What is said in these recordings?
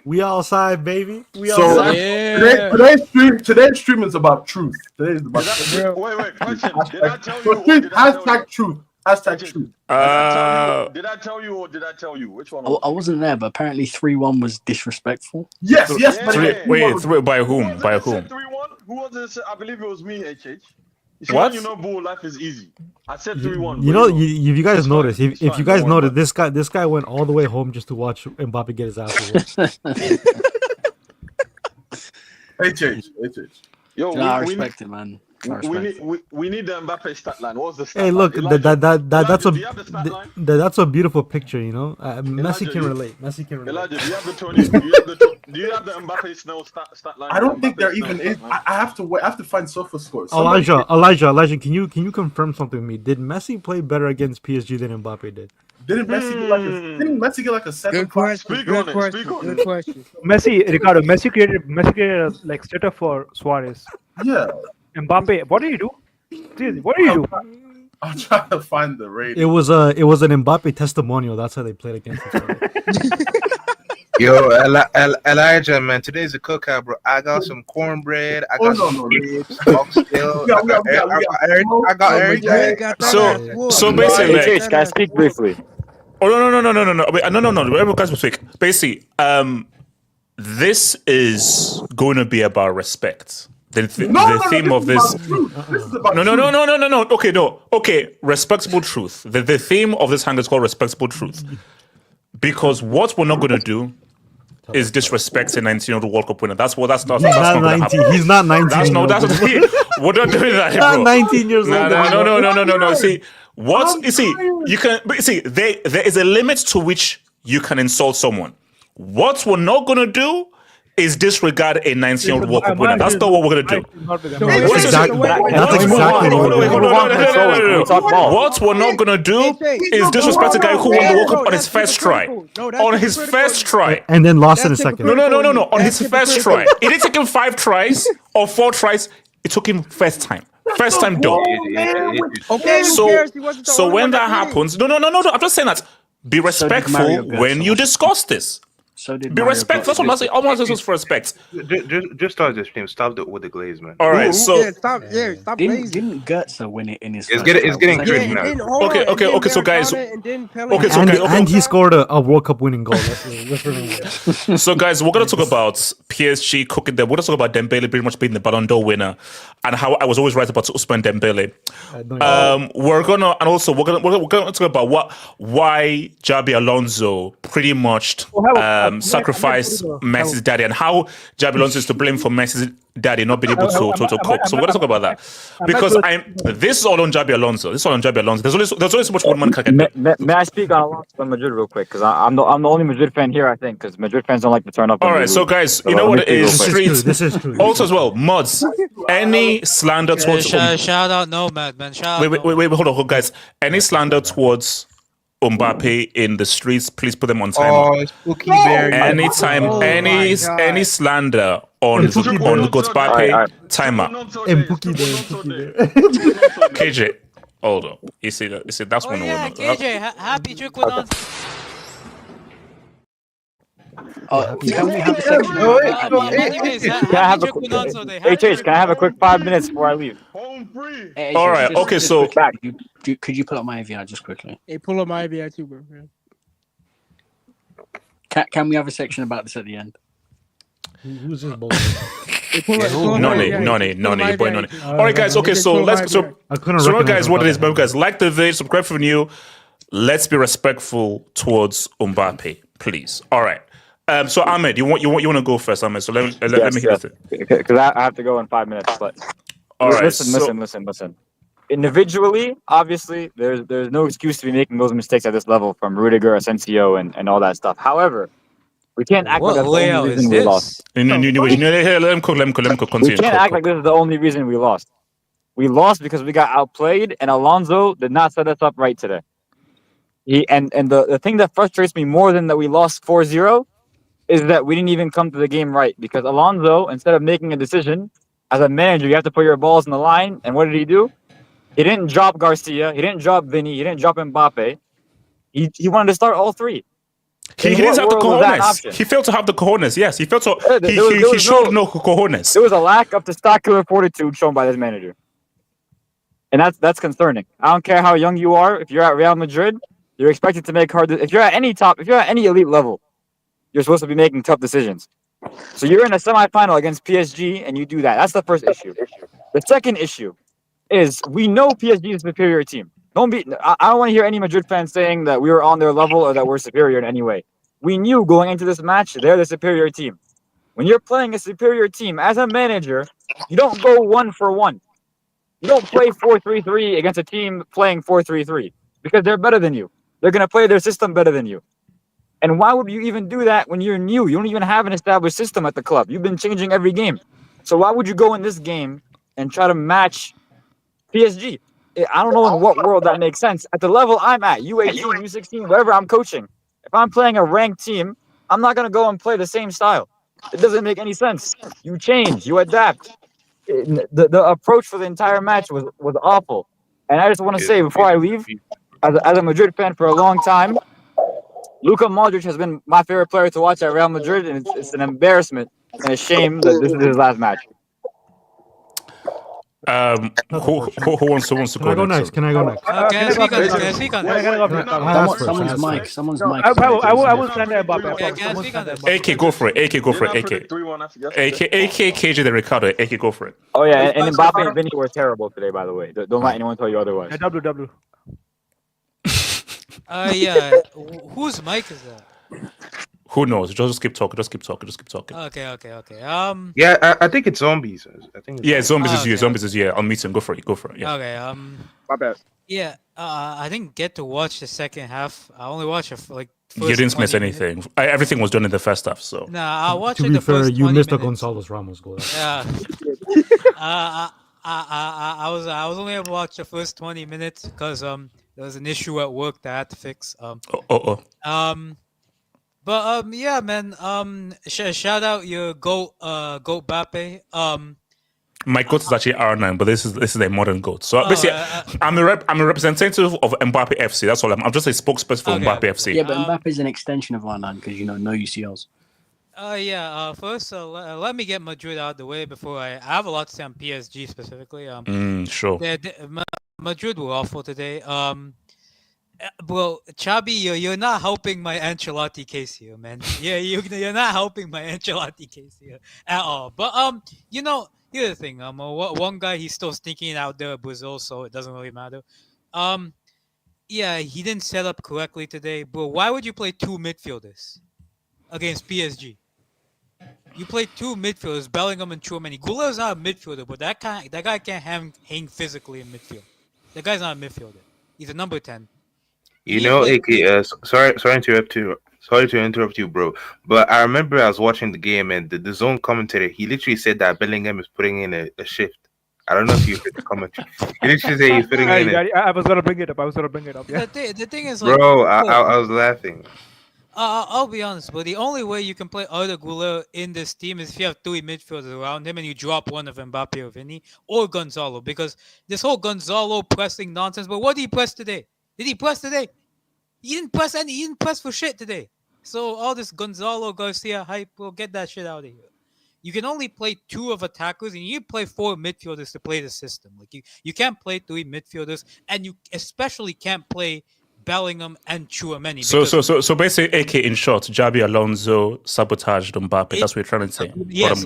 We outside, baby. We outside. Today's stream is about truth. Today's about truth. Wait, question. Did I tell you? Hashtag truth. Hashtag truth. Did I tell you or did I tell you? Which one? I wasn't there, but apparently 3-1 was disrespectful. Yes. Wait, by whom? By whom? 3-1? Who was this? I believe it was me, HH. What? You know, ball life is easy. I said 3-1. You know, if you guys notice, if you guys notice, this guy went all the way home just to watch Mbappe get his ass whooped. HH. Yo, I respect it, man. We need the Mbappe stat line. What's the stat Hey, look, line? that's a beautiful picture, you know. Messi can relate. Elijah, do you have the Mbappe Snell stat line? I don't think there even is. I have to wait. I have to find sofa scores. Elijah, can you confirm something with me? Did Messi play better against PSG than Mbappe did? Didn't Messi get like a 7? Good question. Speak on it. Good question. Messi created a like setup for Suarez. Yeah. Mbappe, what did you do? Seriously, what did you do? I'm trying to find the rating. It was an Mbappe testimonial. That's how they played against each other. Yo, Elijah, man, today's a cookout, bro. I got some cornbread. I got some ribs, oxtail. I got everything. So basically, can I speak briefly? Oh no! Wait, no. Guys, will speak. Basically, this is going to be about respect. The theme of this. No. Okay, respectable truth. The theme of this hang is called respectable truth. Because what we're not going to do is disrespect a 19-year-old World Cup winner. That's not going to happen. He's not 19. We're not doing that, bro. Not 19 years old. No. See, there is a limit to which you can insult someone. What we're not going to do is disregard a 19-year-old World Cup winner. That's not what we're going to do. That's exactly what we're going to do. What we're not going to do is disrespect a guy who won the World Cup on his first try. On his first try. And then lost in a second. No. On his first try. It didn't take him 5 tries or 4 tries. It took him first time. First time done. Okay, so when that happens, no. I'm just saying that be respectful when you discuss this. Be respectful. That's what I'm saying. All I'm saying is for respect. Just start the stream. Stop with the glaze, man. All right. So stop didn't Goetze win it in his? It's getting crazy now. Okay. So guys. And he scored a World Cup winning goal. Let's remember. So guys, we're gonna talk about PSG cooking them. We're gonna talk about Dembele pretty much being the Ballon d'Or winner and how I was always right about Ousmane Dembele. We're gonna talk about why Xabi Alonso pretty much sacrificed Messi's daddy and how Xabi Alonso is to blame for Messi's daddy not being able to cook. So we're gonna talk about that because this is all on Xabi Alonso. There's only so much one man can do. May I speak on Alonso and Madrid real quick? Because I'm the only Madrid fan here, I think, because Madrid fans don't like to turn up. All right, so guys, you know what it is? Streets. This is true. Also as well, mods. Any slander towards shout out Nomad, man. Wait, hold on, guys. Any slander towards Mbappe in the streets, please put them on timer. Anytime, any slander on Mbappe, timer. Mpuki there. KJ, Hold on. You see that's Oh one. yeah, KJ, happy trick with on. Can we have a section? Hey Chase, can I have a quick 5 minutes before I leave? Home free. All right. Okay. So Back. Could you pull up my AVI just quickly? Hey, pull up my AVI too, bro. Can we have a section about this at the end? Who's this bullshit? Noni, boy, Noni. All right, guys. Okay, so let's so guys, what it is, guys, like the video, subscribe for new. Let's be respectful towards Mbappe, please. All right. So Ahmed, you want to go first, Ahmed? So let me hear it. Because I have to go in 5 minutes. But all right, listen. Individually, obviously, there's no excuse to be making those mistakes at this level from Rudiger, Asensio, and all that stuff. However, we can't act like that's the only reason we lost. Let him cook. We can't act like this is the only reason we lost. We lost because we got outplayed, and Alonso did not set us up right today. The thing that frustrates me more than that we lost 4-0 is that we didn't even come to the game right. Because Alonso, instead of making a decision, as a manager, you have to put your balls in the line. And what did he do? He didn't drop Garcia. He didn't drop Vini. He didn't drop Mbappe. He wanted to start all three. He didn't have the cojones. He failed to have the cojones. Yes, he failed to. He showed no cojones. There was a lack of testicular fortitude shown by this manager, and that's concerning. I don't care how young you are. If you're at Real Madrid, you're expected to make hard. If you're at any elite level, you're supposed to be making tough decisions. So you're in a semifinal against PSG, and you do that. That's the first issue. The second issue is we know PSG is a superior team. I don't want to hear any Madrid fans saying that we were on their level or that we're superior in any way. We knew going into this match, they're the superior team. When you're playing a superior team, as a manager, you don't go 1-for-1. You don't play 4-3-3 against a team playing 4-3-3 because they're better than you. They're going to play their system better than you. And why would you even do that when you're new? You don't even have an established system at the club. You've been changing every game. So why would you go in this game and try to match PSG? I don't know in what world that makes sense. At the level I'm at, U18, U16, wherever I'm coaching, if I'm playing a ranked team, I'm not going to go and play the same style. It doesn't make any sense. You change, you adapt. The approach for the entire match was awful. And I just want to say before I leave, as a Madrid fan for a long time, Luka Modric has been my favorite player to watch at Real Madrid, and it's an embarrassment and a shame that this is his last match. Who wants to go next? Can I go next? Can I speak on this? Someone's mic. I will stand there, Mbappe. AK, go for it. AK, KJ the Ricardo. AK, go for it. Oh yeah, and Mbappe and Vini were terrible today, by the way. Don't let anyone tell you otherwise. WW. Yeah. Whose mic is that? Who knows? Just keep talking. Okay. Yeah, I think it's zombies. Zombies is you. Zombies is I'll meet him. Go for it. Yeah. Okay. My bad. Yeah. I didn't get to watch the second half. I only watched first you didn't miss 20 anything. Everything was done in the first half. So. Nah, I watched To the be fair, first you 20 missed the minutes. Gonzalez Ramos goal. Yeah. I was only able to watch the first 20 minutes because there was an issue at work that I had to fix. Yeah, man. Shout out your goat Mbappe. My goat is actually R9, but this is a modern goat. So basically, I'm a representative of Mbappe FC. That's all. I'm just a spokesperson for Mbappe FC. Yeah, but Mbappe is an extension of R9 because no UCLs. First, let me get Madrid out of the way before I have a lot to say on PSG specifically. Sure. Madrid were awful today. Well, Chabi, you're not helping my Ancelotti case here, man. Yeah, you're not helping my Ancelotti case here at all. But here's the thing. One guy he's still sneaking out there at Brazil, so it doesn't really matter. Yeah, he didn't set up correctly today. But why would you play two midfielders against PSG? You play two midfielders, Bellingham and Tchouameni. Goular's not a midfielder, but that guy can't hang physically in midfield. That guy's not a midfielder. He's a number 10. AK, sorry to interrupt you, bro. But I remember I was watching the game and the zone commentator, he literally said that Bellingham is putting in a shift. I don't know if you heard the commentary. He literally said he's putting in I was gonna bring it up. Yeah. The thing is, bro, I was laughing. I'll be honest, but the only way you can play Arda Güler in this team is if you have 3 midfielders around him and you drop one of Mbappe or Vini or Gonzalo, because this whole Gonzalo pressing nonsense. But what did he press today? Did he press today? He didn't press any. He didn't press for shit today. So all this Gonzalo Garcia hype, will get that shit out of here. You can only play 2 of attackers, and you play 4 midfielders to play the system. Like you can't play 3 midfielders, and you especially can't play Bellingham and Tchouameni. So basically, AK in short, Jabi Alonso sabotaged Mbappe. That's what you're trying to say. Yes,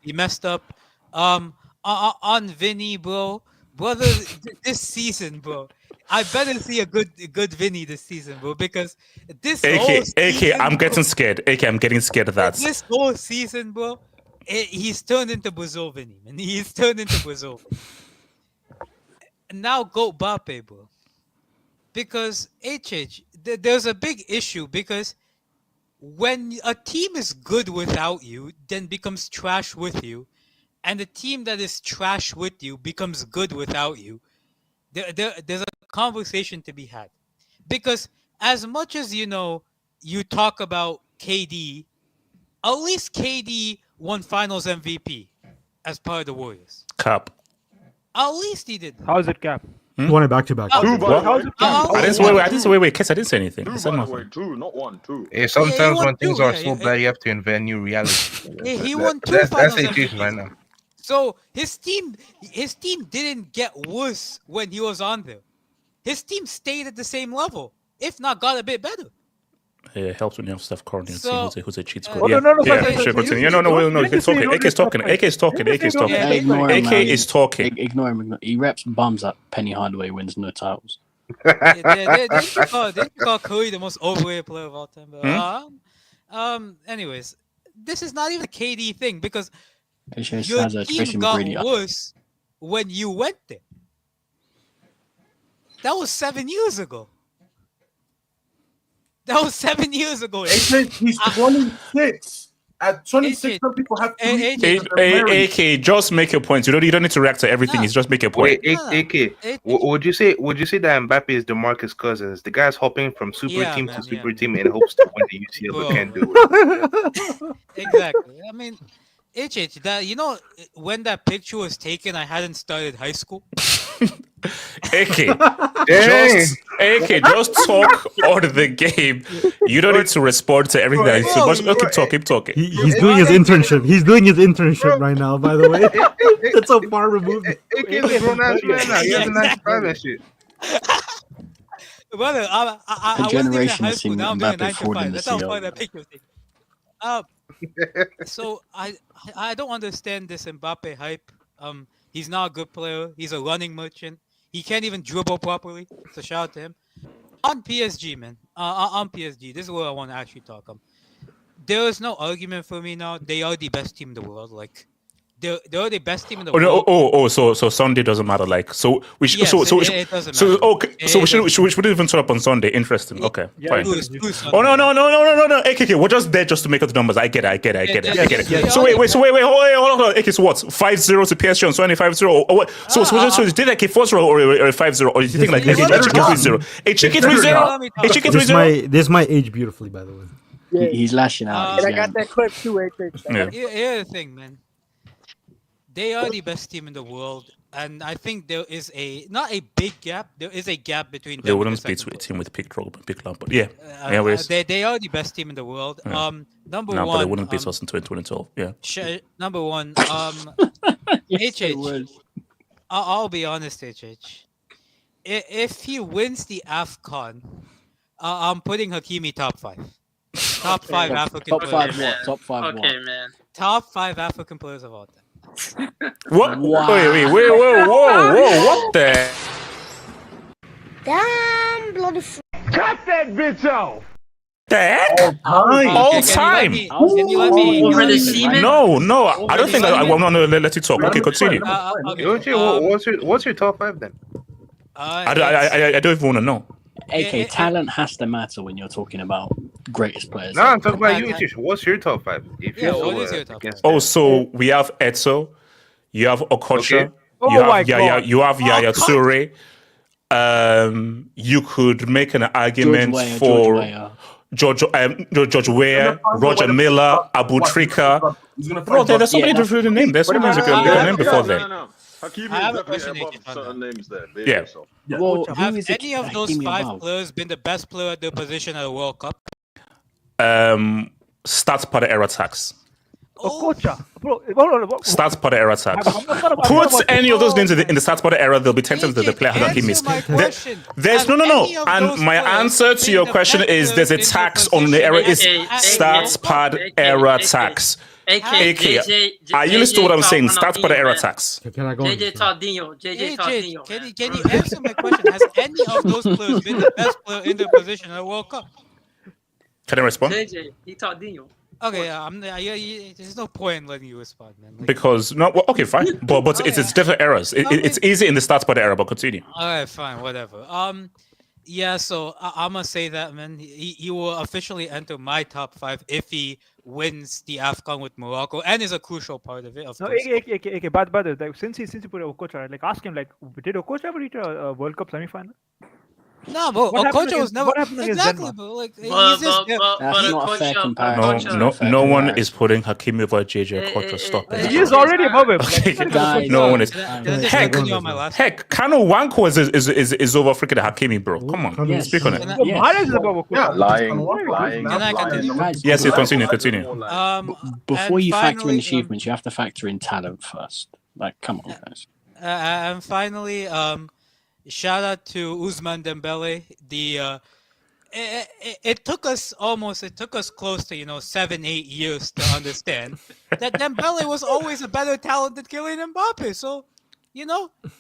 he messed up. On Vinny, brother, this season, bro. I better see a good Vinny this season, bro, because this whole season, I'm getting scared. AK, I'm getting scared of that. This whole season, bro, he's turned into Brazil Vinny, man. He's turned into Brazil. And now go Mbappe, bro. Because there's a big issue, because when a team is good without you, then becomes trash with you, and the team that is trash with you becomes good without you, there's a conversation to be had. Because as much as you talk about KD, at least KD won Finals MVP as part of the Warriors. Cap. At least he did. How is it, Cap? He won it back-to-back. I didn't say anything. I said nothing. 2, not 1, 2. Yeah, sometimes when things are so bad, you have to invent new reality. He won 2 That's Finals a MVPs. right now. So his team didn't get worse when he was on there. His team stayed at the same level, if not got a bit better. It helps when you have Steph Curry and So- see who's a cheat Oh, code. no, Sure, continue. No, he's talking. AK is talking. AK is talking. AK is talking. AK is talking. Ignore him. He reps bums that Penny Hardaway wins no titles. They call Curry the most overrated player of all time. But, anyways, this is not even a KD thing, because your team got worse when you went there. That was 7 years ago. That was 7 years ago. He's 26. At 26, some people have to. AK, just make your points. You don't need to react to everything. It's just make your point. Wait, AK, would you say that Mbappe is DeMarcus Cousins? The guy's hopping from super team to super team in hopes to win the UCL, but can't do it. Exactly. I mean, that when that picture was taken, I hadn't started high school. AK, just talk on the game. You don't need to respond to everything. Keep talking. He's doing his internship. He's doing his internship right now, by the way. That's so far removed. AK is a grown ass man now. He has a 9-to-5 and shit. Brother, I wasn't even in high school. Now I'm doing a 9-to-5. That's how far that picture was taken. So I don't understand this Mbappe hype. He's not a good player. He's a running merchant. He can't even dribble properly. So shout out to him. On PSG, man. On PSG, this is what I want to actually talk on. There is no argument for me now. They are the best team in the world. Like, they're the best team in the world. So Sunday doesn't matter. Like, so we should. Yes, it doesn't matter. So we shouldn't even turn up on Sunday. Interesting. Okay, fine. Oh no. AK, we're just there just to make up the numbers. I get it. So wait, hold on. AK, so what? 5-0 to PSG on Sunday, 5-0. Or what? So did like a 4-0 or a 5-0, or do you think like a chicken 3-0? A chicken 3-0? A chicken 3-0? This might age beautifully, by the way. He's lashing out. And I got that clip too, Here's the thing, man. They are the best team in the world, and I think there is not a big gap. There is a gap between them. They wouldn't beat a team with pick Drogba and pick Lampard. Yeah. Anyways. They are the best team in the world. Number one. But they wouldn't beat us in 2012. Yeah. Number one. HH. I'll be honest, HH. If he wins the AFCON, I'm putting Hakimi top 5. Top 5 African players. Top 5 what? Top 5 what? Okay, man. Top 5 African players of all time. What? Wow. Wait, whoa, what the? Damn bloody Cut that bitch off! The heck? All time. Can you let me? Over the semen? No, I don't think I want to let you talk. Okay, continue. What's your top 5 then? I don't even want to know. AK, talent has to matter when you're talking about greatest players. No, I'm talking about you. What's your top 5? What is your top 5? Oh, so we have Etso, you have Okocha, Okay. you have Yaya Toure. You could make an argument for George Weah, Roger Miller, Abu Trika. Bro, there's so many different names. There's so many you can name before then. No. Hakimi I have is a question, definitely above AJ, on certain that. names there. Yeah. Well, Have who is any of those Hakimi 5 above? players been the best player at their position at the World Cup? Stats per the era tax. Okocha, bro. Hold on. Stats per the era tax. I'm not about- Put any of those names in the stats per the era, there'll be 10 times the player AJ, Hakimi is. answer my question. There's Have no. any of And those my players answer to been your the question best is there's a players in their tax on the era. Is position at the stats World Cup? per era tax. AK, are you listening to what I'm saying? Stats per the era tax. Can I go? on this? AJ, can you answer my question? Has any of those players been the best player in their position at the World Cup? Can I respond? Okay, there's no point in letting you respond, man. Like, Because okay, fine. But it's different eras. It's easy in the stats per the era, but continue. all right, fine, whatever. Yeah, so I'm gonna say that, man. He will officially enter my top 5 if he wins the AFCON with Morocco, and is a crucial part of it. Of No, course. okay. But like, since he put Okocha, like ask him, like, did Okocha ever reach a World Cup semi-final? No, but What happened Okocha was against- never what happened against exactly, Denmark? but like he's just That's not a fair comparison. No one is putting Hakimi over JJ Okocha. Stop it. He is already above him. Okay, Guys, no one is. Can I just Heck, continue on my last? Heck, Kano Wanko is over freaking Hakimi, bro. Come on, Yes. speak on it. Can I- So Mahrez is above Okocha. Lying. Can I continue? Guys, Yes, you continue. before and you factor in finally, achievements, you have to factor in talent first. Like, come on, guys. And finally, shout out to Usman Dembele. It took us close to 7-8 years to understand that Dembele was always a better talent than Kylian Mbappe. So,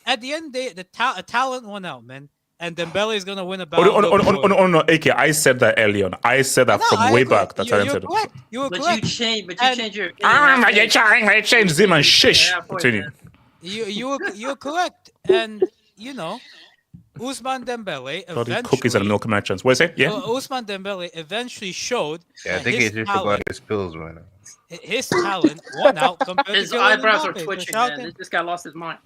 at the end of the day, the talent won out, man. And Dembele is gonna win a Ballon d'Or. No, AK, I said that earlier on. I said that from way back. That's You're I said. correct. You were correct. change your. I changed Zim and shish. Continue. You're correct. And Usman Dembele All these cookies and milk merchants. What is it? Yeah. Usman Dembele eventually showed Yeah, I that think his he just talent, forgot his pills, man. his talent won out compared His to Kylian eyebrows are Mbappe. So twitching, shout man. out This guy lost his mind.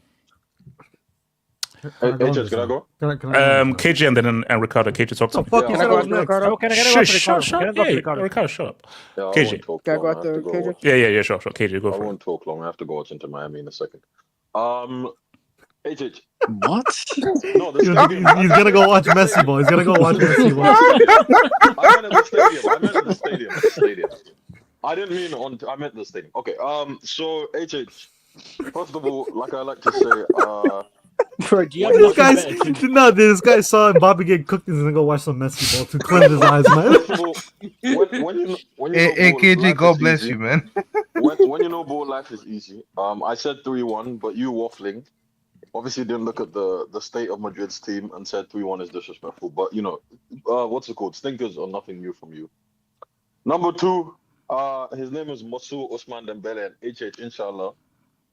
Hey, AJ, can I go? KJ and then and Ricardo. KJ, talk to me. Fuck, you Yeah, said I was next. Oh, can I get Shut up. Ricardo, shut up. Yeah, I KJ. won't talk Can I go long. after KJ? Yeah, sure. KJ, go I for it. won't talk long. I have to go out into Miami in a second. AJ. What? No, this He's gonna go watch Messi ball. He's gonna go watch Messi ball. I meant at the stadium. I didn't mean I meant the stadium. Okay. So HH. First of all, like I like to say, Bro, do you have This guy saw Mbappe get cooked and he's gonna go watch some Messi ball to cleanse his eyes, man. first of all, when you Hey, know KJ, life God is bless easy, you, man. when you know ball life is easy. I said 3-1, but you waffling. Obviously, didn't look at the state of Madrid's team and said 3-1 is disrespectful. But what's it called? Stinkers are nothing new from you. Number 2, his name is Mosu Usman Dembele, and HH, inshallah,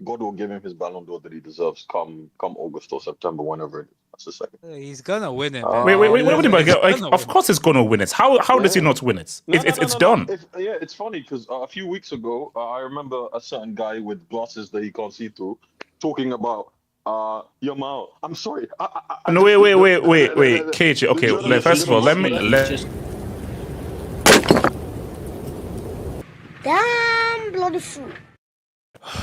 God will give him his Ballon d'Or that he deserves come August or September, whenever it is. That's the second. He's gonna win it. Wait. Of course, he's gonna win it. How does he not win it? It's done. It's funny because a few weeks ago, I remember a certain guy with glasses that he can't see through talking about Yamal. I'm sorry. No, wait, KJ. Okay, first of all, let me. Damn bloody fool.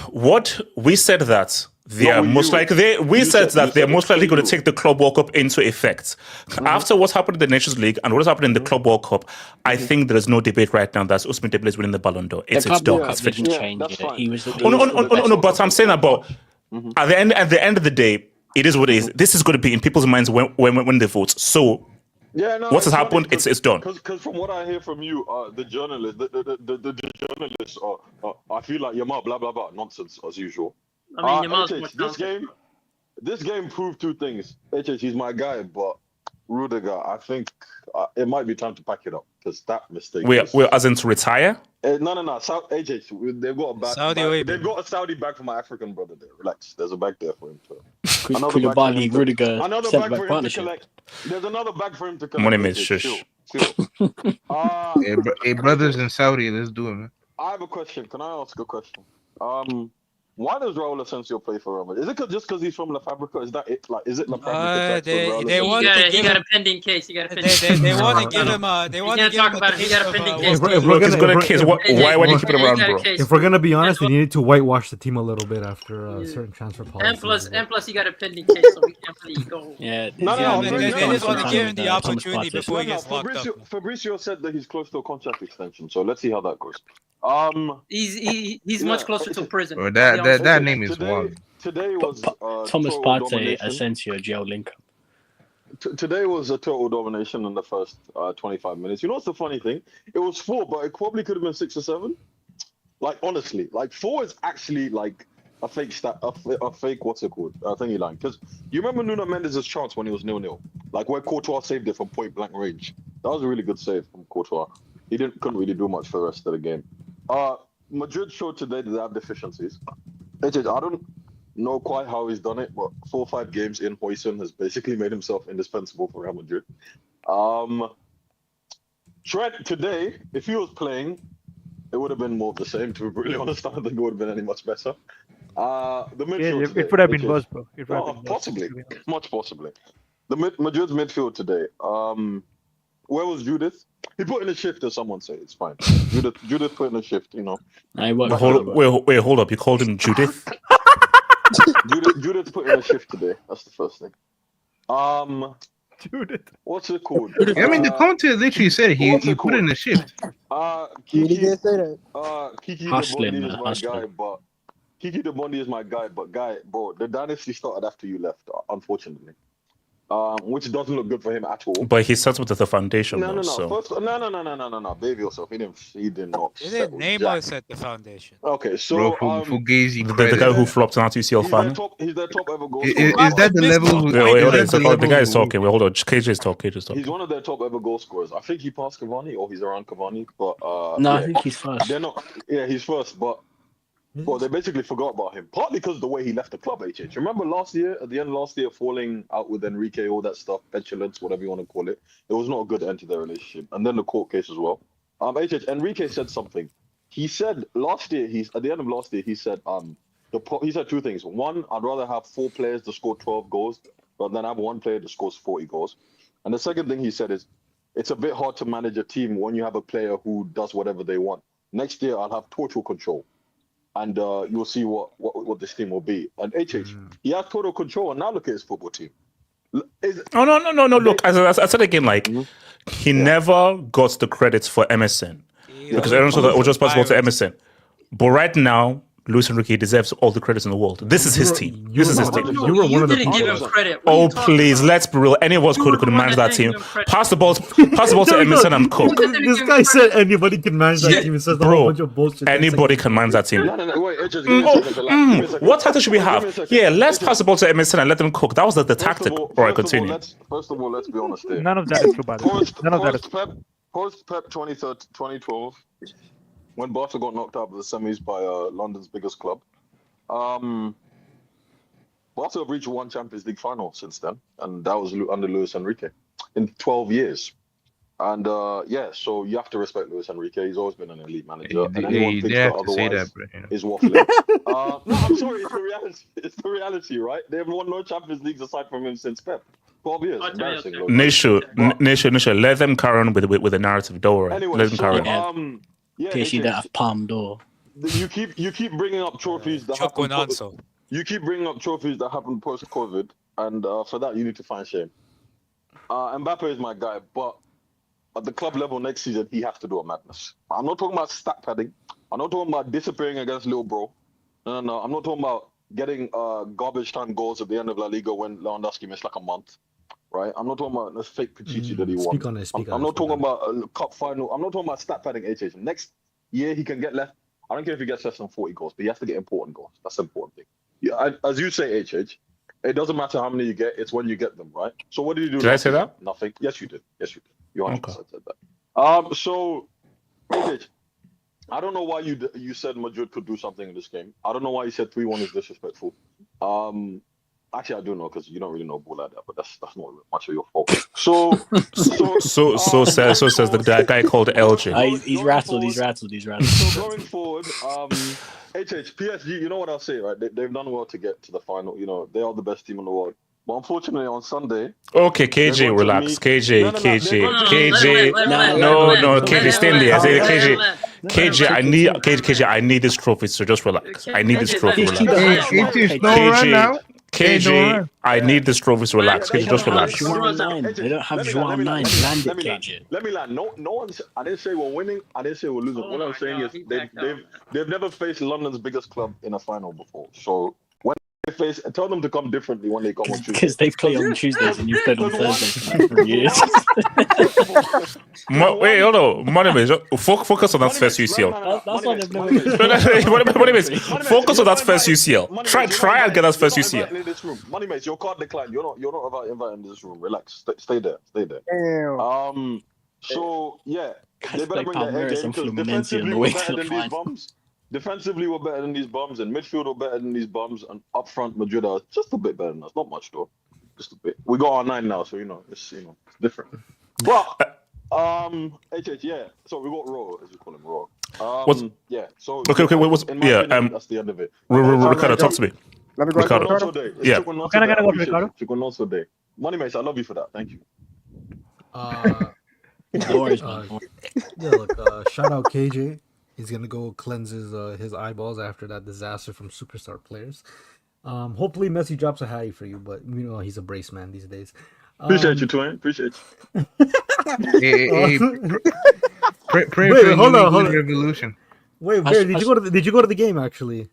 What we said that they are most likely. We said that they're most likely going to take the Club World Cup into effect after what's happened in the Nations League and what's happened in the Club World Cup. I think there is no debate right now that Usman Dembele is winning the Ballon d'Or. It's done. It's finished. He was No. But I'm saying about at the end of the day, it is what it is. This is going to be in people's minds when they vote. So. What has happened? It's done. Because from what I hear from you, the journalists, the journalists I feel like Yamal, blah blah blah, nonsense as usual. I mean, Yamal's more this game proved 2 things. HH, he's my guy, but Rudiger, I think it might be time to pack it up because that mistake. We're as in to retire. No. HH, they've got a bag. Saudi They've got a Saudi bag for my African brother there. Relax, there's a bag there for him. Koulibaly, Rudiger, another bag for him to collect. There's another bag for him to collect. Money made shush. Hey, brothers in Saudi, let's do it, man. I have a question. Can I ask a question? Why does Raul Asensio play for Real Madrid? Is it just because he's from La Fabrica? Is that it? Like, is it La Fabrica? They want to He give got him. a pending case. He got a pending case. They want to give him. They want to can't give talk him about a it. He taste got a of pending what case. was If we're Look, he's gonna- got a case. Why do you keep it He around, got a bro? case. If we're gonna be honest, we needed to whitewash the team a little bit after certain transfer policies. And plus, he got a pending case, so we can't really go. Yeah, They just want to no. give him the Thomas opportunity Partey. before he gets locked up. Fabrizio said that he's close to a contract extension, so let's see how that goes. He's much closer to prison. Bro, that name is today, wild. Today was Thomas total Partey, domination. Asensio, Joe Lincoln. Today was a total domination in the first 25 minutes. You know what's the funny thing? It was 4, but it probably could have been 6 or 7. Like, honestly, like 4 is actually like a fake stat, a fake, what's it called? Thingy line. Because you remember Nuno Mendes' chance when he was 0-0, like where Courtois saved it from point blank range. That was a really good save from Courtois. He couldn't really do much for the rest of the game. Madrid showed today that they have deficiencies. I don't know quite how he's done it, but 4 or 5 games in, Hoyson has basically made himself indispensable for Real Madrid. Trent today, if he was playing, it would have been more of the same. To be brutally honest, I don't think it would have been any much better. The midfield it would have been worse, bro. It would have been worse. Possibly, much possibly. Madrid's midfield today. Where was Judith? He put in a shift, as someone say. It's fine. Judith put in a shift. You know. Wait, hold up. You called him Judith? Judith put in a shift today. That's the first thing. Judith. What's it called? I mean, the commentator literally said he put in a shift. Kiki say that. Kiki Hustling, the Bondi man, is my hustling. guy, but Kiki the Bondi is my guy, but bro, the dynasty started after you left, unfortunately. Which doesn't look good for him at all. But he starts with the foundation, No. though, so. First, no. Behave yourself. He did not. Didn't Neymar set the foundation? Okay, so Bro, Fugazi The guy who flopped an RTCL fan. he's their top ever goal Is scorer. that the level? Wait, hold on. is that The guy is level- talking. Wait, hold on. KJ's talking. He's one of their top ever goal scorers. I think he passed Cavani, or he's around Cavani. But No, yeah. I think he's first. They're not. Yeah, he's first, but they basically forgot about him. Partly because of the way he left the club. HH. Remember last year, at the end of last year, falling out with Enrique, all that stuff, petulance, whatever you want to call it. It was not a good end to their relationship. And then the court case as well. Enrique said something. He said last year, at the end of last year, he said he said 2 things. One, I'd rather have 4 players to score 12 goals rather than have 1 player that scores 40 goals. And the second thing he said is, it's a bit hard to manage a team when you have a player who does whatever they want. Next year, I'll have total control. And you'll see what this team will be. And he has total control, and now look at his football team. No. Look, as I said again, like, he never got the credits for MSN. Because everyone saw that it was just possible to MSN. But right now, Luis Enrique deserves all the credits in the world. This is his team. This is his team. You were one of the didn't give him people. credit. What are you Oh, talking please, about? let's be real. Any of us could manage that team. Pass the ball to MSN and Cook. This guy said anybody can manage that team. He says a whole bunch of bullshit. Anybody can manage that team. No, wait, give me a second. What title should we have? Yeah, let's pass the ball to MSN and let them cook. That was the tactic. All right, continue. First of all, let's be honest here. None of that is true, by the way. None of that is true. Post-Pep 2012, when Barca got knocked out of the semis by London's biggest club, Barca have reached 1 Champions League final since then, and that was under Luis Enrique in 12 years. And so you have to respect Luis Enrique. He's always been an elite manager. And anyone thinks that otherwise is waffling. No, I'm sorry. It's the reality. It's the reality, right? They haven't won no Champions Leagues aside from him since Pep. 12 years. Embarrassing. Nisha, let them carry on with the narrative. Don't worry. Anyway, let them carry on. PSG don't have Palm d'Or. You keep bringing up trophies that happen. You keep bringing up trophies that happened post-COVID, and for that you need to find shame. Mbappe is my guy, but at the club level next season he has to do a madness. I'm not talking about stat padding. I'm not talking about disappearing against Lil Bro. No. I'm not talking about getting garbage time goals at the end of La Liga when Lewandowski missed like a month. Right? I'm not talking about the fake Pichichi that he won. I'm not talking about a cup final. I'm not talking about stat padding HH. Next year he can get left. I don't care if he gets less than 40 goals, but he has to get important goals. That's the important thing. Yeah, as you say, HH, it doesn't matter how many you get, it's when you get them, right? So what did you do? Did I say that? Nothing. Yes, you did. You 100% said that. So, HH, I don't know why you said Madrid could do something in this game. I don't know why you said 3-1 is disrespectful. Actually, I do know because you don't really know ball like that, but that's not much of your fault. So says the guy called LJ. He's rattled. He's rattled. So going forward, PSG, you know what I'll say, right? They've done well to get to the final. You know, they are the best team in the world. But unfortunately, on Sunday. Okay, KJ, relax. KJ. No, KJ, stay in there. KJ, I need this trophy, so just relax. I need this trophy, relax. KJ, I need this trophy, so relax. KJ, just relax. They don't have João 9. Land it, KJ. Let me land. No one's. I didn't say we're winning. I didn't say we're losing. What I'm saying is they've never faced London's biggest club in a final before. So when they face, tell them to come differently when they come on Tuesday. Because they play on Tuesdays and you've played on Thursdays for years. Wait, hold on. Focus on that first UCL. That's why they've never. Focus on that first UCL. Try and get that first UCL. Money mates, your card declined. You're not invited in this room. Relax. Stay there. Damn. So yeah, Guys play Palmeiras and Fluminense on the way to the final. Defensively, we're better than these bums, and midfield, we're better than these bums, and up front, Madrid are just a bit better than us. Not much though, just a bit. We got our 9 now, so it's different. But yeah. So we got Raw, as we call him, Raw. Yeah. So okay. That's the end of it. Ricardo, talk to me. Let me go. Ricardo. Yeah. Can I go to Ricardo? Money mates, I love you for that. Thank you. No worries, man. Yeah, look, shout out KJ. He's gonna go cleanse his eyeballs after that disaster from superstar players. Hopefully Messi drops a hattie for you, but you know he's a brace man these days. Appreciate you, Twin. Appreciate you. Pray for a hold on. revolution. Wait, Bear, did you go to the game actually?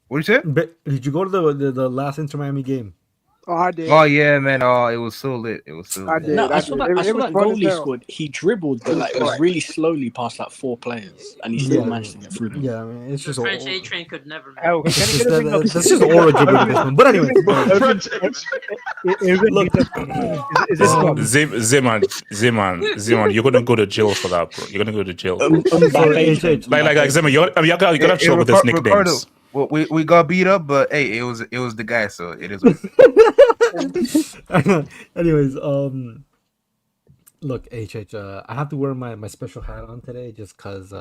What you said? Did you go to the last Inter Miami game? Oh, I did. Oh yeah, man. Oh, it was so lit. I did. No, I saw that It was goal fun he as hell. scored. He dribbled, but it was really slowly past 4 players, and he still managed to get through them. Yeah, I mean, it's The just French A train could never. Oh, that's just aura dribbling this one. But anyway, Zeman, you're gonna go to jail for that, bro. You're gonna go to jail. Like Zeman, you're gonna have trouble with his nicknames. Ricardo, well, we got beat up, but hey, it was the guy, so it is. Anyways, look, I have to wear my special hat on today just because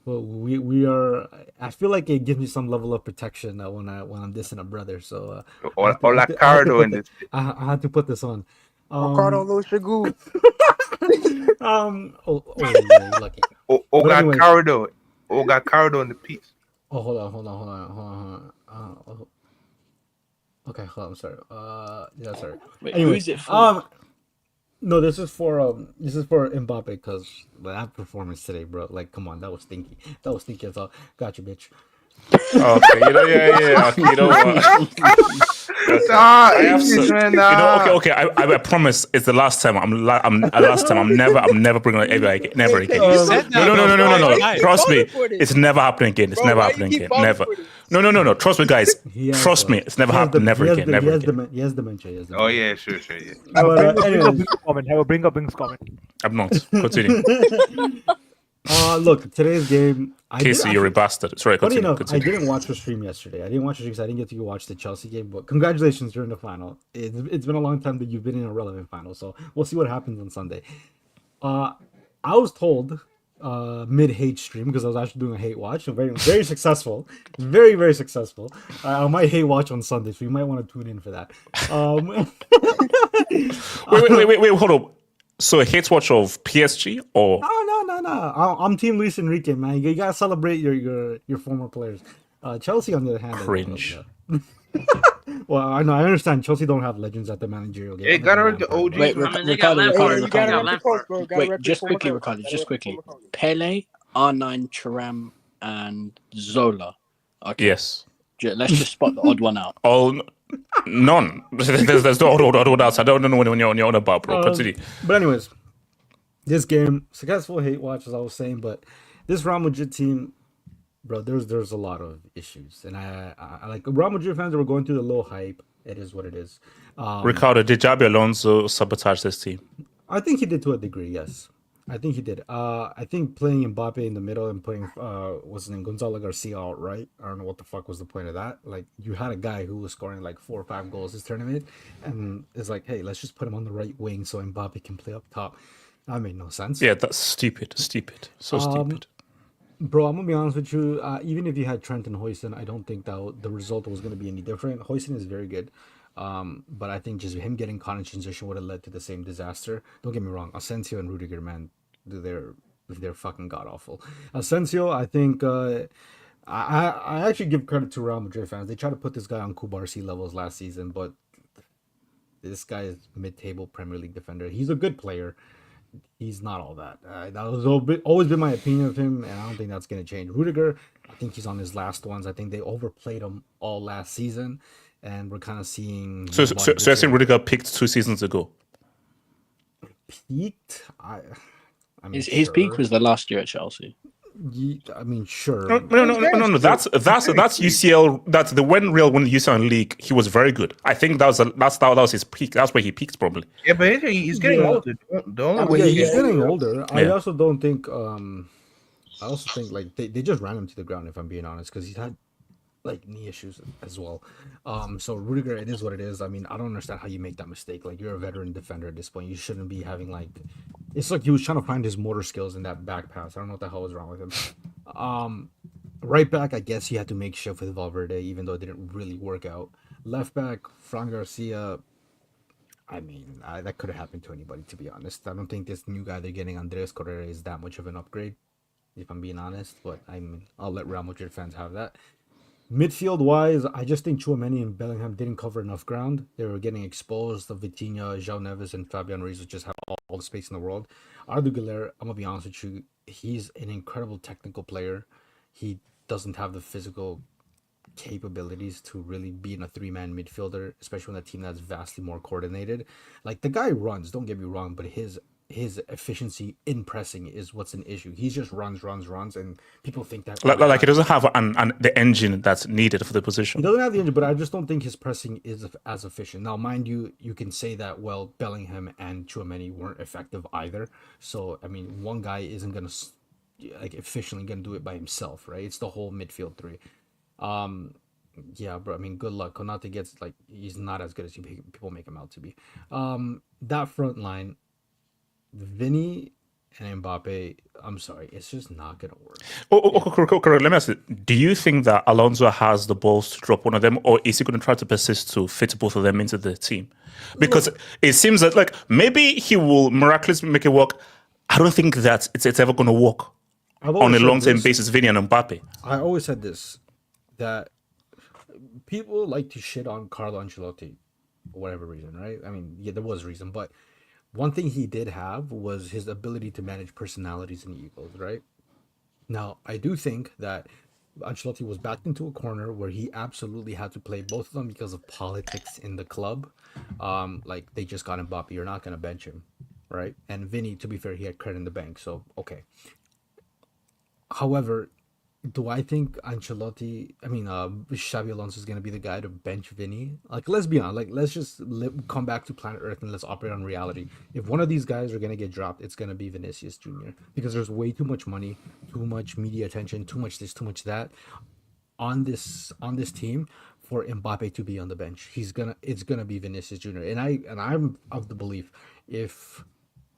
we are. I feel like it gives me some level of protection when I'm dissing a brother. So Ricardo in this. I had to put this on. Ricardo Luchagu. Yeah, lucky. Got Cardo in the piece. Oh, hold on. Okay, hold on. I'm sorry. Yeah, sorry. Wait, anyway, who is it for? No, this is for Mbappe because that performance today, bro. Like, come on, that was stinky. As all. Got you, bitch. Okay, yeah. You know what? Okay. I promise it's the last time. I'm never bringing it never again. No. Trust me, it's never happening again. It's never happening again. Never. No. Trust me, guys. Trust me, it's never happening. Never again. Never again. He has dementia. Oh yeah, sure. Yeah. I will bring up Bing's comment. I'm not. Continue. Look, today's game. Casey, you're a bastard. Sorry, funny continue. enough, I didn't watch the stream yesterday. I didn't watch the stream because I didn't get to watch the Chelsea game. But congratulations, you're in the final. It's been a long time that you've been in a relevant final. So we'll see what happens on Sunday. I was told mid-hate stream because I was actually doing a hate watch. So very successful. Very, very successful. I might hate watch on Sunday, so you might want to tune in for that. Wait, hold up. So a hate watch of PSG or? No. I'm Team Luis Enrique, man. You gotta celebrate your former players. Chelsea, on the other hand, cringe. Well, I know. I understand. Chelsea don't have legends at the managerial game. Hey, gotta rep the OG. Wait, Ricardo. Wait, just quickly. Pele, R9, Thuram, and Zola. Okay. Yes. Let's just spot the odd one out. Oh, none. There's no odd one out. I don't know when you're on about, bro. Continue. But anyways, this game, successful hate watch, as I was saying, but this Real Madrid team, bro, there's a lot of issues, and I like Real Madrid fans that were going through the low hype. It is what it is. Ricardo, did Xabi Alonso sabotage this team? I think he did to a degree, yes. I think he did. I think playing Mbappe in the middle and putting what's his name, Gonzalo Garcia out right. I don't know what the fuck was the point of that. Like you had a guy who was scoring like 4 or 5 goals this tournament, and it's like, hey, let's just put him on the right wing so Mbappe can play up top. That made no sense. Yeah, that's stupid. So stupid. Bro, I'm gonna be honest with you. Even if you had Trent and Hoyson, I don't think that the result was gonna be any different. Hoyson is very good, but I think just him getting caught in transition would have led to the same disaster. Don't get me wrong, Asensio and Rudiger, man, they're fucking god awful. Asensio, I think I actually give credit to Real Madrid fans. They tried to put this guy on Kubarsi levels last season, but this guy is mid-table Premier League defender. He's a good player. He's not all that. That was always been my opinion of him, and I don't think that's going to change. Rudiger, I think he's on his last ones. I think they overplayed him all last season, and we're kind of seeing. So I think Rudiger peaked 2 seasons ago. Peaked? I mean, his peak was the last year at Chelsea. I mean, sure. No. That's UCL. That's the when Real won the UCL league. He was very good. I think that was his peak. That's where he peaked probably. Yeah, but he's getting older. The only way he's getting older. I also don't think. I also think like they just ran him to the ground. If I'm being honest, because he's had like knee issues as well. So Rudiger, it is what it is. I mean, I don't understand how you make that mistake. Like you're a veteran defender at this point. You shouldn't be having like. It's like he was trying to find his motor skills in that back pass. I don't know what the hell was wrong with him. Right back, I guess he had to make shift with Valverde, even though it didn't really work out. Left back, Fran Garcia. I mean, that could have happened to anybody, to be honest. I don't think this new guy they're getting, Andres Correa, is that much of an upgrade, if I'm being honest. But I mean, I'll let Real Madrid fans have that. Midfield wise, I just think Tchouaméni and Bellingham didn't cover enough ground. They were getting exposed. The Vitinha, João Neves, and Fabian Ruiz just have all the space in the world. Arda Güler, I'm gonna be honest with you, he's an incredible technical player. He doesn't have the physical capabilities to really be in a 3-man midfielder, especially on a team that's vastly more coordinated. Like the guy runs, don't get me wrong, but his efficiency in pressing is what's an issue. He just runs, and people think that like he doesn't have the engine that's needed for the position. He doesn't have the engine, but I just don't think his pressing is as efficient. Now, mind you, you can say that Bellingham and Tchouaméni weren't effective either. So I mean, one guy isn't gonna like efficiently gonna do it by himself, right? It's the whole midfield three. Yeah, bro. I mean, good luck. Konate gets like he's not as good as people make him out to be. That front line. Vini and Mbappe, I'm sorry, it's just not gonna work. Correct. Let me ask you: do you think that Alonso has the balls to drop one of them, or is he going to try to persist to fit both of them into the team? Because it seems that like maybe he will miraculously make it work. I don't think that it's ever going to work on a long-term basis. Vini and Mbappe. I always said this, that people like to shit on Carlo Ancelotti for whatever reason, right? I mean, yeah, there was a reason, but one thing he did have was his ability to manage personalities and egos, right? Now, I do think that Ancelotti was backed into a corner where he absolutely had to play both of them because of politics in the club. Like, they just got Mbappe. You're not going to bench him, right? And Vinny, to be fair, he had credit in the bank, so okay. However, do I think Xabi Alonso is going to be the guy to bench Vinny? Like, let's be honest. Like, let's just come back to planet Earth and let's operate on reality. If one of these guys are going to get dropped, it's going to be Vinicius Jr. Because there's way too much money, too much media attention, too much this, too much that on this team for Mbappe to be on the bench. It's gonna be Vinicius Jr. And I'm of the belief, if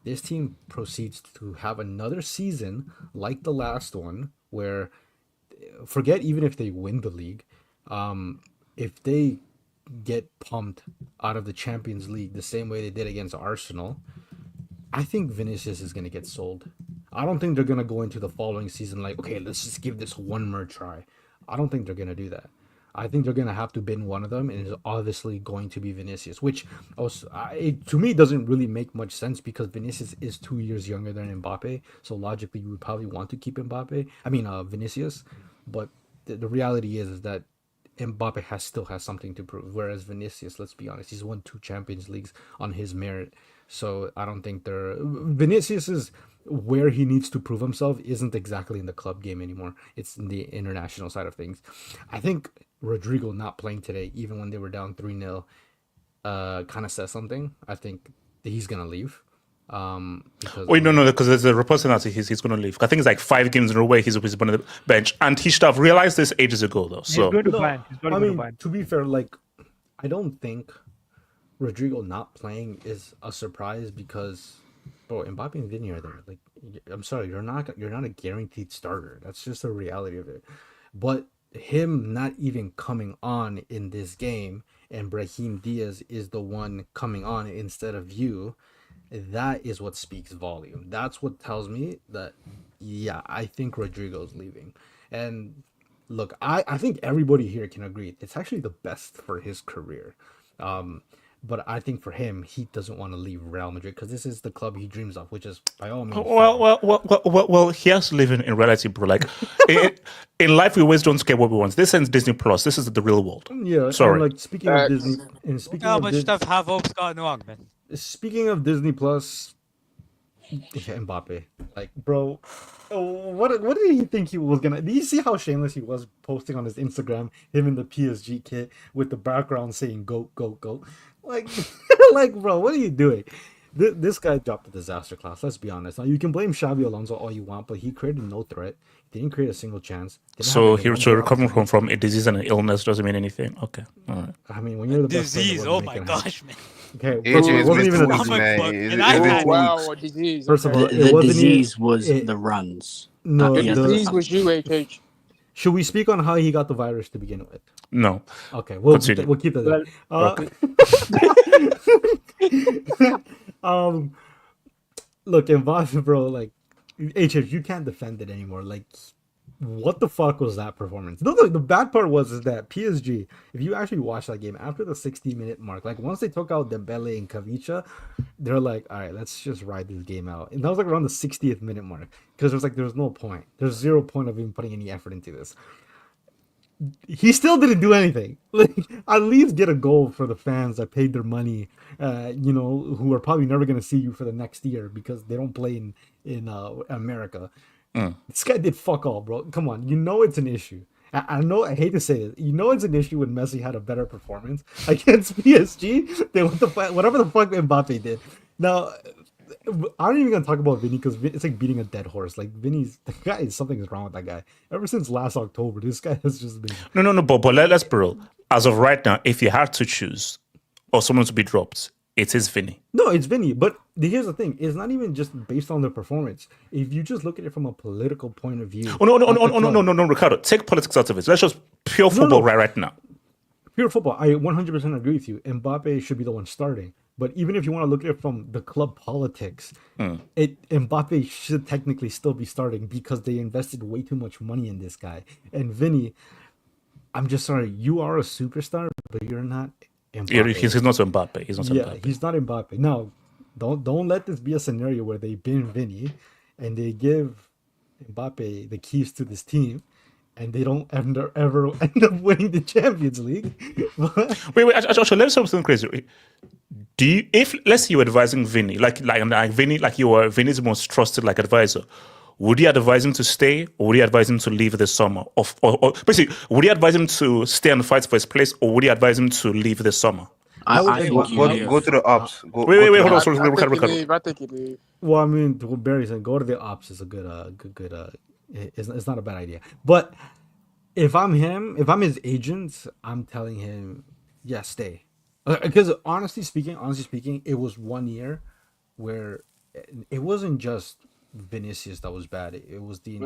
this team proceeds to have another season like the last one, where forget even if they win the league, if they get pumped out of the Champions League the same way they did against Arsenal, I think Vinicius is going to get sold. I don't think they're going to go into the following season like, okay, let's just give this one more try. I don't think they're going to do that. I think they're going to have to bin one of them, and it's obviously going to be Vinicius, which also, to me doesn't really make much sense because Vinicius is 2 years younger than Mbappe, so logically you would probably want to keep Vinicius, but the reality is that Mbappe still has something to prove, whereas Vinicius, let's be honest, he's won 2 Champions Leagues on his merit, so I don't think Vinicius is where he needs to prove himself isn't exactly in the club game anymore. It's in the international side of things. I think Rodrigo not playing today, even when they were down 3-0, kind of says something. I think he's going to leave. Because Wait, no, because there's a report saying that he's going to leave. I think it's like 5 games in a row he's been on the bench, and he should have realized this ages ago, though. He's So going to ban. He's probably I going to mean, ban. to be fair, like I don't think Rodrigo not playing is a surprise because, bro, Mbappe and Vini are there. Like, I'm sorry, you're not a guaranteed starter. That's just the reality of it. But him not even coming on in this game and Brahim Diaz is the one coming on instead of you, that is what speaks volume. That's what tells me that, yeah, I think Rodrigo's leaving. And look, I think everybody here can agree it's actually the best for his career. But I think for him, he doesn't want to leave Real Madrid because this is the club he dreams of, which is by all means. well, he has to live in reality, bro. Like in life, we always don't get what we want. This ends Disney Plus. This is the real world. Yeah, sorry. And like speaking of Disney, and speaking How of much stuff have hopes gotten wrong, man? Speaking of Disney Plus, Mbappe, like, bro, what did he think he was gonna? Do you see how shameless he was posting on his Instagram? Him in the PSG kit with the background saying "Go, go, go," like, like, bro, what are you doing? This guy dropped a disaster class. Let's be honest. Now you can blame Xavi Alonso all you want, but he created no threat. He didn't create a single chance. So recovering from a disease and an illness doesn't mean anything. Okay, all right. I mean, when you're the disease, best oh my gosh, man. Okay, AJ it wasn't even a disease. Wow, a disease. First of all, The disease was the runs. No, the disease was you, HH. Should we speak on how he got the virus to begin with? No. Okay, we'll keep it there. Look, Mbappe, bro, like, HH, you can't defend it anymore. Like, what the fuck was that performance? No, the bad part is that PSG, if you actually watch that game, after the 60-minute mark, like, once they took out Dembele and Kavicha, they're like, all right, let's just ride this game out. And that was like around the 60th minute mark, because there's no point. There's 0 point of even putting any effort into this. He still didn't do anything. Like, at least get a goal for the fans that paid their money, who are probably never going to see you for the next year because they don't play in America. This guy did fuck all, bro. Come on, it's an issue. I know, I hate to say it. It's an issue when Messi had a better performance against PSG than whatever the fuck Mbappe did. Now, I'm not even gonna talk about Vini because it's like beating a dead horse. Like something is wrong with that guy. Ever since last October, this guy has just been. No. But let's be real. As of right now, if you had to choose or someone to be dropped, it is Vini. No, it's Vini. But here's the thing: it's not even just based on their performance. If you just look at it from a political point of view. Oh no, Ricardo. Take politics out of it. Let's just pure football right now. Pure football. I 100% agree with you. Mbappe should be the one starting. But even if you want to look at it from the club politics, Mbappe should technically still be starting because they invested way too much money in this guy. And Vini, I'm just sorry, you are a superstar, but you're not Mbappe. He's not Mbappe. He's not Mbappe. He's not Mbappe. Now, don't let this be a scenario where they bin Vini and they give Mbappe the keys to this team. And they don't ever end up winning the Champions League. wait, actually, let's say something crazy. If let's say you're advising Vini, like Vini, like you are Vini's most trusted advisor, would you advise him to stay or would you advise him to leave this summer? Or basically, would you advise him to stay and fight for his place or would you advise him to leave this summer? I think go to the ops. Wait, hold on. I think he leave. Well, I mean, what Barry's saying, go to the ops is a good it's not a bad idea. But if I'm his agent, I'm telling him, yeah, stay. Because honestly speaking, it was 1 year where it wasn't just Vinicius that was bad. It was the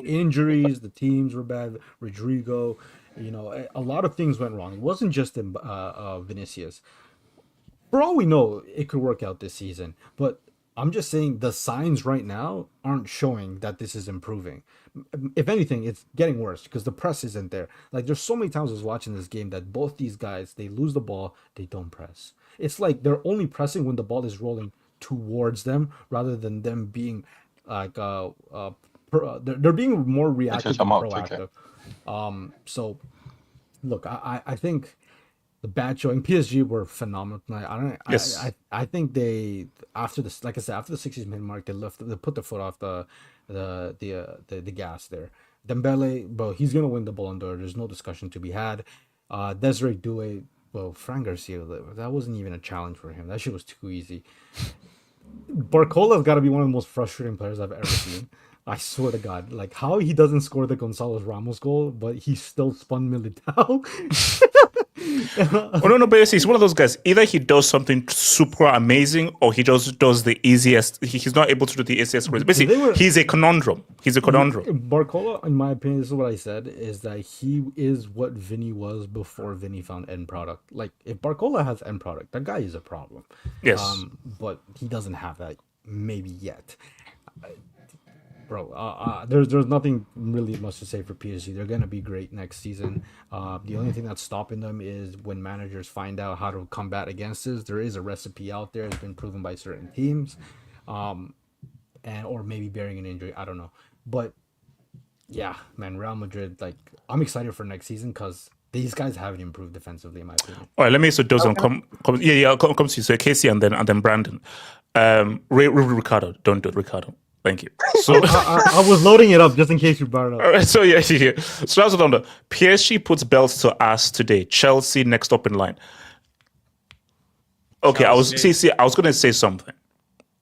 injuries, the teams were bad, Rodrigo, a lot of things went wrong. It wasn't just Vinicius. For all we know, it could work out this season, but I'm just saying the signs right now aren't showing that this is improving. If anything, it's getting worse because the press isn't there. Like, there's so many times I was watching this game that both these guys, they lose the ball, they don't press. It's like they're only pressing when the ball is rolling towards them rather than them being like they're being more reactive than proactive. So look, I think the bad showing PSG were phenomenal tonight. I think they after the 60th minute mark they put their foot off the gas there. Dembele, bro, he's gonna win the Ballon d'Or. There's no discussion to be had. Desiree Doué, well, Fran Garcia, that wasn't even a challenge for him. That shit was too easy. Barcola's got to be one of the most frustrating players I've ever seen. I swear to God, like how he doesn't score the Gonzalez Ramos goal, but he still spun Militao. Oh, no, but he's one of those guys. Either he does something super amazing, or he just does the easiest. He's not able to do the easiest. Basically, he's a conundrum. He's a conundrum. Barcola, in my opinion, this is what I said: is that he is what Vini was before Vini found end product. Like if Barcola has end product, that guy is a problem. Yes, but he doesn't have that maybe yet. Bro, there's nothing really much to say for PSG. They're gonna be great next season. The only thing that's stopping them is when managers find out how to combat against this. There is a recipe out there. It's been proven by certain teams, and or maybe bearing an injury. I don't know, but yeah, man, Real Madrid. Like, I'm excited for next season because these guys haven't improved defensively, in my opinion. All right, let me so those come to you. So Casey and then Brandon. Ricardo, don't do it, Ricardo. Thank you. So I was loading it up just in case you brought it up. All right, so yeah. So that's what I'm doing. PSG puts belts to ass today. Chelsea next up in line. Okay, I was going to say something,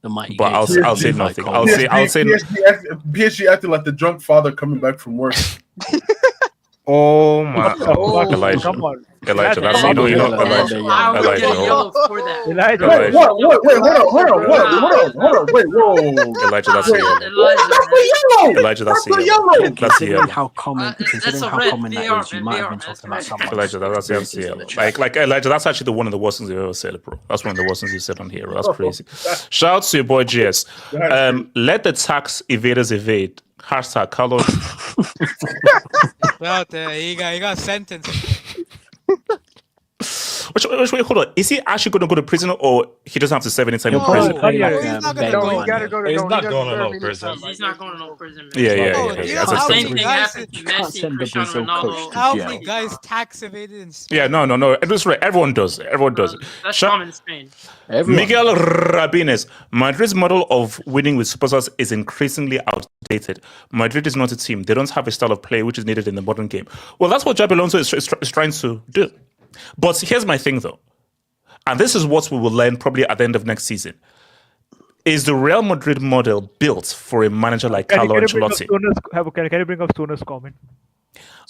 but I'll say nothing. I'll say PSG acting like the drunk father coming back from work. Oh my! Elijah, Come on. Elijah, that's Elijah. Elijah. Wait, hold on. Wait, whoa. Elijah, that's Elijah, that's yellow. That's yellow. How common that is, you might have been talking about someone. Elijah, that's FCL. Like Elijah, that's actually the one of the worst things you've ever said, bro. That's one of the worst things you said on here. Bro. That's crazy. Shout out to your boy GS. Let the tax evaders evade. Hashtag Carlos. Well, he got sentenced. Wait, hold on. Is he actually going to go to prison, or he doesn't have to serve any time in prison? He's not going to go. He gotta go. He's no, not he going to doesn't no serve prison. any time. He's not going to no prison. Yeah. You know how Same many thing guys, happened to can't Messi, send the Cristiano Brazil coach Ronaldo. to how jail. many guys tax evaded in Spain? Yeah, no. That's right. Everyone does it. That's common in Spain. Miguel Rabines. Madrid's model of winning with superstars is increasingly outdated. Madrid is not a team. They don't have a style of play which is needed in the modern game. Well, that's what Xabi Alonso is trying to do. But here's my thing, though. And this is what we will learn probably at the end of next season. Is the Real Madrid model built for a manager like Carlo Ancelotti? Can you bring up Stoner's comment?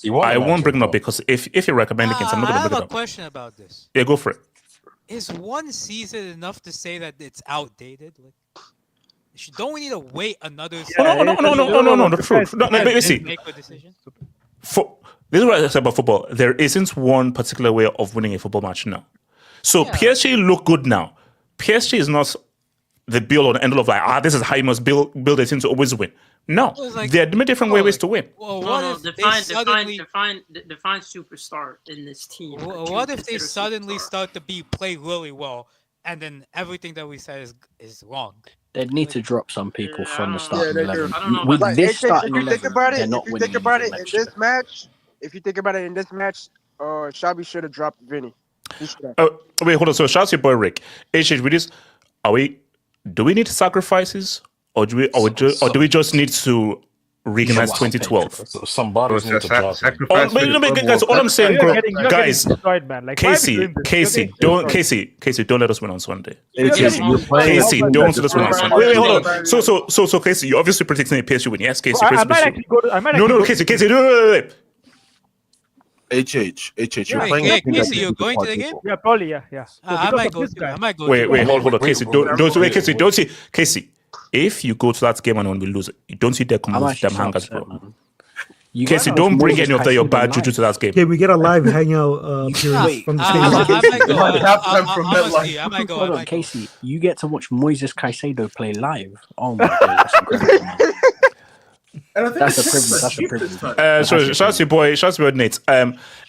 I won't bring it up because if you're recommending it, I'm not going to bring it I up. have a question about this. Yeah, go for it. Is one season enough to say that it's outdated? Like, don't we need to wait another season? No, the truth. No, see, make a decision? This is what I said about football. There isn't one particular way of winning a football match now. So PSG look good now. PSG is not the build or the end of like, this is how you must build a team to always win. No, like, there are many different ways to win. Well, define superstar in this team. What if they suddenly start to play really well, and then everything that we said is wrong? They'd need to drop some people from the starting 11. I don't know With about this If starting you 11, think about they're it, not winning in this match, Xabi should have dropped Vini. Wait, hold on. So shout out to your boy Rick. Do we need sacrifices, or do we just need to reorganize 2012? Somebody needs to drop. Guys, all I'm saying, guys, Casey, don't let us win on Sunday. Casey, don't let us win on Sunday. Wait, hold on. So Casey, you're obviously predicting a PSG win. Yes, Casey. No, Casey, wait. HH, you're playing. Casey, you're going to the game? Yeah, probably, yeah. I might go. Wait, hold on, Casey. Don't see, Casey. If you go to that game and we lose it, don't see there come with them hangers, bro. Casey, don't bring any of your bad juju to that game. Okay, we get a live hangout period from the I might go. Casey, you get to watch Moises Caicedo play live. Oh my god, that's incredible, man. That's a privilege. So shout out to your boy Nate.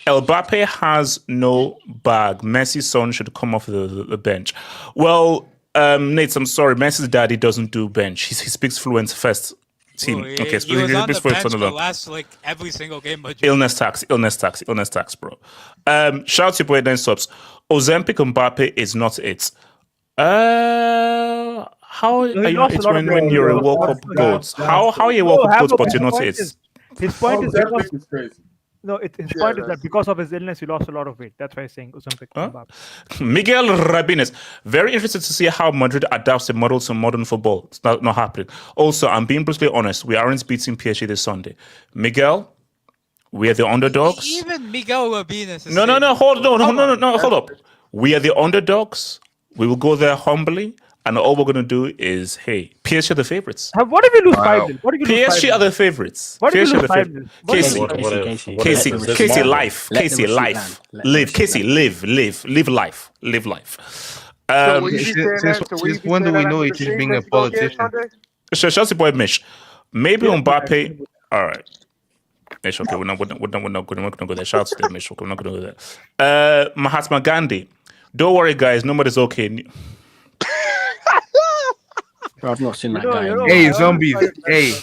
Mbappe has no bag. Messi's son should come off the bench. Well, Nate, I'm sorry. Messi's daddy doesn't do bench. He speaks fluent first team. Okay, so he was on the bench for the last every single game. Illness tax, bro. Shout out to your boy Nate Subs. Ozempic Mbappe is not it. How are you it when you're a World Cup goat? How are you a World Cup goat but you're not it? His point is crazy. No, his point is that because of his illness, he lost a lot of weight. That's why he's saying Ozempic. Huh? Miguel Rabines. Very interested to see how Madrid adapts the model to modern football. It's not happening. Also, I'm being brutally honest. We aren't beating PSG this Sunday. Miguel, we are the underdogs. Even Miguel Rabines is No, hold up. We are the underdogs. We will go there humbly. And all we're going to do is, hey, PSG are the favorites. What if we lose 5-0? What if we lose PSG are the favorites. What if PSG we are lose the favorites. 5-0? Casey, life. Casey, life. Live. Casey, live life. Live life. Since when do we know he's just being a politician? Chelsea boy Mish. Maybe Mbappe. All right. Mish, okay, we're not going to go there. Shout out to them, Mish. Okay, we're not going to go there. Mahatma Gandhi. Don't worry, guys. Nobody's okay. I've not seen that guy. Hey, zombies. Hey.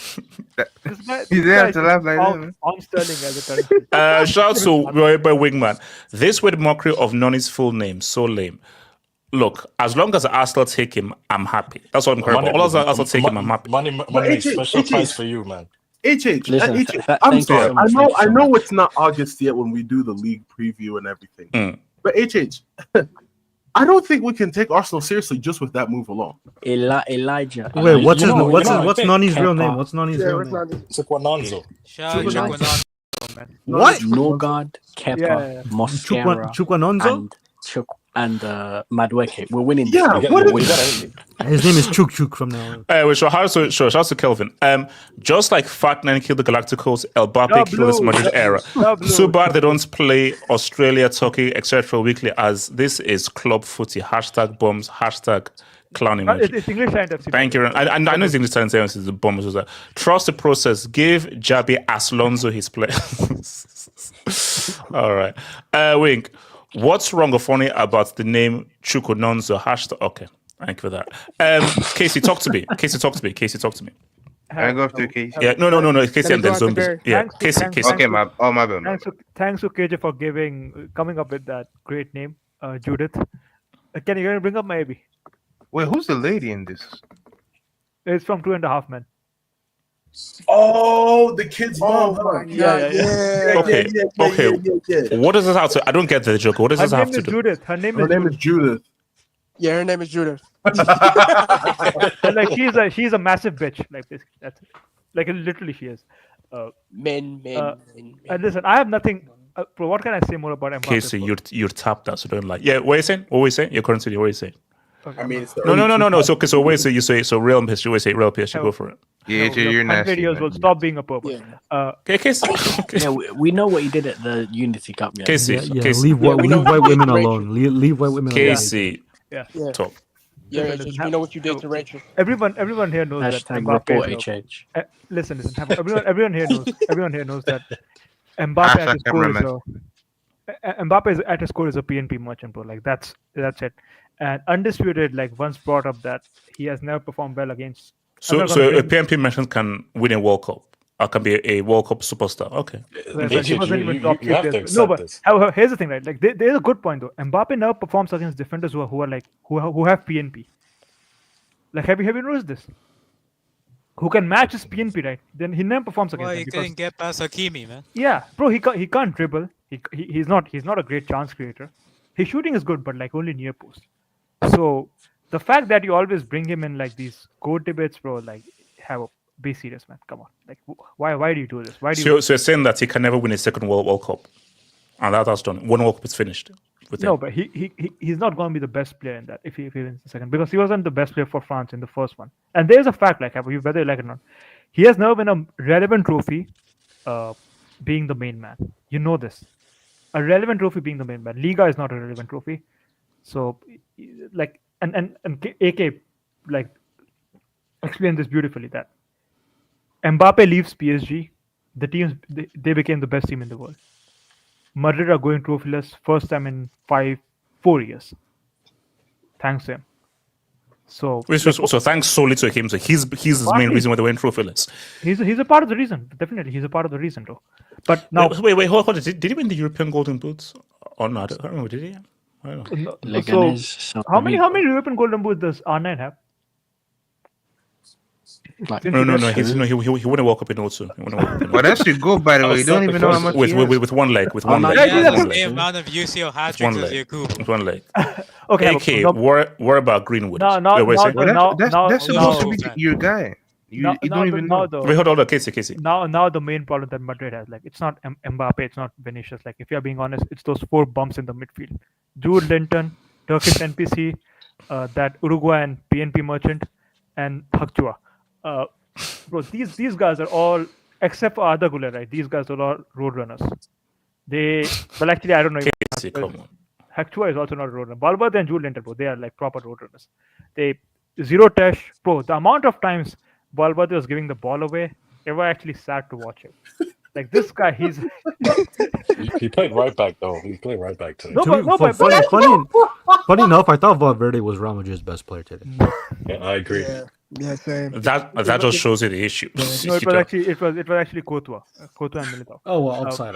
He's there to laugh like that. On Sterling as a Shout out to by Wingman. This with mockery of Noni's full name. So lame. Look, as long as Arsenal take him, I'm happy. That's what I'm hearing. All as Arsenal take him, I'm happy. Money, special price for you, man. I'm sorry. I know it's not August yet when we do the league preview and everything. But I don't think we can take Arsenal seriously just with that move alone. Elijah. Wait, what's Nani's real name? What's Nani's real name? Chukwuemeka. What? Norgard, Kepa, Mosquera, Chukwuemeka and Madueke. We're winning. Yeah, his name is Chuk from now on. Anyway, shout out to Kelvin. Just like Fat Nine killed the Galacticos, Mbappe killed this Madrid era. So bad they don't play Australia, Turkey, etc. weekly, as this is club footy. # bombs, # clowning. It's English science. Thank you. I know it's English science is the bomb. Trust the process. Give Jabi Aslonzo his play. All right. Wink. What's wrong or funny about the name Chukwunonzo? # Okay. Thank you for that. Casey, talk to me. Casey, talk to me. I go after Casey. Yeah, no. Casey and then zombies. Yeah, Casey. Okay, my bad. Thanks to KJ for coming up with that great name, Judith. Can you bring up my AB? Wait, who's the lady in this? It's from 2.5 Men. Oh, the kid's mom. Okay. What does this have to? I don't get the joke. What does this have to do? Her name is Judith. Yeah, her name is Judith. Like she's a massive bitch. Like this. That's it. Like literally she is. Men. And listen, I have nothing. Bro, what can I say more about Mbappe? Casey, you're tapped out, so don't like. Yeah, what are you saying? What are you saying? You're currently what are you saying? Okay. I mean, no. So what you say? So real PSG. You say real PSG. Go for it. Yeah, you're nasty. Videos will stop being a purple. Okay, Casey. Yeah, we know what he did at the Unity Cup. Yeah. Casey, leave white women alone. Leave white women alone. Casey, talk. Yeah, you know what you did to Rachel. Everyone here knows that Mbappe HH. Listen. Everyone here knows that Mbappe at his core is a PNP merchant, bro. Like that's it. And Undisputed, like once brought up that he has never performed well against. So a PNP merchant can win a World Cup. Or can be a World Cup superstar. Okay. He wasn't even top tier. No, but here's the thing, right? Like there's a good point though. Mbappe never performs against defenders who have PNP. Like have you noticed this? Who can match his PNP, right? Then he never performs against. Well, he couldn't get past Hakimi, man. Yeah, bro, he can't dribble. He's not a great chance creator. His shooting is good, but like only near post. So the fact that you always bring him in like these code debates, bro, like be serious, man. Come on, like why do you do this? So you're saying that he can never win a second World Cup, and that's done. One World Cup is finished. No, but he's not going to be the best player in that if he wins the second, because he wasn't the best player for France in the first one. And there's a fact, like whether you like it or not, he has never been a relevant trophy, being the main man. You know this, a relevant trophy being the main man. Liga is not a relevant trophy, so like and AK like explained this beautifully that Mbappe leaves PSG, the teams they became the best team in the world. Madrid are going trophyless first time in 4 years. Thanks to him. So thanks solely to him. So he's the main reason why they went trophyless. He's a part of the reason. Definitely, he's a part of the reason, though. But now, wait, hold on. Did he win the European Golden Boots or not? I don't know. Did he? I don't know. So how many European Golden Boots does R9 have? Like, No. He wouldn't walk up in O2. He wouldn't walk up in O2. Well, that's your goal, by the way. You don't even know how much he has. With one leg. With one no, leg. yeah, He With has one the same leg. amount of UCL hat With one tricks as leg. Yakubu. With one leg. Okay, AK, no, what about Greenwood? no, Wait, wait a second. Well, that's supposed to no. be your guy. You don't even know. Wait, hold on, Casey. Now the main problem that Madrid has, like, it's not Mbappe, it's not Vinicius. Like, if you're being honest, it's those 4 bumps in the midfield: Jude Linton, Turkish NPC, that Uruguayan PNP merchant, and Hakchua. Bro, these guys are all, except for Arda Güler, right? These guys are all road runners. Well, actually, I don't know. Casey, come on. Hakchua is also not a road runner. Valverde and Jude Linton, bro, they are like proper road runners. They zero touch, bro. The amount of times Valverde was giving the ball away, it was actually sad to watch him. Like, this guy, he's He played right back though. He played right back today. Funny enough, I thought Valverde was Real Madrid's best player today. Yeah, I agree. Yeah, same. That just shows you the issue. no, it was actually Courtois and Militao. Oh, well, outside.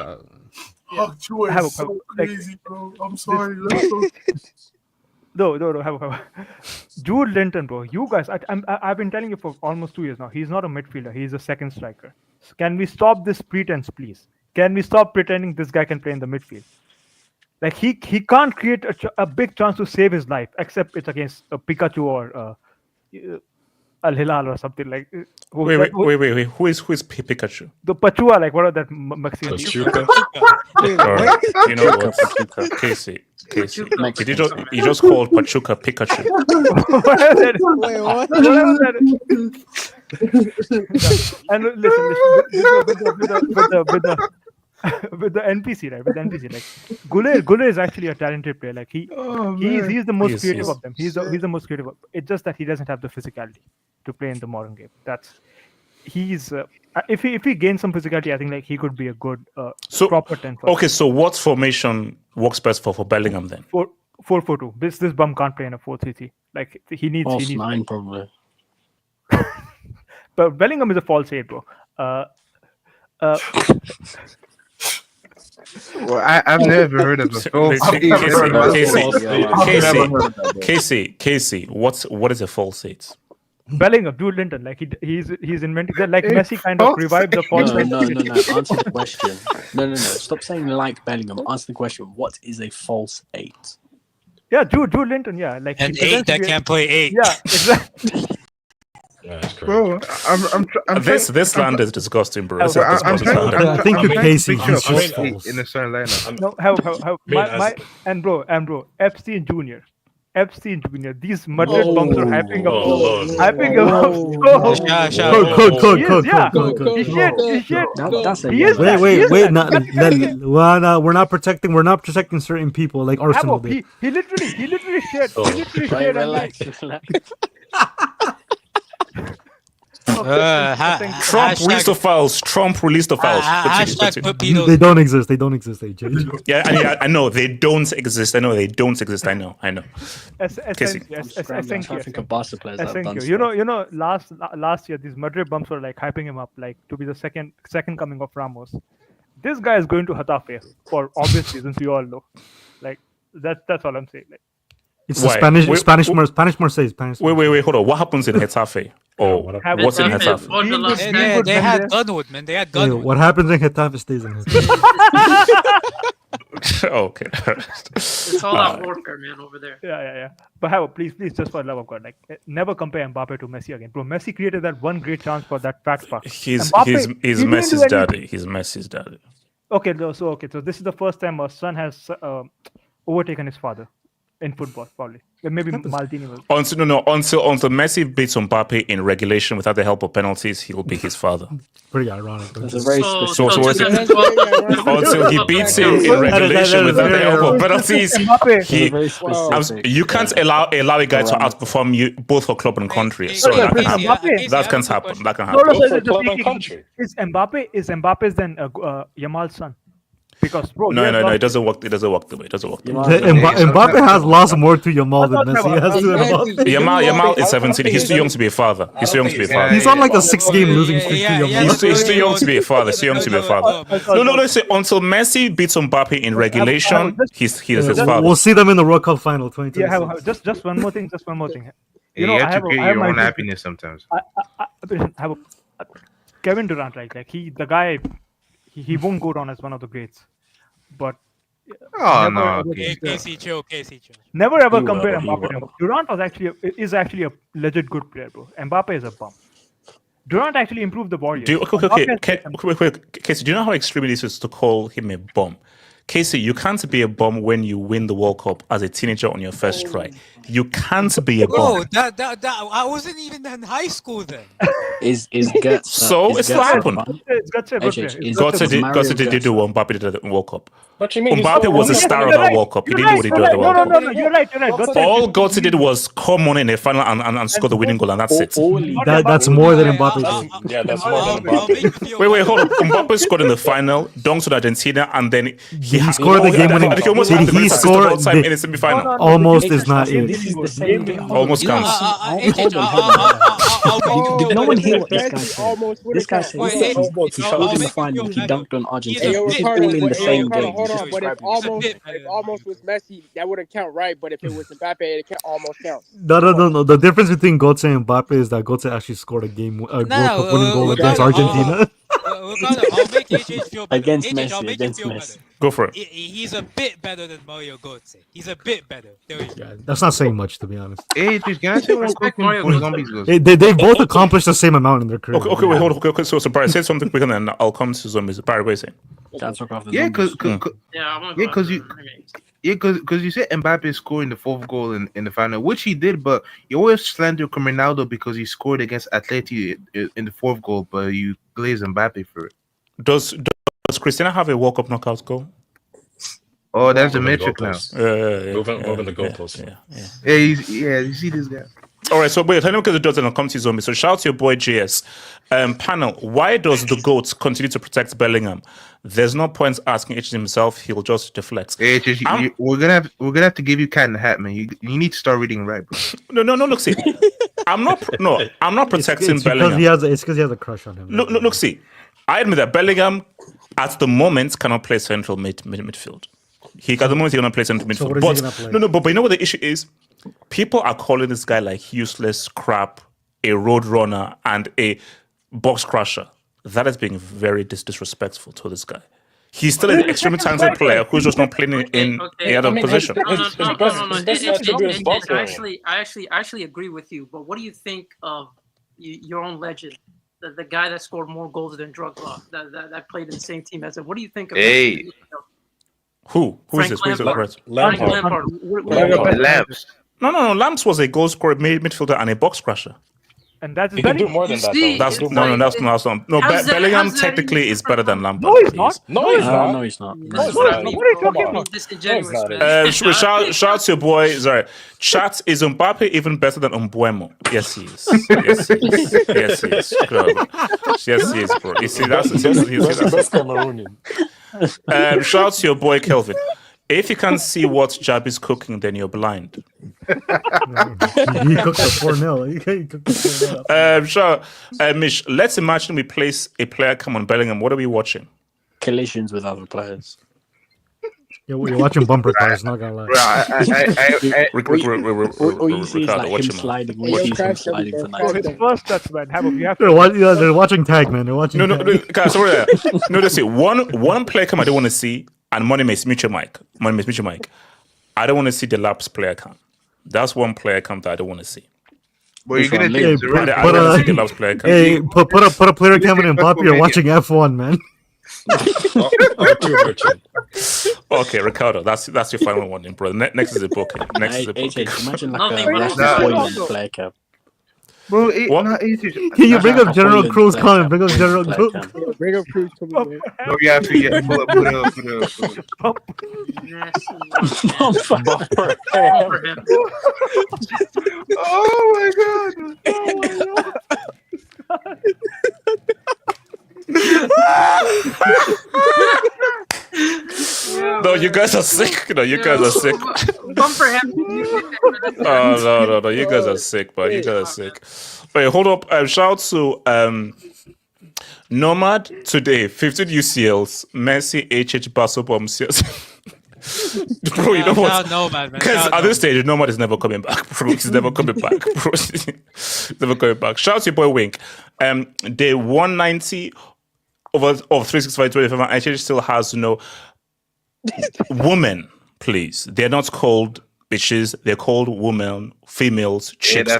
Hakchua is so crazy, bro. I'm sorry. No. Jude Linton, bro. You guys, I've been telling you for almost 2 years now. He's not a midfielder. He's a second striker. Can we stop this pretense, please? Can we stop pretending this guy can play in the midfield? Like, he can't create a big chance to save his life, except it's against Pikachu or Al Hilal or something like. Wait. Who is Pikachu? The Pachua, like, what are that Mexican? Pachuca. You know what? Casey. You just called Pachuca Pikachu. Wait, what? And listen, with the NPC, right? With the NPC, like, Güler is actually a talented player. Like, he's the most creative of them. He's the most creative. It's just that he doesn't have the physicality to play in the modern game. If he gains some physicality, I think, like, he could be a good proper 10. Okay, so what formation works best for Bellingham then? 4-4-2. This bum can't play in a 4-3-3. Like, he needs 9 probably. But Bellingham is a false 8, bro. Well, I've never heard of a false Casey, what is a false 8? Bellingham, Jude Linton, like, he's inventing that, like, Messi kind of revived the false. No. Answer the question. No. Stop saying like Bellingham. Answer the question. What is a false 8? Yeah, Jude Linton. Yeah, like an 8 that can't play 8. Yeah, exactly. Yeah, that's crazy. Bro, I'm this land is disgusting, bro. I think you're Casey. He's just false. In a certain lineup. No, how and bro, Epstein Jr. These Madrid bumps are hyping up. We're not protecting certain people like Arsenal did. He literally shared. Relax. Trump released the files. They don't exist. AJ. Yeah, I know they don't exist. I know. I think of Barca players that have done stuff. You know, last year these Madrid bumps were like hyping him up like to be the second coming of Ramos. This guy is going to Getafe for obvious reasons you all know. Like, that's all I'm saying. Like, it's the Spanish Marseille. Wait, hold on. What happens in Getafe? Oh, what's in Getafe? They had Gunwood, man. They had Gunwood. What happens in Getafe stays in Getafe. Okay. It's all out warfare, man, over there. Yeah. But please, just for the love of God, like, never compare Mbappe to Messi again, bro. Messi created that one great chance for that fat spark. He's Messi's daddy. He's Messi's daddy. Okay, so this is the first time a son has overtaken his father in football, probably. Maybe Maldini was. Until Messi beats Mbappe in regulation without the help of penalties, he'll be his father. Pretty ironic. That's a very until he beats him in regulation without the help of penalties, you can't allow a guy to outperform you both for club and country. So that can happen. That can happen. Is Mbappe's then Yamal's son? Because bro, no, it doesn't work. It doesn't work the way. Mbappe has lost more to Yamal than Messi has to Mbappe. Yamal is 17. He's too young to be a father. He's on like a 6-game losing streak to Yamal. He's too young to be a father. No. Until Messi beats Mbappe in regulation, he's his father. We'll see them in the World Cup final 2026. Yeah, just one more thing. You I have to have create I have your my own two- happiness sometimes. I have Kevin Durant, right? Like the guy, he won't go down as one of the greats, but Oh never no, ever okay. compare- Casey chill, Casey chill. never ever He will, compare he Mbappe will. to Mbappe. Durant is actually a legit good player, bro. Mbappe is a bum. Durant actually improved the Warriors. Do you, okay, Mbappe has made them- wait, Casey, do you know how extreme it is to call him a bum? Casey, you can't be a bum when you win the World Cup as a teenager on your first try. You can't be a Bro, bum. that I wasn't even in high school then. Is Götze? So, is it's Götze what a happened. bum? It's Götze a good HH, player. is Götze did, Mario Götze did do Götze- what Mbappe did at the World Cup. What do you mean? Mbappe was the Yes, star of you're that right. World Cup. He You're didn't do right, what he you're did at the right. World No, Cup. no, no, you're right. Götze All Götze did was come on in the final and score the winning goal, and that's it. All he That's more than Mbappe did. Yeah, that's more than I'll make Mbappe. you feel Wait, better. hold on. Mbappe scored in the final, dunks with Argentina, and then he scored the game-winning- He almost Did had the he greatest assist score of all time the- in a semi-final. Almost is not Game it. This is winning the goal. same Game thing. winning Almost goal. counts. Did no one hear what this guy said? Almost This guy said Wait, he scored in the final. He dunked on Argentina. Hey, yo, This is Ricardo, all in the but, same Ricardo, game. hold He's on. just But if describing it. almost was Messi, that wouldn't count, right? But if it was Mbappe, it almost counts. No. The difference between Götze and Mbappe is that Götze actually scored a World Cup winning goal against Argentina. Ricardo, I'll make HH feel better. Against HH, I'll Messi, make you against feel Messi. better. Go for it. He's a bit better than Mario Götze. He's a bit better. There we go. Yeah, that's not saying much, to be honest. Hey, just can I say one quick thing before Zombies goes? They both accomplished the same amount in their career. Okay, wait, hold on. Okay, so Barry, say something quick and then I'll come to Zombies. Barry, what are you saying? Can't talk off the Yeah, numbers. because you said Mbappe scoring the fourth goal in the final, which he did, but you always slander Ronaldo because he scored against Atleti in the fourth goal, but you glaze Mbappe for it. Does Cristiano have a World Cup knockout goal? Oh, that's the Moving the metric now. goalposts. Moving the goalposts. Yeah, you see this guy. All right, so wait, let me look at the dots and I'll come to Zombie. So shout out to your boy JS. Panel, why does the GOAT continue to protect Bellingham? There's no point asking H himself, he'll just deflect. Hey, we're gonna have to give you cat in the hat, man. You need to start reading right, bro. No, look, see. I'm not protecting It's Bellingham. because he has a crush on him. Look, see. I admit that Bellingham at the moment cannot play central midfield. At the moment he cannot play central midfield. So what is he gonna play? But you know what the issue is? People are calling this guy like useless crap, a road runner, and a box crusher. That is being very disrespectful to this guy. He's still an extremely talented player who's just not playing in the other position. I actually agree with you. But what do you think of your own legend, the guy that scored more goals than Drogba, that played in the same team as him? What do you think of Hey. Who is this? Frank Lampard. Lampard. Lamps. No. Lamps was a goal scorer, midfielder, and a box crusher. And that's He can do more than that, though. That's He can do no. more. That's not. No, How's that- Bellingham how's that technically even is better than Lampard. No, he's please. not. No, he's not. No, he's not. No, he's What not. are you talking Come on. about? Disingenuous, No, he's man. Shout out to your boy. Sorry, chat is Mbappe even better than Mbuemo? Yes, he is. Yes, he is. Yes, he is. Yes, he is, bro. You see, that's Best Cameroonian. shout out to your boy Kelvin. If you can't see what Jab is cooking, then you're blind. He cooked a 4-0. He cooked a 4-0. Sure. Mish, let's imagine we place a player come on Bellingham. What are we watching? Collisions with other players. You're watching bumper cars, not gonna lie. Bro, All you see is Ricardo, like watch him him out. sliding. Hey, All yo, you see him Crash, sliding for everybody. So 90. his first touch, man. You have They're watching tag, man. They're watching No, tag. guys, sorry. No, that's it. One player come I don't want to see, and Money Mace, mute your mic. I don't want to see the Laps player come. That's one player come that I don't want to see. But you're gonna Hey, take put, I put don't want to a, see the Laps player come. hey, put a player coming in Mbappe. You're watching F1, man. Too urgent. Okay, Ricardo, that's your final one, bro. Next is a booking. Next is a booking. Imagine like Nothing a wrong Rasmus with Højlund that. player cap. Bro, What? Can you bring up General Højlund Cruz, player Colin? cap. Bring up General Player Cruz. cap. Bring up Cruz to me, man. No, you have to get pull up. Bumper. Oh my god! No, you guys are sick. No, you guys are sick. Bumper him. Oh no! You guys are sick, but you guys are sick. Wait, hold up. Shout out to Nomad today. 15 UCLs. Messi, HH, Basso, Bomb, Bro, you know what? Nomad, man. Because at this stage, Nomad is never coming back. Bro, he's never coming back. Bro, he's never coming back. Shout out to your boy Wink. Day 190 of 365 25, and HH still has women, please. They're not called bitches. They're called women, females, chicks,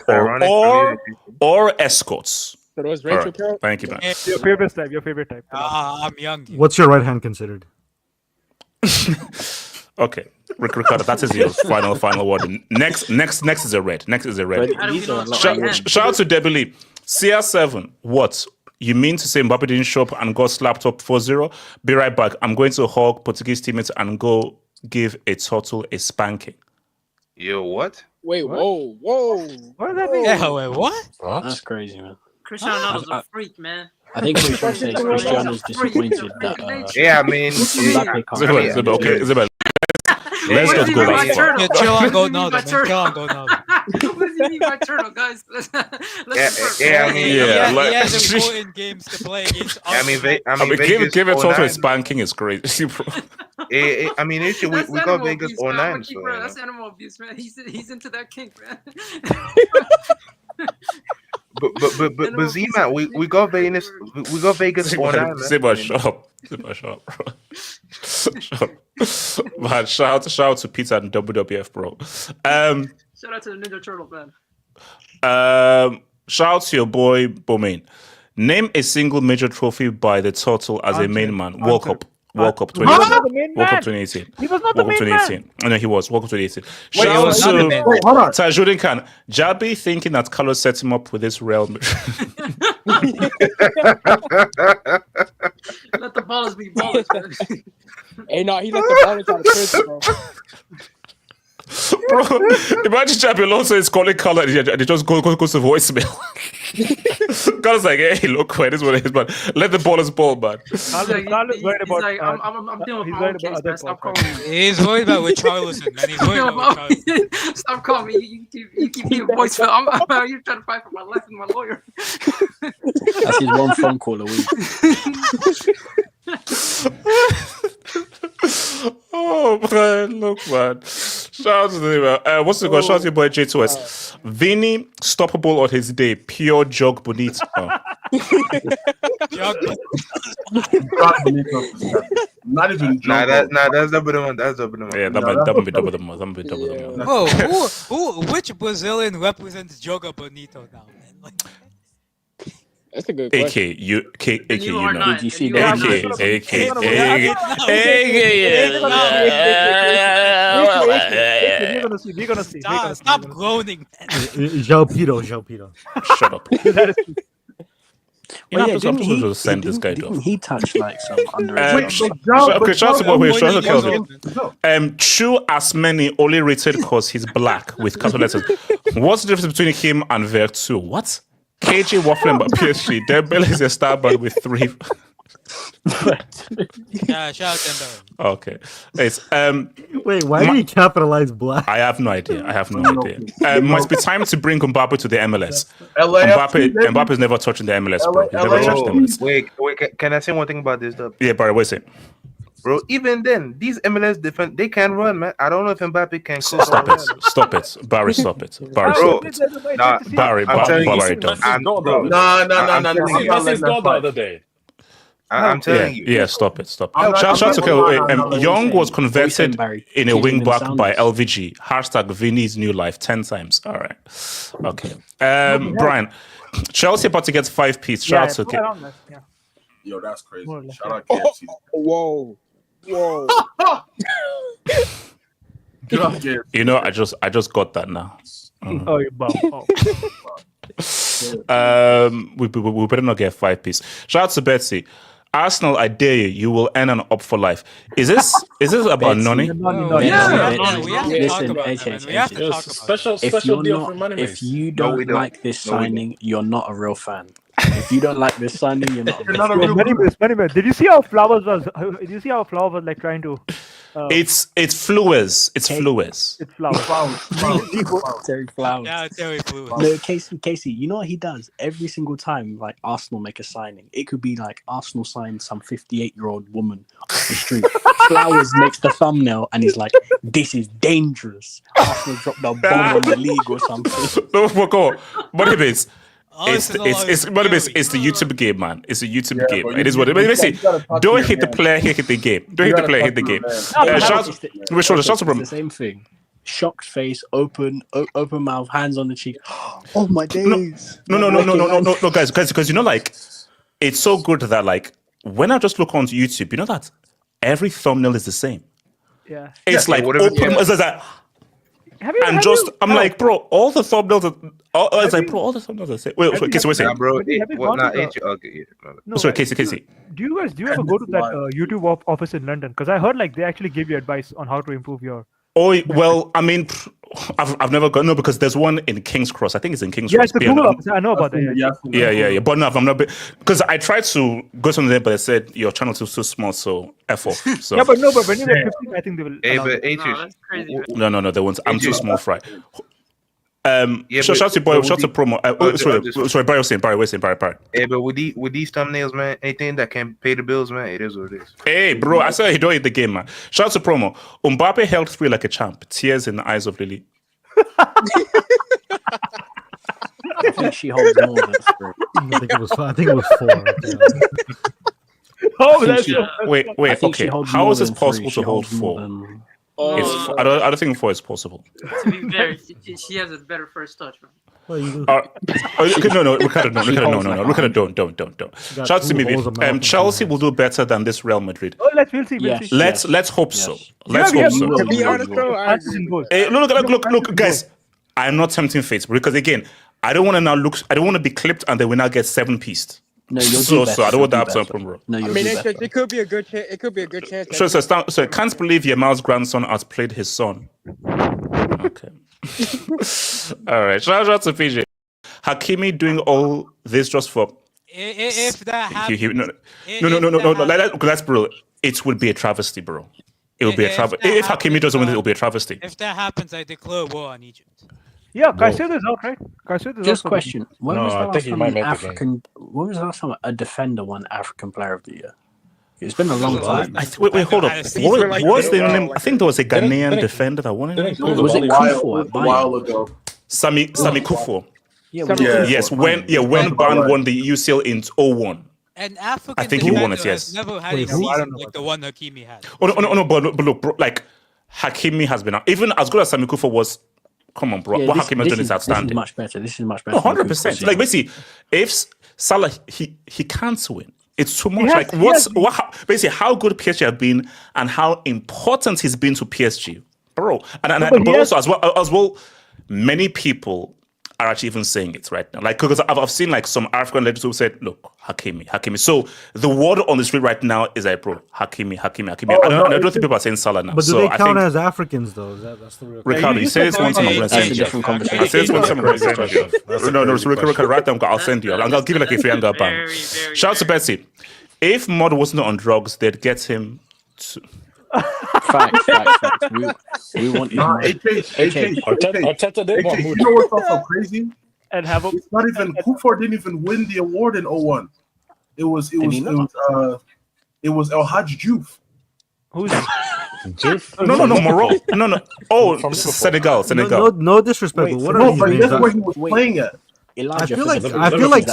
or escorts. So those Rachel count? Thank you, man. Your favorite type. Your favorite type. I'm young. What's your right hand considered? Okay, Ricardo, that is your final word. Next is a red. Next is a red. Shout out to Debbie Lee. CR7, what? You mean to say Mbappe didn't show up and got slapped up 4-0? Be right back. I'm going to hug Portuguese teammates and go give a turtle a spanking. Yo, what? Wait, what? whoa. What does that mean? Yeah, wait, what? That's crazy, man. Cristiano Ronaldo's a freak, man. I think we should say Cristiano's disappointed that. Yeah, I mean, okay, Isabel. Let's just go that far. Yeah, chill on go now, man. Chill on go now. What does he mean by turtle, guys? He has important games to play against. Give it also a spanking is crazy, bro. I mean, we got Vegas 09. So, that's animal abuse, man. He's into that kink, man. But Z-Man, we got Vegas. We got Vegas 09. Zima, shut up, bro. Man, shout out to Peter and WWF, bro. Shout out to the Ninja Turtle, man. Shout out to your boy Bomain. Name a single major trophy by the Turtle as a main man. World Cup 2018. He was not the main man. No, he was. World Cup 2018. Shout out to Tajudin Khan. Jabi thinking that Carlos set him up with this Real Madrid. Let the ballers be ballers, man. Hey, no, he let the ballers out of prison, bro. Bro, imagine Jabi Alonso is calling Carlo and he just goes to voicemail. Carlos like, hey, look, this is what it is, man. Let the ballers ball, man. Carlos worried about. I'm dealing with my own case, man. Stop calling me. He's worried about Richarlison, man. He's worried about Richarlison. Stop calling me. You keep me a voicemail. I'm out here trying to fight for my life with my lawyer. That's his one phone call a week. Oh man, look, man. Shout out to the what's it called? Shout out to your boy J2S. Vini, stoppable on his day. Pure jog bonito. Not even that's double the one. That's double the one. Yeah, that would be double the month. That would be double the month. Oh, which Brazilian represents Joga Bonito now, man? Like, that's a good question. AK, you know. Did you see AK. We're gonna see. Stop groaning, man. João Pedro. Shut up. Well, yeah, I'm supposed to send this guy didn't he touch like some underage? underage? Shout out to Kelvin. Chew as many only rated because he's black with capital letters. What's the difference between him and Vertu? What? KJ waffling about PSG. Dembele is a star band with 3. Yeah, shout out Dembele. Okay. It's, wait, why do you capitalize black? I have no idea. Must be time to bring Mbappe to the MLS. Mbappe's never touching the MLS, bro. He's never touched the MLS. Wait, can I say one thing about this, though? Yeah, Barry, what's it? Bro, even then, these MLS defense, they can run, man. I don't know if Mbappe can. Stop it. Barry, stop it. Barry, bro, stop it. Barry, don't. No. This is not the other day. I'm telling you. Yeah, stop it. Shout out to Young was converted in a wing back by LVG. # Vini's new life 10 times. All right. Okay. Brian, Chelsea about to get 5-piece. Shout out to Yo, that's crazy. Shout out KFC. Whoa. Get off KFC. You know, I just got that now. Oh, you're bum. We better not get 5-piece. Shout out to Betsy. Arsenal, I dare you. You will earn an up for life. Is this about Noni? Listen, special deal for money. If you don't like this signing, you're not a real fan. If you don't like this signing, you're not a real fan. Did you see how Flowers was? Did you see how Flowers was like trying to? It's Flowers. It's Flowers. It's Flowers. Terry Flowers. Yeah, Terry Flowers. No, Casey, you know what he does? Every single time, like, Arsenal make a signing, it could be like Arsenal signs some 58-year-old woman off the street. Flowers makes the thumbnail, and he's like, "This is dangerous." Arsenal dropped the bomb on the league or something. No, go on. But it is. Oh, It's the YouTube game, man. It's a YouTube game. bro, It is what it is. Don't hit the player, hit the game. Don't hit the player, hit the game. Shout out to the same thing. Shocked face, open mouth, hands on the cheek. Oh my days! No, guys, because you know, like, it's so good that, like, when I just look on YouTube, you know that every thumbnail is the same. Yeah. It's like whatever. open. It's like, I'm like, bro, all the thumbnails are. It's like, bro, all the thumbnails are the same. Wait, Casey, wait a second. Bro, Sorry, Casey. Do you ever go to that YouTube office in London? Because I heard like they actually give you advice on how to improve your. Oh well, I mean, I've never gone because there's one in King's Cross. I think it's in King's Cross. Yes, the Google office. I know about that. Yeah. But no, I'm not because I tried to go to there, but they said your channel is too small, so F off. So. Yeah, but when you get 15, I think they will. That's crazy. No, they won't. I'm too small for it. Shout to promo. Sorry, Barry. Hey, but with these thumbnails, man, anything that can pay the bills, man, it is what it is. Hey, bro, I said he don't hit the game, man. Shout out to promo. Mbappe held 3 like a champ. Tears in the eyes of Lily. I think she holds more than 3. I think it was 4. Oh, that's wait. Okay, how is this possible to hold 4? I don't think 4 is possible. To be fair, she has a better first touch, man. No, Ricardo, don't. Shout out to me. Chelsea will do better than this Real Madrid. Oh, we'll see. Let's hope so. Let's hope so. To be honest, though, I agree. Hey, look, guys. I'm not tempting fate because again, I don't want to now look. I don't want to be clipped and then we now get 7-pieced. No, you'll so I don't want that to happen, bro. No, it could be a good chance. It could be a good chance. So I can't believe Yamal's grandson outplayed his son. Okay. All right. Shout out to PJ. Hakimi doing all this just for. If that happens, No. That's bro. It would be a travesty, bro. It would be a travesty. If Hakimi doesn't win, it will be a travesty. If that happens, I declare war on Egypt. Yeah, Caicedo's out, right? Caicedo's Just out. question: When was the last time a defender won African Player of the Year? It's been a long time. Wait, hold up. What was the name? I think there was a Ghanaian defender that won it. Was it Kufo? A while ago. Sami Kufo. Yes. When Ban won the UCL in 2001. And African I think he won it, yes. Never had a season like the one Hakimi had. Oh no, but look, bro, like Hakimi has been even as good as Sami Kufo was. Come on, bro. What Hakimi has done is outstanding. This is much better. 100%. Like basically, if Salah he can't win. It's too much. Basically how good PSG have been and how important he's been to PSG, bro. But also as well, many people are actually even saying it right now. Like because I've seen like some African leaders who said, "Look, Hakimi." So the word on the street right now is like, bro, Hakimi. I don't think people are saying Salah now. But do they count as Africans though? That's the real. Ricardo, you say this one time. I'm gonna send you. I say this one time. I'm gonna send you. No, Ricardo, right now I'll send you. I'll give you like a $300 ban. Shout out to Betsy. If Mod wasn't on drugs, they'd get him to. Facts. We want you. Arteta did want Moody. You know what's also crazy? It's not even Kufar didn't even win the award in 2001. It was El Hadj Diouf. Who's Diouf? No, Morocco. No. Oh, Senegal. No disrespect. But what are these but names? guess where he was playing at? I feel like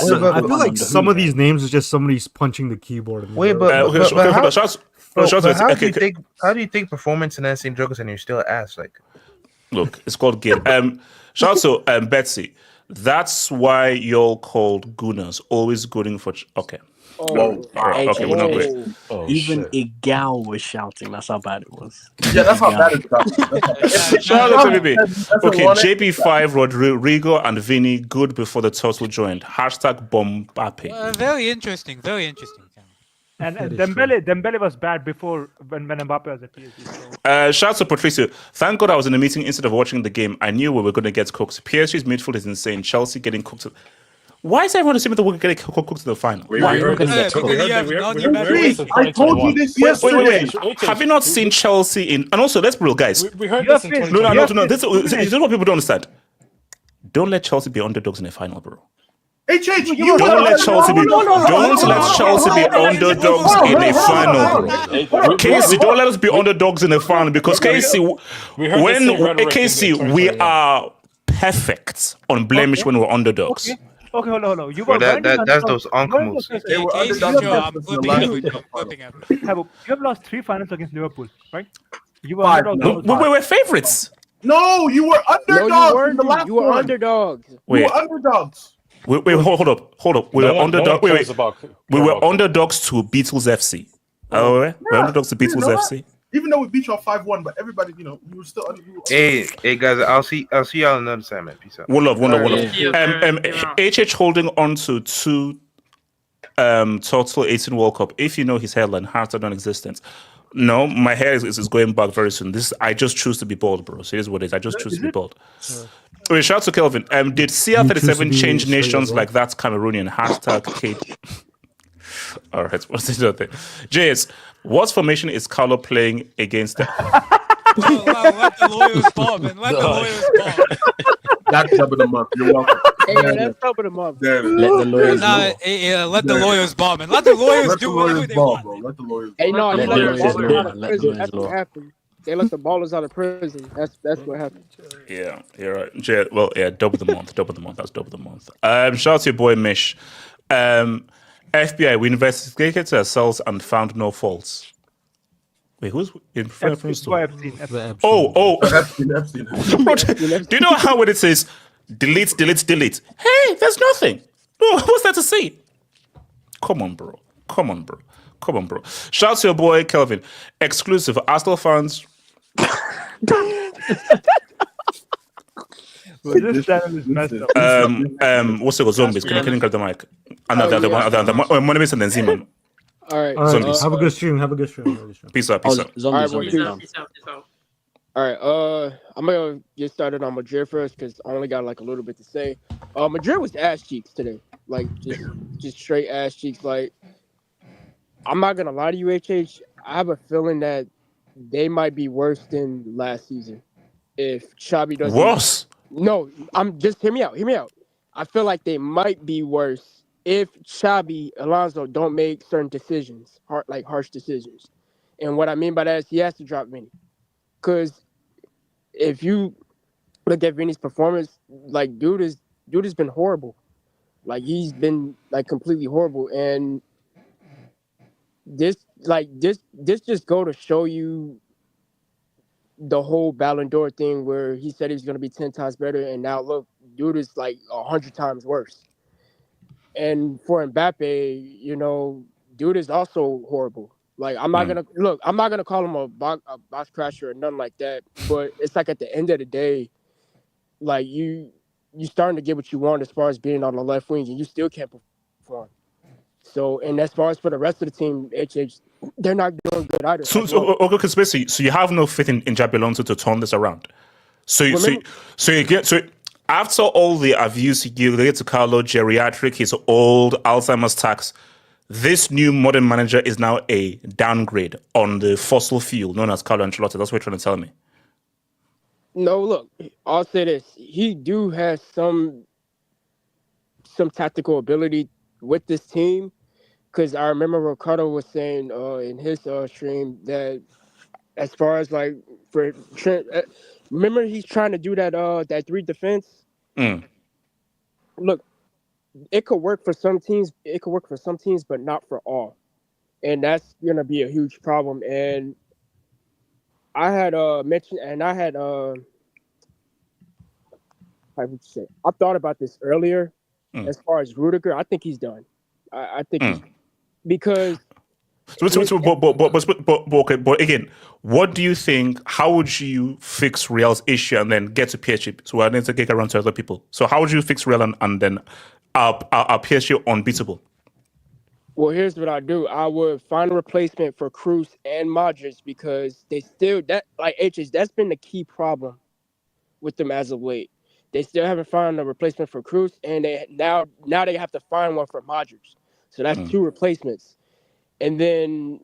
some of these names is just somebody's punching the keyboard. Wait, how do you think performance enhancing drugs and you're still ass? Like, look, it's called gay. Shout out to Betsy. That's why you're called gooners, always gooning for. Okay. Okay, we're not great. Even Igal was shouting. That's how bad it was. Yeah, that's how bad it got. Shout out to BB. Okay, JP5, Rodrigo, and Vini good before the turtle joined. #Bombappe. Very interesting. And Dembele was bad before when Mbappe was at PSG. Shout out to Patricio. Thank God I was in the meeting instead of watching the game. I knew we were going to get cooked. PSG's midfield is insane. Chelsea getting cooked. Why is everyone assuming that we're going to get cooked in the final? I told you this yesterday. Wait. Have you not seen Chelsea in... And also, let's be real, guys. We heard this in 2020. No. This is what people don't understand. Don't let Chelsea be underdogs in the final, bro. HH, don't let Chelsea be underdogs in a final, bro. Casey, don't let us be underdogs in a final because Casey, we are perfect on blemish when we're underdogs. Okay, hold on. You Bro, were that's those uncles. They were Casey, underdogs Joe, I'm in the flipping last everything. League I'm Cup flipping final. everything. You have lost 3 finals against Liverpool, right? You were Five. underdogs. We were favorites. No, you were underdogs No, you in weren't. the last You were one. underdogs. You Wait. were underdogs. Wait, hold up. We were underdogs. We were underdogs to Beatles FC. Oh, we're underdogs to Beatles FC. Even though we beat y'all 5-1, but everybody, you were still under. Hey guys, I'll see y'all another time, man. Peace out. One love. Yeah. HH holding on to 2 total 18 World Cup. If you know his hairline, hearts are non-existent. No, my hair is going back very soon. I just choose to be bald, bro. So here's what it is. I just choose to be bald. Wait, shout out to Kelvin. Did CR37 change nations like that's Cameroonian? Hashtag Kate. All right, what's the other thing? JS, what formation is Carlo playing against them? Let the lawyers bomb, man. Let the lawyers bomb. That's top of the month. You're welcome. Hey, that's top of the month. Let the lawyers Let the lawyers bomb, man. Let the lawyers do whatever they want. Bro. Let the lawyers. Hey, no, Let they the let the lawyers ballers law. out of Let the prison. lawyers That's what law. happened. They let the ballers out of prison. That's what happened. Yeah, you're right. Double the month. That's double the month. Shout out to your boy Mish. FBI, we investigated ourselves and found no faults. Wait, who's in reference to? Epstein. Epstein. Bro, do you know how when it says delete? Hey, there's nothing. No, what's that to say? Come on, bro. Shout out to your boy Kelvin. Exclusive Arsenal fans. This channel is messed up. What's it called? Zombies. Can you grab the mic? My name is Nenzima. All right. Have a good stream. Peace out. Zombies. All right. I'm gonna get started on Madrid first because I only got like a little bit to say. Madrid was ass cheeks today, like just straight ass cheeks. Like, I'm not gonna lie to you, HH. I have a feeling that they might be worse than last season if Xabi doesn't. Worse? No, I'm just hear me out. I feel like they might be worse if Xabi Alonso don't make certain decisions, harsh decisions. And what I mean by that is he has to drop Vini. Because if you look at Vini's performance, like dude has been horrible. Like he's been like completely horrible. And this just go to show you the whole Ballon d'Or thing where he said he was going to be 10 times better, and now look, dude is like 100 times worse. And for Mbappe, dude is also horrible. Like I'm not gonna call him a box crasher or nothing like that, but it's like at the end of the day, like you starting to get what you want as far as being on the left wing, and you still can't perform. So, and as far as for the rest of the team, they're not doing good either. So you have no faith in Xabi Alonso to turn this around. So after all the abuse you get to Carlo, geriatric, his old Alzheimer's tax, this new modern manager is now a downgrade on the fossil fuel known as Carlo Ancelotti. That's what you're trying to tell me. No, look, I'll say this: he do have some tactical ability with this team. Because I remember Ricardo was saying in his stream that as far as like for Trent, remember he's trying to do that 3 defense. Look, it could work for some teams. It could work for some teams, but not for all, and that's gonna be a huge problem. And I had mentioned, and I had how would you say? I thought about this earlier. As far as Rudiger, I think he's done. I think he's. Because but again, what do you think? How would you fix Real's issue and then get to PSG? So I need to get around to other people. So how would you fix Real and then our PSG unbeatable? Well, here's what I do. I would find a replacement for Cruz and Modric because they still that's been the key problem with them as of late. They still haven't found a replacement for Cruz, and they now they have to find one for Modric. So that's 2 replacements. And then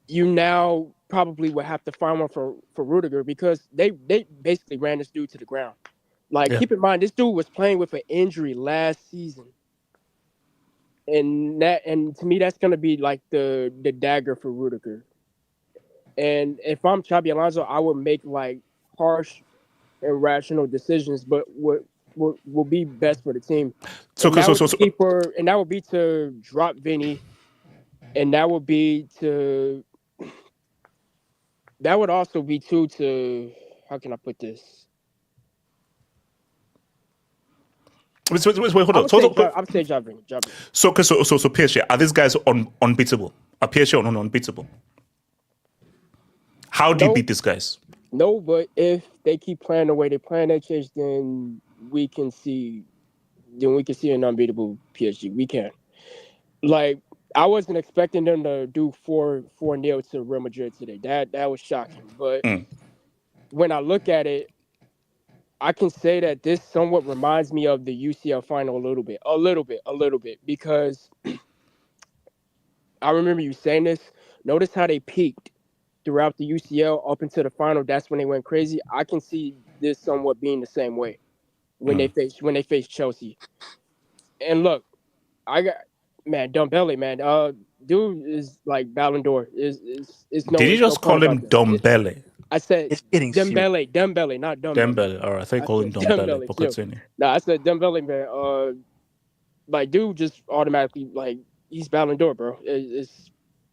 you now probably will have to find one for Rudiger because they basically ran this dude to the ground. Like, keep in mind, this dude was playing with an injury last season. And to me, that's gonna be like the dagger for Rudiger. And if I'm Xabi Alonso, I would make like harsh and rational decisions, but what will be best for the team. And that would be to drop Vini, and that would also be to how can I put this? Wait, hold on. I would say drop Vini. So PSG, are these guys unbeatable? Are PSG unbeatable? How do you beat these guys? No, but if they keep playing the way they're playing that change, then we can see an unbeatable PSG. We can. Like, I wasn't expecting them to do 4-0 to Real Madrid today. That was shocking. But when I look at it, I can say that this somewhat reminds me of the UCL final a little bit, because I remember you saying this. Notice how they peaked throughout the UCL up into the final. That's when they went crazy. I can see this somewhat being the same way when they face Chelsea. And look, Dembele, man, dude is like Ballon d'Or. Did you just call him Dembele? I said Dembele, not Dembele. Dembele. All right, I think I call him Dembele. But continue. No, I said Dembele, man. Like, dude just automatically, like, he's Ballon d'Or, bro. It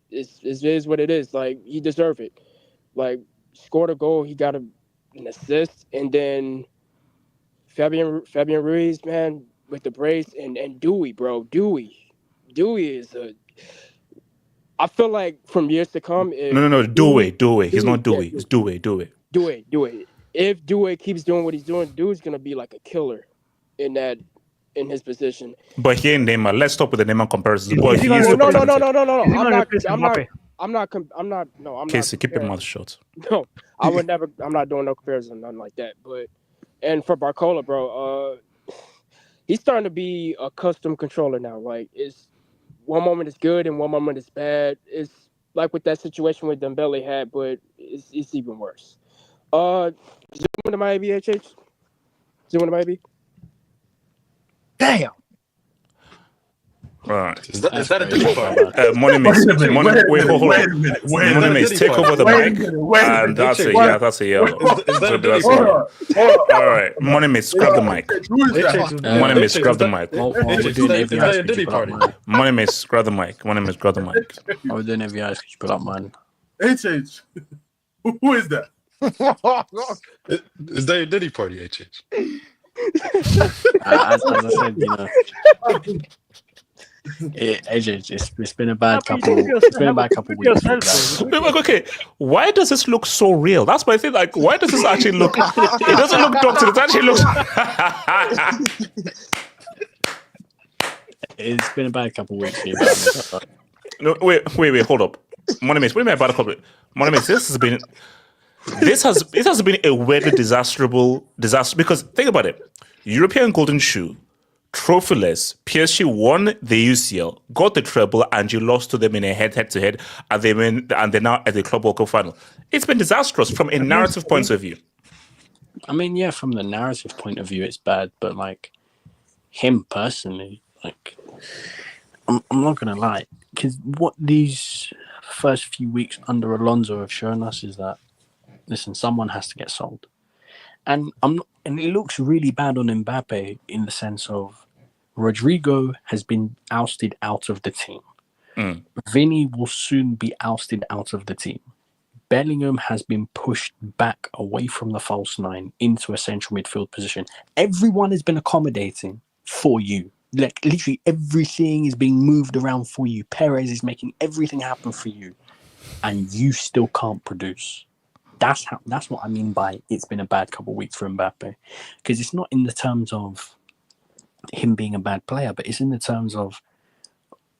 is what it is. Like, he deserved it. Like, scored a goal, he got an assist, and then Fabian Ruiz, man, with the brace, and Dewey, bro. Dewey is I feel like from years to come. No, Dewey. He's not Dewey. It's Dewey. Dewey. If Dewey keeps doing what he's doing, Dewey's gonna be like a killer in his position. But he ain't Neymar. Let's stop with the Neymar comparisons. No. I'm Casey, not. keep your mouth shut. No, I would never. I'm not doing no comparison, nothing like that. And for Barcola, bro, he's starting to be a custom controller now. Like, it's one moment is good and one moment is bad. It's like with that situation with Dembele had, but it's even worse. Zoom into my AV, HH. Zoom into my AV. Damn. All right. Is that a Diddy party? Money Mix. Wait, hold on. Money Mix, take over the mic. And that's it. Yeah, that's a yellow. Is that a Diddy party? All right. Money Mix, grab the mic. Money Mix, grab the mic. Is that a Diddy party? Money Mix, grab the mic. Money Mix, grab the mic. I was doing every eyes because you put up, man. HH. Who is that? Is that a Diddy party, HH? As I said, it's been a bad couple. It's been a bad couple weeks. Okay, why does this look so real? That's my thing. Like, why does this actually look? It doesn't look doctored. It actually looks. It's been a bad couple weeks here. No, wait, hold up. Money Mix, what do you mean by bad couple? Money Mix, this has been a weirdly disaster because think about it. European Golden Shoe, trophyless, PSG won the UCL, got the treble, and you lost to them in a head-to-head, and they're now at the Club World Cup final. It's been disastrous from a narrative point of view. I mean, yeah, from the narrative point of view, it's bad, but like him personally, like I'm not gonna lie, because what these first few weeks under Alonso have shown us is that, listen, someone has to get sold. And it looks really bad on Mbappe in the sense of Rodrigo has been ousted out of the team. Vini will soon be ousted out of the team. Bellingham has been pushed back away from the false nine into a central midfield position. Everyone has been accommodating for you. Like, literally everything is being moved around for you. Perez is making everything happen for you. And you still can't produce. That's what I mean by it's been a bad couple of weeks for Mbappe, because it's not in the terms of him being a bad player, but it's in the terms of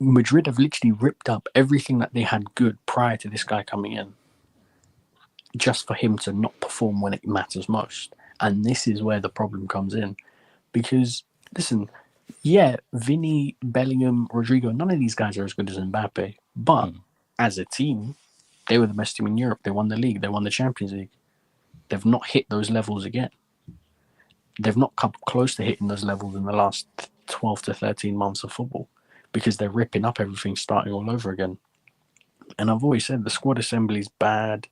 Madrid have literally ripped up everything that they had good prior to this guy coming in, just for him to not perform when it matters most. And this is where the problem comes in, because listen, yeah, Vini, Bellingham, Rodrigo, none of these guys are as good as Mbappe, but as a team, they were the best team in Europe. They won the league. They won the Champions League. They've not hit those levels again. they've not come close to hitting those levels in the last 12 to 13 months of football because they're ripping up everything, starting all over again. And I've always said the squad assembly is bad.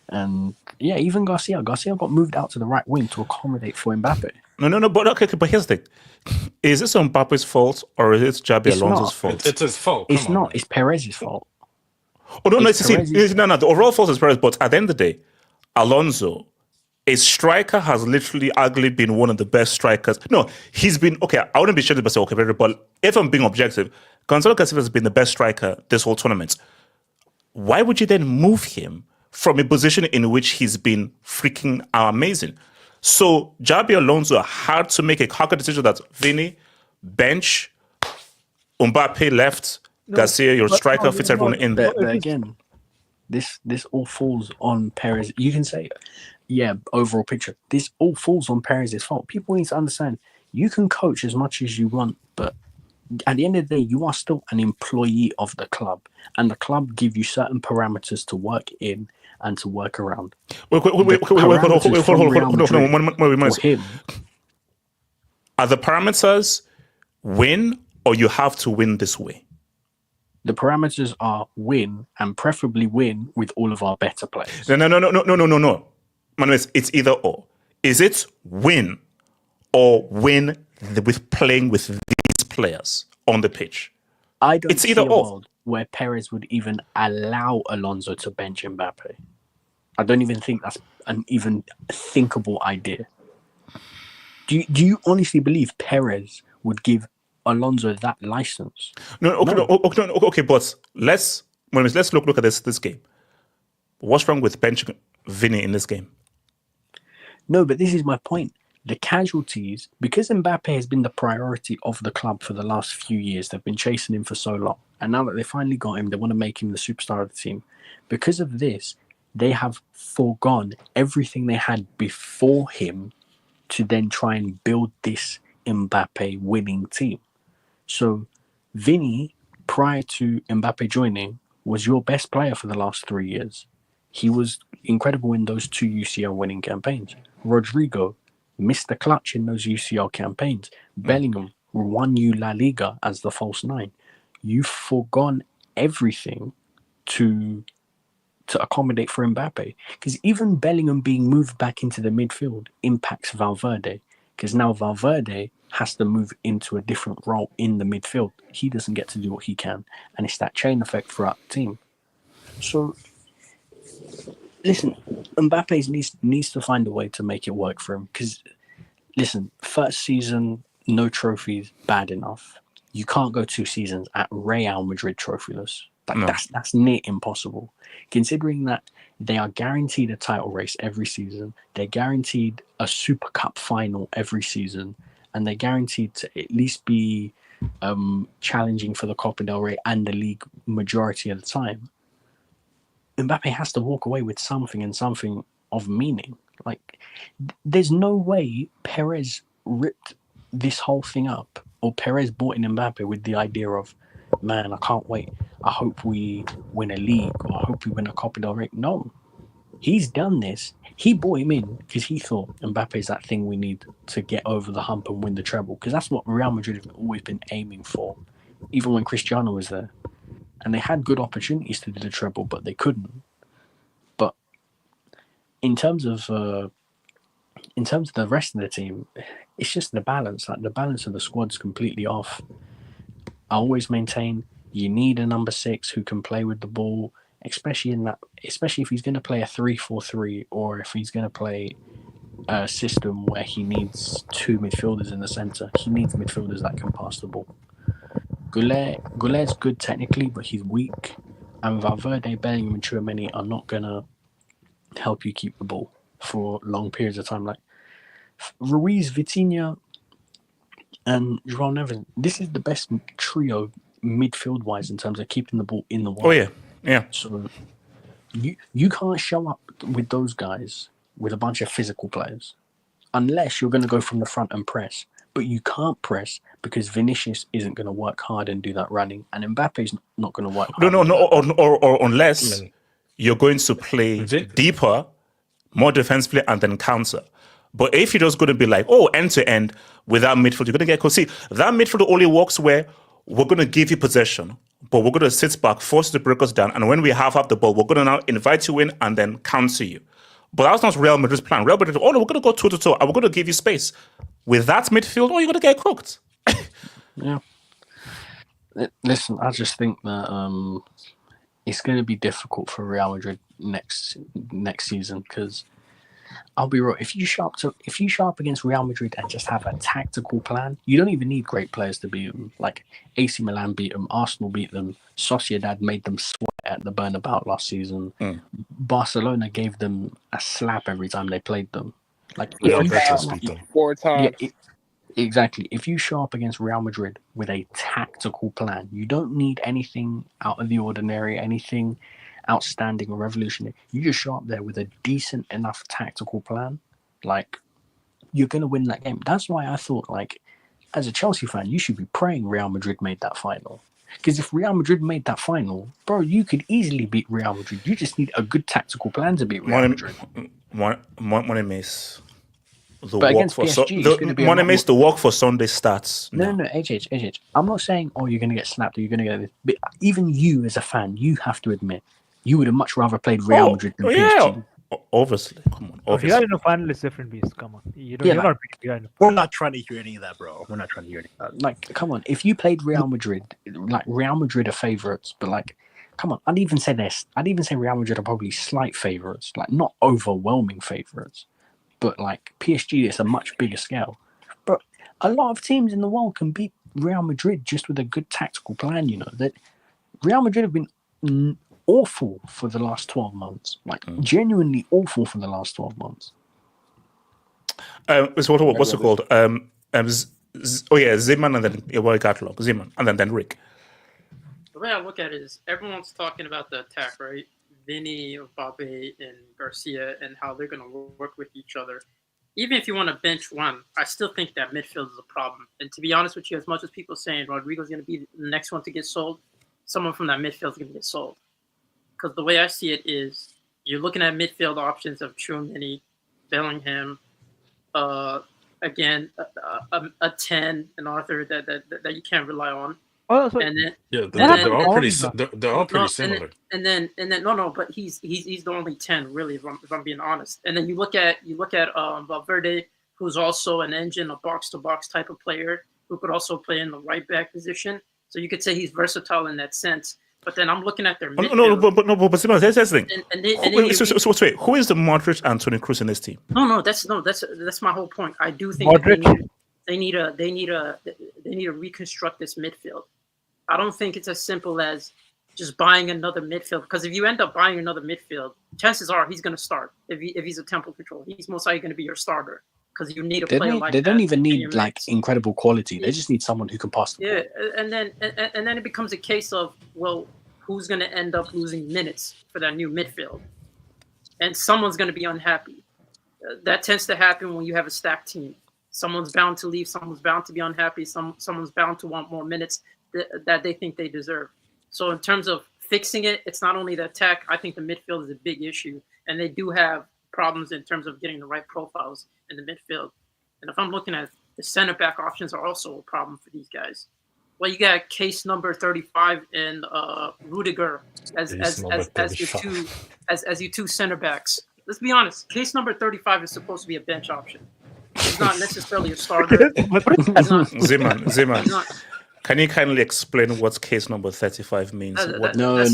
And yeah, even Garcia got moved out to the right wing to accommodate for Mbappe. No, but okay, but here's the thing. Is this Mbappe's fault or is it Xabi Alonso's fault? It's his fault. It's Come not. on. It's Perez's fault. Oh, no, It's Perez's- no, the overall fault is Perez, but at the end of the day, Alonso, a striker, has literally arguably been one of the best strikers. No, he's been, okay, I wouldn't be sure to say, okay, but if I'm being objective, Gonzalo Castillo has been the best striker this whole tournament. Why would you then move him from a position in which he's been freaking amazing? So Xabi Alonso had to make a calculated decision that Vini, bench, Mbappe left, Garcia, your striker, fits everyone in there. But again, this all falls on Perez. You can say, yeah, overall picture. This all falls on Perez's fault. People need to understand, you can coach as much as you want, but at the end of the day, you are still an employee of the club, and the club give you certain parameters to work in and to work around. Wait, hold on. Are the parameters win or you have to win this way? The parameters are win, and preferably win with all of our better players. No. Manuel, it's either or. Is it win or win with playing with these players on the pitch? I don't it's see either a or. world where Perez would even allow Alonso to bench Mbappe. I don't even think that's an even thinkable idea. Do you honestly believe Perez would give Alonso that license? Okay, but let's look at this game. What's wrong with benching Vini in this game? No, but this is my point. The casualties, because Mbappe has been the priority of the club for the last few years, they've been chasing him for so long. And now that they finally got him, they want to make him the superstar of the team. Because of this, they have foregone everything they had before him to then try and build this Mbappe winning team. So Vini, prior to Mbappe joining, was your best player for the last 3 years. He was incredible in those 2 UCL winning campaigns. Rodrigo missed the clutch in those UCL campaigns. Bellingham won you La Liga as the false nine. You've foregone everything to accommodate for Mbappe. Because even Bellingham being moved back into the midfield impacts Valverde. Because now Valverde has to move into a different role in the midfield. He doesn't get to do what he can. And it's that chain effect throughout the team. So, listen, Mbappe needs to find a way to make it work for him. Because, listen, first season, no trophies, bad enough. You can't go 2 seasons at Real Madrid trophyless. That's near impossible. Considering that they are guaranteed a title race every season, they're guaranteed a Super Cup final every season, and they're guaranteed to at least be challenging for the Copa del Rey and the league majority of the time. Mbappe has to walk away with something and something of meaning. Like, there's no way Perez ripped this whole thing up, or Perez bought in Mbappe with the idea of, man, I can't wait. I hope we win a league, or I hope we win a Copa del Rey. No, he's done this. He bought him in because he thought Mbappe is that thing we need to get over the hump and win the treble. Because that's what Real Madrid have always been aiming for, even when Cristiano was there. And they had good opportunities to do the treble, but they couldn't. But in terms of the rest of the team, it's just the balance. Like, the balance of the squad's completely off. I always maintain you need a number 6 who can play with the ball, especially if he's going to play a 3-4-3, or if he's going to play a system where he needs 2 midfielders in the centre. He needs midfielders that can pass the ball. Goulet's good technically, but he's weak. And Valverde, Bellingham, and Tchouaméni are not going to help you keep the ball for long periods of time. Like Ruiz, Vitinha, and João Neves, this is the best trio midfield-wise in terms of keeping the ball in the wall. Oh, yeah. So you can't show up with those guys with a bunch of physical players unless you're going to go from the front and press. But you can't press because Vinicius isn't going to work hard and do that running, and Mbappe's not going to work hard. Or unless you're going to play deeper, more defensively, and then counter. But if you're just going to be like, oh, end to end without midfield, you're going to get cooked. See, that midfield only works where we're going to give you possession, but we're going to sit back, force you to break us down, and when we have the ball, we're going to now invite you in and then counter you. But that's not Real Madrid's plan. Real Madrid, oh no, we're going to go toe-to-toe, and we're going to give you space. With that midfield, oh, you're going to get cooked. Yeah. Listen, I just think that it's going to be difficult for Real Madrid next season because I'll be real. If you show up against Real Madrid and just have a tactical plan, you don't even need great players to beat them. Like AC Milan beat them, Arsenal beat them, Sociedad made them sweat at the Bernabeu last season. Barcelona gave them a slap every time they played them. Like four times. Yeah, exactly. If you show up against Real Madrid with a tactical plan, you don't need anything out of the ordinary, anything outstanding or revolutionary. You just show up there with a decent enough tactical plan, like you're going to win that game. That's why I thought, like, as a Chelsea fan, you should be praying Real Madrid made that final. Because if Real Madrid made that final, bro, you could easily beat Real Madrid. You just need a good tactical plan to beat Real Madrid. Money miss. The but work against for PSG, it's going to be money makes the work for Sunday starts. No, HH. I'm not saying, oh, you're going to get slapped or you're going to get this. But even you, as a fan, you have to admit, you would have much rather played Real Madrid than PSG. Obviously. Come on. Obviously. Real in the final is different beast. Come on. We're not trying to hear any of that, bro. We're not trying to hear any of that. Like, come on. If you played Real Madrid, like, Real Madrid are favourites, but, like, come on. I'd even say Real Madrid are probably slight favourites, like, not overwhelming favourites. But, like, PSG is a much bigger scale. But a lot of teams in the world can beat Real Madrid just with a good tactical plan, you know. That Real Madrid have been awful for the last 12 months. Like, genuinely awful for the last 12 months. What's it called? Zeman and then your boy Catalog. Zeman and then Rick. The way I look at it is everyone's talking about the attack, right? Vini, Mbappe, and Garcia, and how they're going to work with each other. Even if you want to bench one, I still think that midfield is a problem. And to be honest with you, as much as people saying Rodrigo's going to be the next one to get sold, someone from that midfield is going to get sold. Because the way I see it is, you're looking at midfield options of Tchouaméni, Bellingham, again, a 10, an Arthur that you can't rely on. Oh, so and then, they're all pretty similar. And then no, but he's the only 10 really, if I'm being honest. And then you look at Valverde, who's also an engine, a box to box type of player who could also play in the right back position. So you could say he's versatile in that sense. But then I'm looking at their midfield. But Simon, that's the thing. Wait, who is the Modric and Toni Kroos in this team? That's my whole point. I do think they need to reconstruct this midfield. I don't think it's as simple as just buying another midfield. Because if you end up buying another midfield, chances are he's going to start. If he's a tempo control, he's most likely going to be your starter. Because you need a player like that. They don't even need like incredible quality. They just need someone who can pass the ball. Yeah, and then it becomes a case of, well, who's going to end up losing minutes for that new midfield? And someone's going to be unhappy. That tends to happen when you have a stacked team. Someone's bound to leave. Someone's bound to be unhappy. Someone's bound to want more minutes that they think they deserve. So in terms of fixing it, it's not only the attack. I think the midfield is a big issue. And they do have problems in terms of getting the right profiles in the midfield. And if I'm looking at the center back options are also a problem for these guys. Well, you got case number 35 and Rudiger as your two center backs. Let's be honest. Case number 35 is supposed to be a bench option. He's not necessarily a starter. Zeman. Can you kindly explain what case number 35 means? No. That's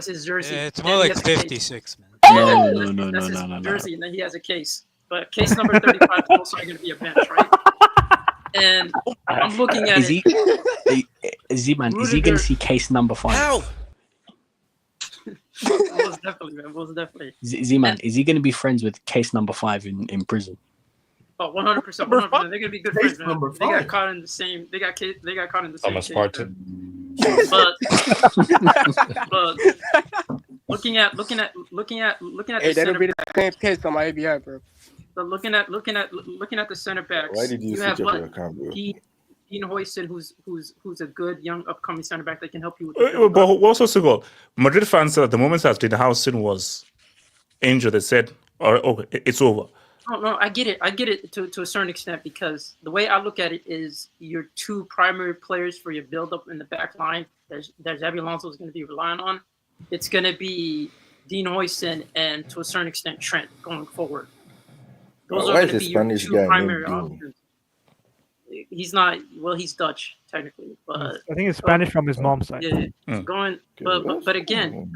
his jersey. Yeah, it's more like 56, man. That's his jersey, and then he has a case. But case number 35 is also going to be a bench, right? And I'm looking at Zeman, is he going to see case number 5? Ow! Most definitely. Zeman, is he going to be friends with case number 5 in prison? Oh, 100%. They're gonna be good friends, man. They got caught in the same. They got caught in the same. I'm a Spartan. But looking at the that'll be the same case on my ABI, bro. But looking at the center backs. Why did you have switch up your combo? Dean Hoyson, who's a good young upcoming center back that can help you with. But what's also good? Madrid fans said at the moment that Dean Hoyson was injured, they said, "Oh, it's over." No, I get it to a certain extent, because the way I look at it is your two primary players for your build-up in the back line that Xabi Alonso is going to be relying on. It's going to be Dean Huijsen and, to a certain extent, Trent going forward. Those are going to be your two primary options. He's not. Well, he's Dutch technically, but I think he's Spanish from his mom's side. Yeah, but again,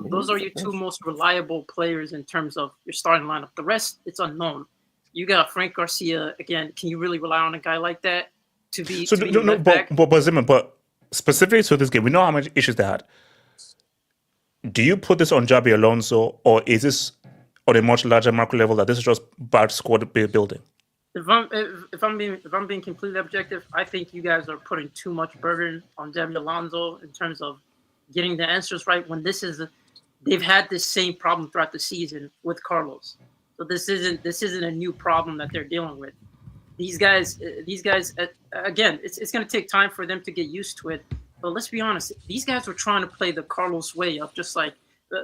those are your two most reliable players in terms of your starting lineup. The rest, it's unknown. You got Frank Garcia again. Can you really rely on a guy like that to be? So but specifically to this game, we know how much issues they had. Do you put this on Xabi Alonso, or is this on a much larger macro level that this is just bad squad building? If I'm being completely objective, I think you guys are putting too much burden on Xabi Alonso in terms of getting the answers right. When they've had this same problem throughout the season with Carlos, so this isn't a new problem that they're dealing with. These guys, again, it's going to take time for them to get used to it. But let's be honest, these guys were trying to play the Carlos way of just like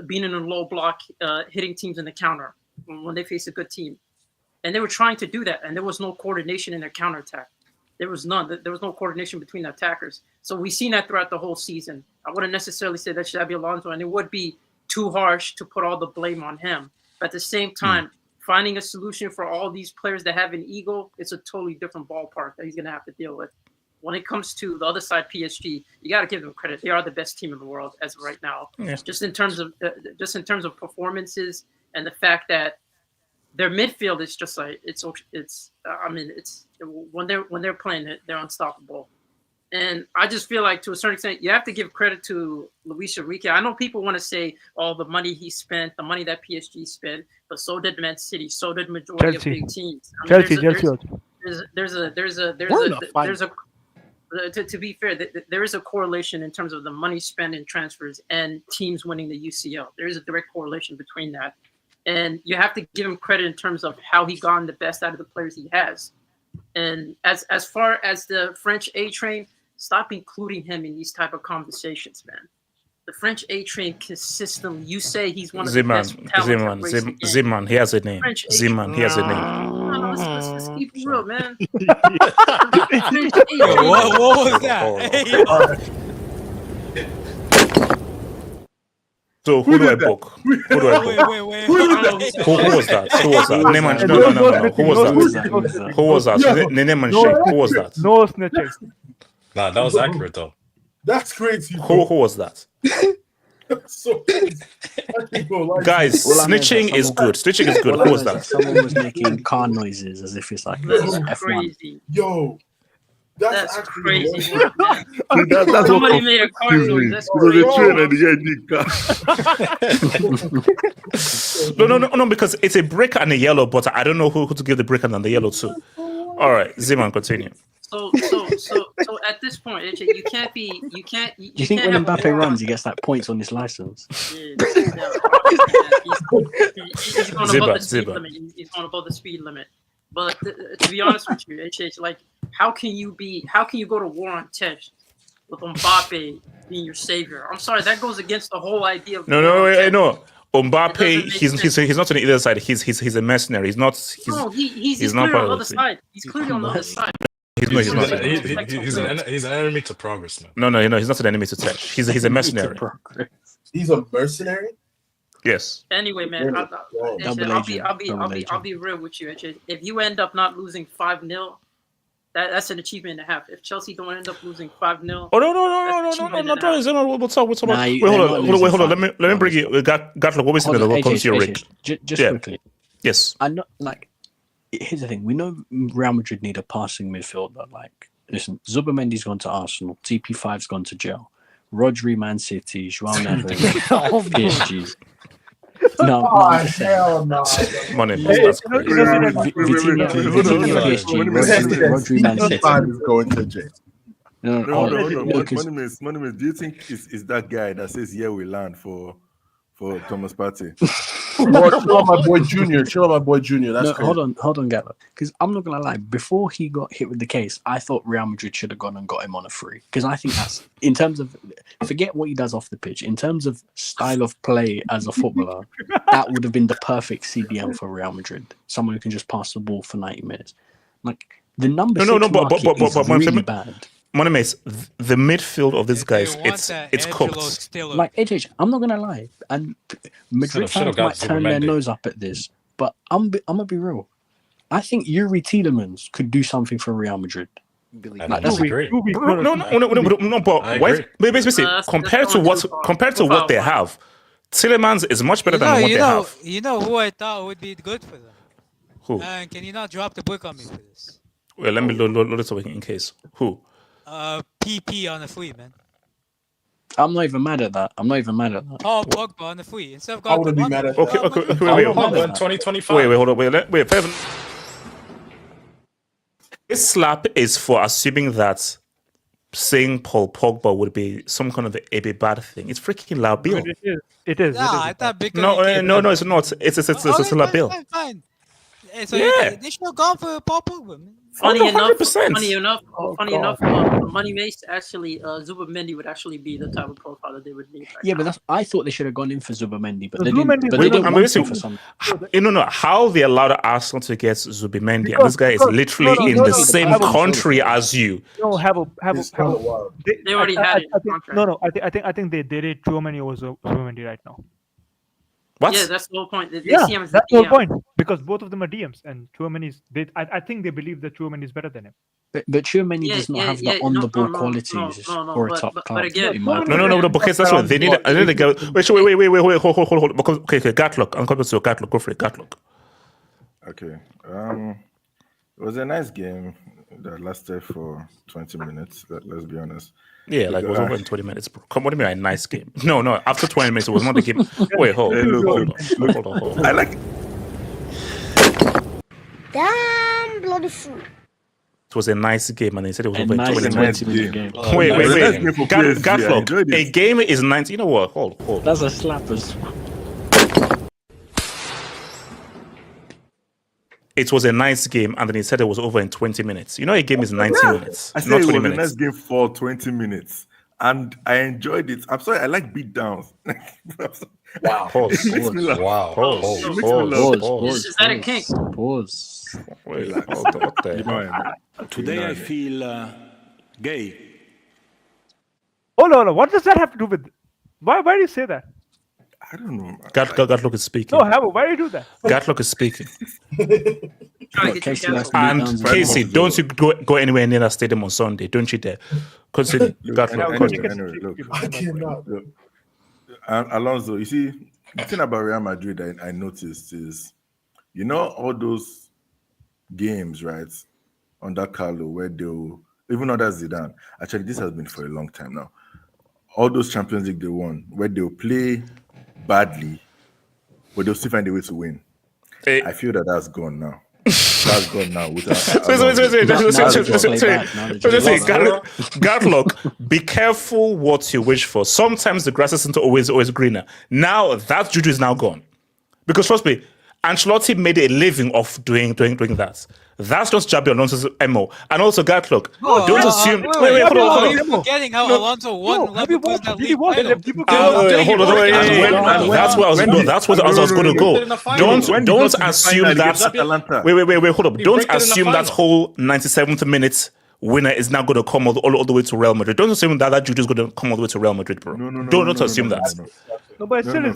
being in a low block, hitting teams in the counter when they face a good team. And they were trying to do that, and there was no coordination in their counterattack. There was none. There was no coordination between the attackers. So we've seen that throughout the whole season. I wouldn't necessarily say that's Xabi Alonso, and it would be too harsh to put all the blame on him. But at the same time, finding a solution for all these players that have an ego, it's a totally different ballpark that he's going to have to deal with. When it comes to the other side, PSG, you got to give them credit. They are the best team in the world as of right now. Yeah. Just in terms of performances and the fact that their midfield is just like it's when they're playing it, they're unstoppable. And I just feel like to a certain extent, you have to give credit to Luis Enrique. I know people want to say, "Oh, the money he spent, the money that PSG spent," but so did Man City, so did majority Chelsea. of big teams. To be fair, there is a correlation in terms of the money spent in transfers and teams winning the UCL. There is a direct correlation between that. And you have to give him credit in terms of how he gotten the best out of the players he has. And as far as the French A train, stop including him in these type of conversations, man. The French A train consistently, you say he's one of the best talents. Zeman, he has a name. Zeman, he has a name. No, let's keep it real, man. What was that? So who do I book? Wait. Who was that? Name and no. Who was that? Name and shake. Who was that? No snitching. Nah, that was accurate though. That's crazy. Who was that? So guys, snitching is good. Snitching is good. Who was that? Someone was making car noises as if it's like F1. Crazy. Yo. That's crazy. That's somebody made a car noise. That's crazy. No, because it's a brick and a yellow, but I don't know who to give the brick and the yellow to. All right, Zeman, continue. So at this point, AJ, you can't. Do you think when Mbappe runs, he gets like points on his license? He's going above the speed limit. He's going above the speed limit. But to be honest with you, HH, like, how can you go to war on Tej with Mbappe being your savior? I'm sorry, that goes against the whole idea of no. Mbappe, he's not on either side. He's a mercenary. He's not. He's not clearly on the other side. He's clearly on the other side. He's not. He's an enemy to progress, man. No. He's not an enemy to Tej. He's a mercenary. He's a mercenary. Yes. Anyway, man, I'll be real with you, HJ. If you end up not losing 5-0, that's an achievement and a half. If Chelsea don't end up losing 5-0, oh no, what's up? Wait, hold on. Let me bring you. Gatlo, what was it? Comes to your rig. Just quickly. Yes. I know. Like, here's the thing. We know Real Madrid need a passing midfielder. Like, listen, Zubamendi's gone to Arsenal. TP5's gone to jail. Rodri, Man City. Joao Neves, PSG. No, hell no. Money. That's crazy. Rodri, Man City is going to jail. No. Money, do you think is that guy that says, "Yeah, we land for Thomas Partey"? Chill out, my boy Junior. Chill out, my boy Junior. That's No, crazy. hold on, Gatler. Because I'm not gonna lie. Before he got hit with the case, I thought Real Madrid should have gone and got him on a free. Because I think that's in terms of forget what he does off the pitch. In terms of style of play as a footballer, that would have been the perfect CDM for Real Madrid. Someone who can just pass the ball for 90 minutes. Like the number six market is really bad. Moneymates, the midfield of these guys, it's cooked. Like I'm not gonna lie, and Madrid fans might turn their nose up at this, but I'm gonna be real. I think Yuri Tielemans could do something for Real Madrid. I disagree. No, but basically, compared to what they have, Tielemans is much better than what they have. You know who I thought would be good for them? Who? Can you not drop the book on me for this? Well, let me load it in case. Who? PP on the free, man. I'm not even mad at that. Oh, Pogba on the free. Instead of I wouldn't be mad at that. Okay, wait, 2025. Wait, hold on, wait. This slap is for assuming that saying Paul Pogba would be some kind of a bad thing. It's freaking labil. It is. Nah, I thought because No, it's not. It's labil. Fine. So Yeah. they should have gone for Paul Pogba, man. Funny enough, 100%. Money Mace actually, Zubamendi would actually be the type of profile that they would need. Yeah, but I thought they should have gone in for Zubamendi, but So they didn't. Zubimendi- But they didn't I'm want listening. to for some. No. How they allowed Arsenal to get Zubimendi, and this guy is Because- literally in no, the no, same have a- country as you. No, have a. They already had it. I think they did Chouameni over Zubimendi right now. What? Yeah, that's the whole point. They Yeah, see him as that's the the whole DM. point because both of them are DMs and Chouameni's. I think they believe that Chouameni is better than him. But Chouameni does not have the on-the-ball qualities for a top but club. again- in my No, opinion. because that's what they need. I need to go. Wait, hold. Because okay, Gatlock. I'm coming to Gatlock. Go for it, Gatlock. Okay. It was a nice game that lasted for 20 minutes. Let's be honest. Yeah, like it was over in 20 minutes, bro. Come, what do you mean a nice game? No. After 20 minutes, it was not a game. Wait, hold on. I like. Damn bloody fool. It was a nice game, and they said it was A over in nice 20 minutes. 20-minute game. Wait. It was a nice game for PSG. I Gatlock. enjoyed A it. game is 90. You know what? Hold. That's a slappers. It was a nice game, and then he said it was over in 20 minutes. You know, a game is 90 minutes, I said not it 20 was a minutes. nice game for 20 minutes. And I enjoyed it. I'm sorry, I like beat downs. Wow. It makes me laugh. Wow. It makes me laugh. Is that a kink? Pause. Wait, hold on, what the You know what I mean? Today I feel gay. Oh no! What does that have to do with? Why do you say that? I don't know. Gatlock is speaking. No, Habo, why do you do that? Gatlock is speaking. Trying to get you cancelled. And Casey, don't you go anywhere near that stadium on Sunday. Don't you dare. Continue. Gatlock, continue. Anyway, look. Look, Alonso, you see, the thing about Real Madrid I noticed is, you know, all those games, right, under Carlo, where they'll, even under Zidane, actually, this has been for a long time now. All those Champions League they won, where they'll play badly, but they'll still find a way to win. I feel that's gone now. That's gone now. Gatlock, be careful what you wish for. Sometimes the grass isn't always greener. Now that juju is now gone. Because trust me, Ancelotti made a living of doing that. That's just Xabi Alonso's MO. And also, Gatlock, don't assume. Wait, hold on. Are you forgetting how Alonso won Leverkusen league title? That's where I was going. That's where I was going to go. Don't assume that. Wait, hold up. Don't assume that whole 97th minute winner is now going to come all the way to Real Madrid. Don't assume that juju is going to come all the way to Real Madrid, bro. Don't assume that. No, but still,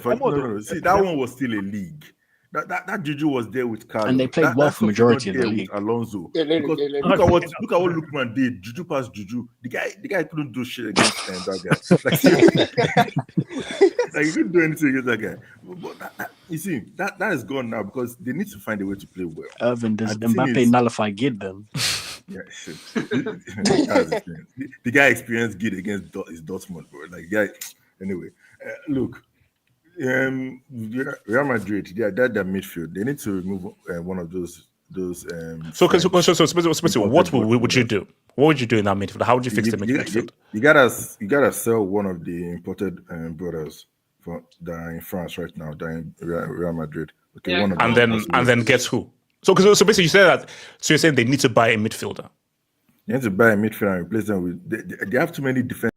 See, that one was still a league. That juju was there with Carlo. And they played well for majority of the league. Alonso. Look Look at what Lookman did. Juju passed Juju. The guy couldn't do shit against that guy. Like he couldn't do anything against that guy. But you see, that is gone now because they need to find a way to play well. Irvin, does And the thing Mbappe is- nullify Gid then? Yeah, shit. The guy experienced good against his Dortmund, bro. Like, yeah. Anyway, look. Real Madrid, they're their midfield. They need to remove one of those. So, what would you do? What would you do in that midfield? How would you fix the midfield? You gotta sell one of the imported brothers. that are in France right now, that are in Real Madrid. Okay, Yeah. one of them. And then guess who? So basically, you said that. So you're saying they need to buy a midfielder. They need to buy a midfielder and replace them with. They have too many defense.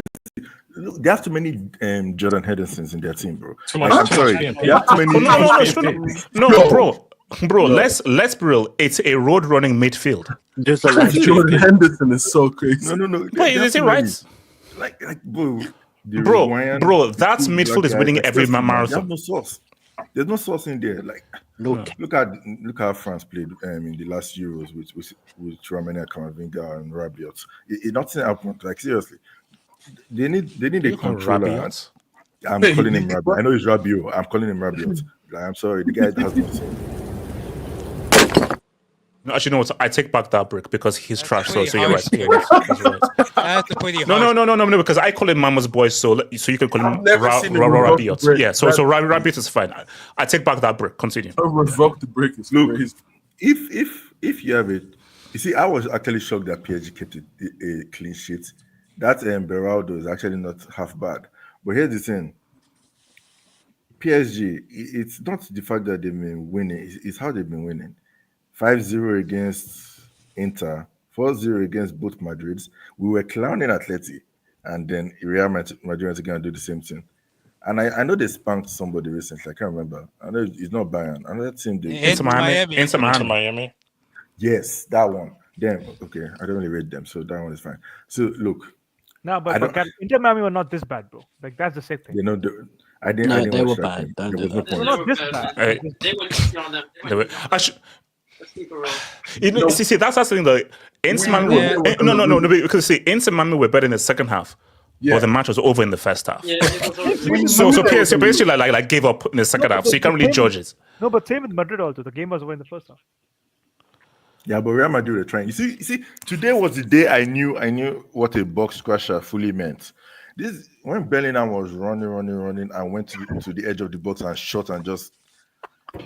They have too many Jordan Hendersons in their team, bro. Too much I'm sorry. They have too many. Bro. Let's be real. It's a road running midfield. Just like Jordan Henderson is so crazy. No. Wait, is it right? Like, bro, that midfield is winning every marathon. They have no sauce. There's no sauce in there. Like, look how France played in the last Euros with Tchouaméni, Camavinga, and Rabiot. Nothing happened. Like, seriously, they need a controller. I'm calling him Rabiot. I know he's Rabiot. I'm calling him Rabiot. Like, I'm sorry, the guy has no soul. No, actually, no. I take back that brick because he's trash. So you're right. Yeah, he's right. That's pretty No, because I call him Mama's boy, so you can call him Rabiot. Yeah, so Rabiot is fine. I take back that brick. Continue. I revoke the brick. Look, if you have it, you see, I was actually shocked that PSG kept a clean sheet. That Beraldo is actually not half bad. But here's the thing: PSG, it's not the fact that they've been winning; it's how they've been winning. 5-0 against Inter, 4-0 against both Madrids. We were clowning Atleti, and then Real Madrid are going to do the same thing. And I know they spanked somebody recently. I can't remember. I know it's not Bayern. Another team. Inter Miami. Yes, that one. Them. Okay, I don't really rate them, so that one is fine. So look. No, but Inter Miami were not this bad, bro. Like that's the same thing. You know, I didn't. They were bad. There was no point. They were not this bad. They were easy on them. See, that's something that Inter Miami. No, because see, Inter Miami were better in the second half, but the match was over in the first half. Yeah, so PSG basically like gave up in the second half, so you can't really judge it. No, but same with Madrid also. The game was over in the first half. Yeah, but Real Madrid were trying. You see, today was the day I knew what a box crusher fully meant. This when Bellingham was running and went to the edge of the box and shot and just.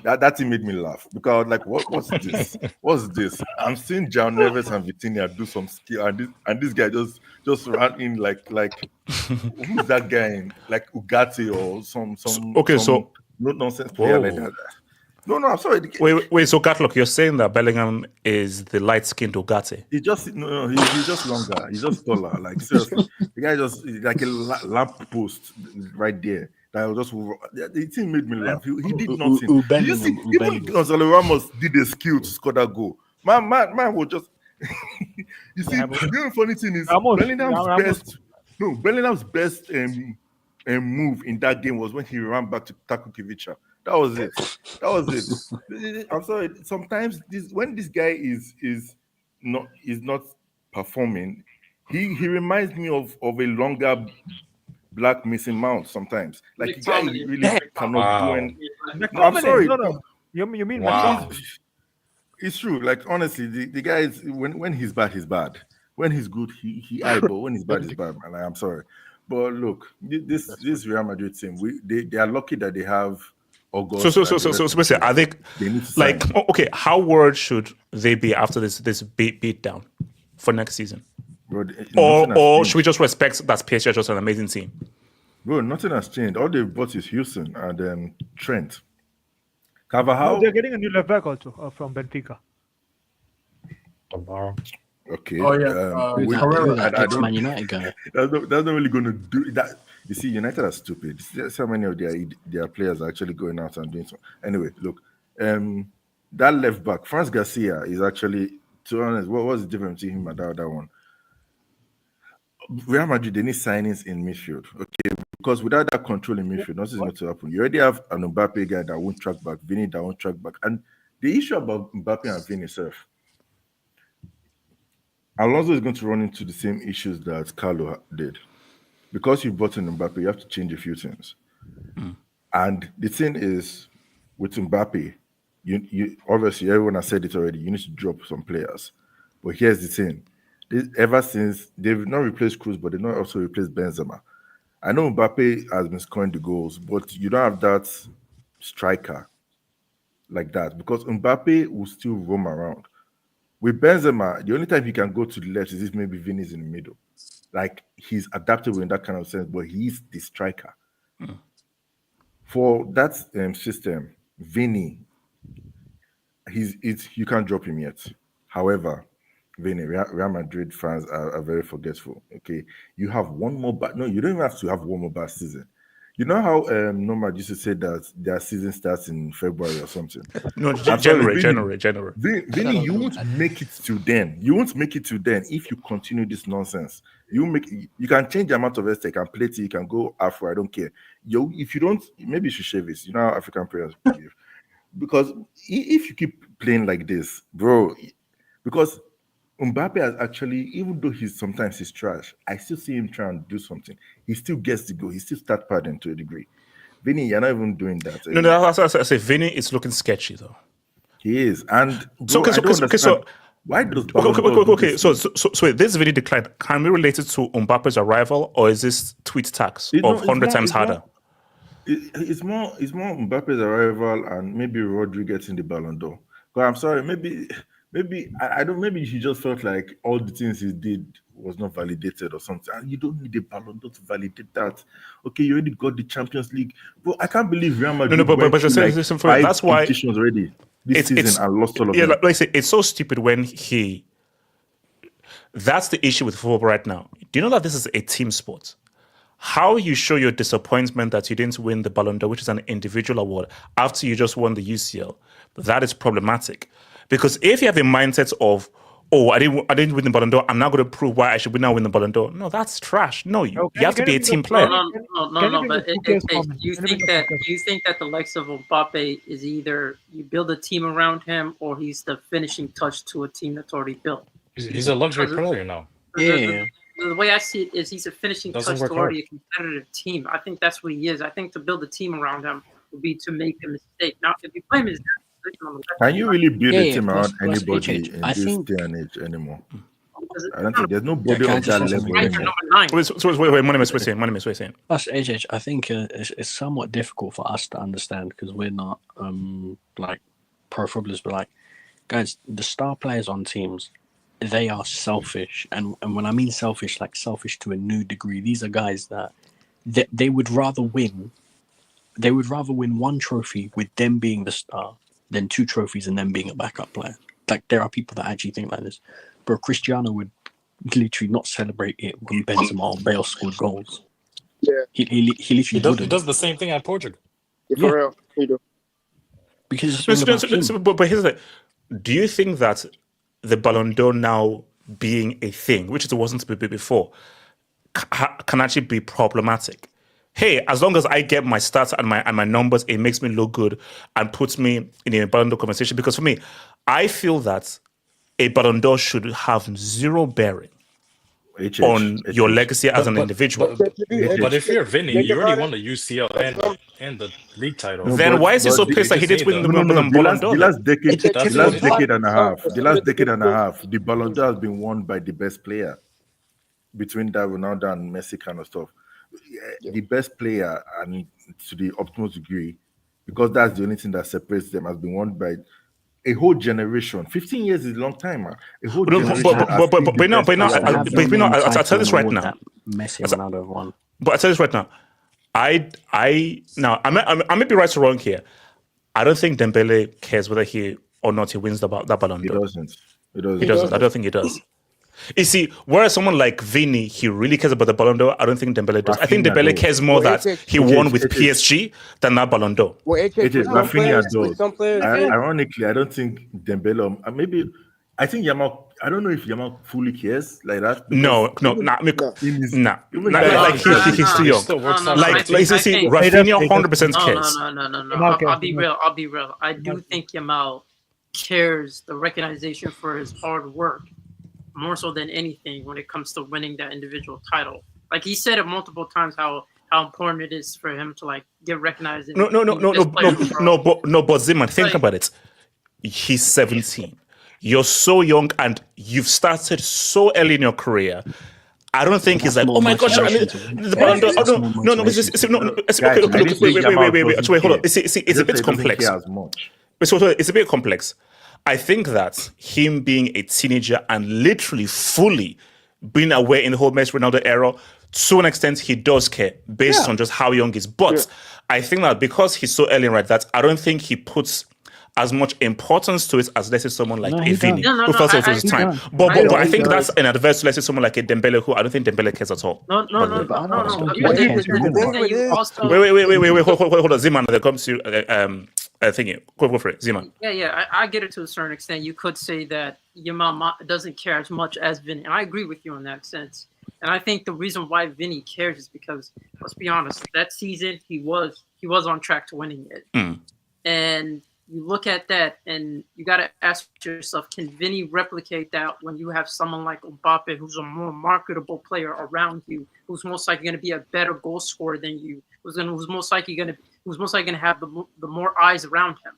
That thing made me laugh because I was like, what's this? What's this? I'm seeing João Neves and Vitinha do some skill, and this guy just ran in like who's that guy in? Like Ugarte or some no nonsense player like that. No, I'm sorry. Wait. So Gatlock, you're saying that Bellingham is the light-skinned Ugarte? He's just longer. He's just taller. Like seriously, the guy just like a lamp post right there. The team made me laugh. He did nothing. Even Gonzalo Ramos did a skill to score that goal. Man was just. You see, the funny thing is Bellingham's best move in that game was when he ran back to tackle Kivicha. That was it. I'm sorry. Sometimes when this guy is not performing, he reminds me of a longer. Black missing mount sometimes. Like the guy really cannot do anything. No, I'm sorry. No. You mean It's true. Like honestly, the guy is when he's bad, he's bad. When he's good, he eyeball. When he's bad, he's bad. Man. Like, I'm sorry. But look, this Real Madrid team, they are lucky that they have August. So basically, are they need to like okay? How worried should they be after this beat down for next season? Bro, or should we just respect that PSG is just an amazing team? Bro, nothing has changed. All they've bought is Houston and Trent. Carvajal. They're getting a new left back also from Benfica. Tomorrow. Okay. Oh yeah. Man United guy. That's not really going to do that. You see, United are stupid. So many of their players are actually going out and doing something. Anyway, look, that left back, Franz Garcia, is actually, to be honest, what was the difference between him and that other one? Real Madrid, they need signings in midfield, okay? Because without that control in midfield, nothing's going to happen. You already have an Mbappe guy that won't track back, Vini that won't track back. And the issue about Mbappe and Vini itself, Alonso is going to run into the same issues that Carlo did. Because you bought in Mbappe, you have to change a few things. And the thing is, with Mbappe, you obviously, everyone has said it already, you need to drop some players. But here's the thing. Ever since they've not replaced Cruz, but they've not also replaced Benzema. I know Mbappe has been scoring the goals, but you don't have that striker like that because Mbappe will still roam around. With Benzema, the only time he can go to the left is if maybe Vini's in the middle. Like he's adaptable in that kind of sense, but he's the striker. for that system, Vini, you can't drop him yet. However, Vini, Real Madrid fans are very forgetful. Okay, you have one more no, you don't even have to have one more bad season. You know how Nomad used to say that their season starts in February or something? No, January. Vini, you won't make it to then. You won't make it to then if you continue this nonsense. You can change the amount of estate, you can play it, you can go afro, I don't care. If you don't, maybe you should shave it. You know how African players behave. Because if you keep playing like this, bro, because Mbappe has actually, even though sometimes he's trash, I still see him trying to do something. He still gets the goal. He still start padding to a degree. Vini, you're not even doing that. No, that's what I say. Vini is looking sketchy though. He is, and bro, why does okay? So this Vini decline, can we relate it to Mbappe's arrival, or is this tweet tax of 100 times harder? It's more Mbappe's arrival and maybe Rodri getting the Ballon d'Or. But I'm sorry, maybe I don't. Maybe he just felt like all the things he did was not validated or something. And you don't need a Ballon d'Or to validate that. Okay, you already got the Champions League. But I can't believe Real Madrid. But that's why competitions already this season and lost all of them. Like I say, it's so stupid when That's the issue with football right now. Do you know that this is a team sport? How you show your disappointment that you didn't win the Ballon d'Or, which is an individual award, after you just won the UCL, that is problematic. Because if you have a mindset of, oh, I didn't win the Ballon d'Or, I'm now going to prove why I should now win the Ballon d'Or. No, that's trash. No, you have to be a team player. No. But do you think that the likes of Mbappe is either you build a team around him or he's the finishing touch to a team that's already built? He's a luxury player now. Yeah. The way I see it is he's a finishing touch to already a competitive team. I think that's what he is. I think to build a team around him would be to make a mistake. Now, if you play him as can you really build a team around anybody in this day and age anymore? I don't think there's nobody of that level anymore. Wait, Money saying. Plus, HH, I think it's somewhat difficult for us to understand because we're not like pro footballers, but like guys, the star players on teams, they are selfish, and when I mean selfish, like selfish to a new degree. These are guys that they would rather win. They would rather win one trophy with them being the star than two trophies and them being a backup player. Like there are people that actually think like this. Bro, Cristiano would literally not celebrate it when Benzema or Bale scored goals. Yeah, he literally does the same thing at Portugal. Yeah, for real, he do. Because but here's the thing. Do you think that the Ballon d'Or now being a thing, which it wasn't before, can actually be problematic? Hey, as long as I get my stats and my numbers, it makes me look good and puts me in a Ballon d'Or conversation. Because for me, I feel that a Ballon d'Or should have zero bearing on your legacy as an individual. But if you're Vini, you already won the UCL and the league title. Then why is he so pissed that he didn't win the Ballon d'Or? The last decade and a half, the Ballon d'Or has been won by the best player between that Ronaldo and Messi kind of stuff. The best player, and to the optimal degree, because that's the only thing that separates them, has been won by a whole generation. 15 years is a long time, man. A whole generation. But I'll tell this right now. Messi and Ronaldo won. But I'll tell this right now. I may be right or wrong here. I don't think Dembele cares whether he or not he wins that Ballon d'Or. He doesn't. I don't think he does. You see, whereas someone like Vini, he really cares about the Ballon d'Or. I don't think Dembele does. I think Dembele cares more that he won with PSG than that Ballon d'Or. Rafinha does. Ironically, I don't think Dembele. Maybe I think Yamal. I don't know if Yamal fully cares like that. No. Like he's too young. Like you see, Rafinha 100% cares. No. I'll be real. I do think Yamal cares the recognition for his hard work more so than anything when it comes to winning that individual title. Like he said it multiple times how important it is for him to like get recognized. But Ziman, think about it. He's 17. You're so young and you've started so early in your career. I don't think he's like, oh my gosh, the Ballon d'Or. Wait, hold on. It's a bit complex. It's a bit complex. I think that him being a teenager and literally fully being aware in the whole Messi Ronaldo era, to an extent, he does care based on just how young he is. But I think that because he's so early, right, that I don't think he puts as much importance to it as, let's say, someone like a Vini, who felt it was his time. But I think that's an adverse to, let's say, someone like a Dembele, who I don't think Dembele cares at all. No. Wait, hold on. Ziman, there comes to thingy. Go for it, Ziman. Yeah. I get it to a certain extent. You could say that Yamal doesn't care as much as Vini, and I agree with you in that sense. And I think the reason why Vini cares is because, let's be honest, that season he was on track to winning it, and you look at that and you got to ask yourself, can Vini replicate that when you have someone like Mbappe, who's a more marketable player around you, who's most likely going to be a better goal scorer than you, who's most likely going to have the more eyes around him?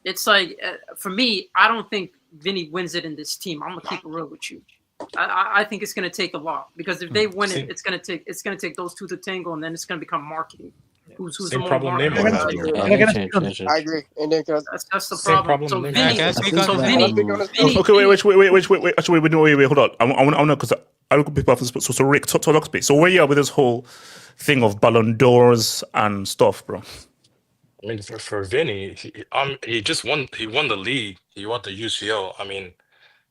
It's like, for me, I don't think Vini wins it in this team. I'm gonna keep it real with you. I think it's going to take a lot, because if they win it, it's going to take those two to tango, and then it's going to become marketing. Who's the more marketable? I agree. And then that's the problem. So Vini. Okay, wait, hold on. I want to know, because I look at people after. So Rick, talk to me. So where you are with this whole thing of Ballon d'Ors and stuff, bro? I mean, for Vini, he just won. He won the league. He won the UCL. I mean,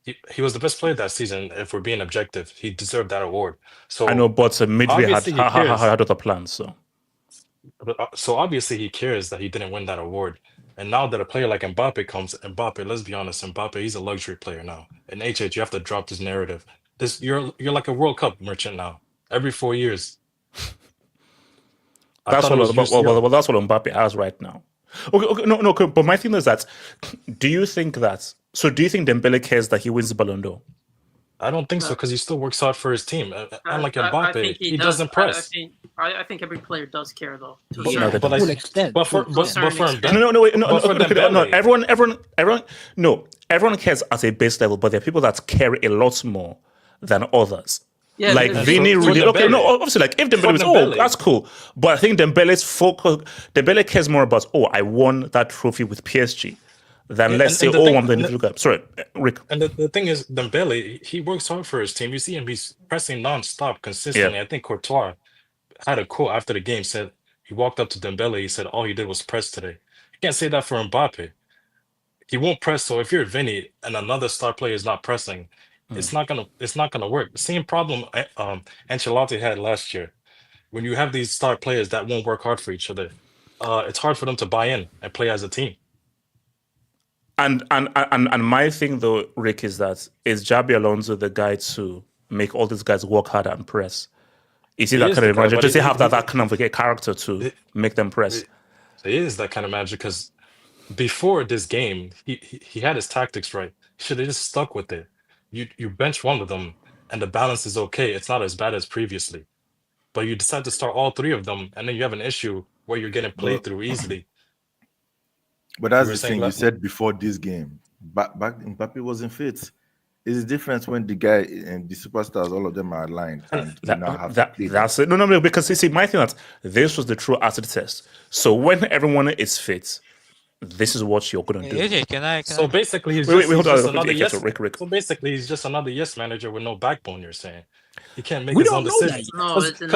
he was the best player that season. If we're being objective, he deserved that award. So I know, but Midfield had other plans. So obviously he cares that he didn't win that award. And now that a player like Mbappe comes, let's be honest, Mbappe, he's a luxury player now. And HH, you have to drop this narrative. You're like a World Cup merchant now. Every 4 years. That's what Mbappe has right now. Okay, no. But my thing is that, do you think Dembele cares that he wins the Ballon d'Or? I don't think so, because he still works hard for his team. And like Mbappe, he doesn't press. I think every player does care, though. To But a certain extent. But for Mbappe, everyone cares at a base level, but there are people that care a lot more than others. Yeah, like Vini, really. Okay, no, obviously, like if Dembele was, that's cool. But I think Dembele cares more about, I won that trophy with PSG, than I'm the Midfield. Sorry, Rick. And the thing is, Dembele, he works hard for his team. You see him; he's pressing non-stop, consistently. Yeah. I think Courtois had a quote after the game, said he walked up to Dembele. He said, "All he did was press today." You can't say that for Mbappe. He won't press. So if you're Vini and another star player is not pressing, it's not gonna work. The same problem Ancelotti had last year. When you have these star players that won't work hard for each other, it's hard for them to buy in and play as a team. And my thing though, Rick, is Xabi Alonso the guy to make all these guys work harder and press? Is he that kind of manager? Does he have that kind of a character to make them press? He is that kind of manager, because before this game, he had his tactics right. He should have just stuck with it. You bench one of them and the balance is okay. It's not as bad as previously. But you decide to start all three of them, and then you have an issue where you're getting played through easily. But that's the thing you said before this game. Back Mbappe wasn't fit. It's different when the guy and the superstars, all of them are aligned. And that's it. No, because you see, my thing is this was the true acid test. So when everyone is fit, this is what you're gonna do. So basically, he's just another yes manager with no backbone. You're saying he can't make his own decisions. No. Here's the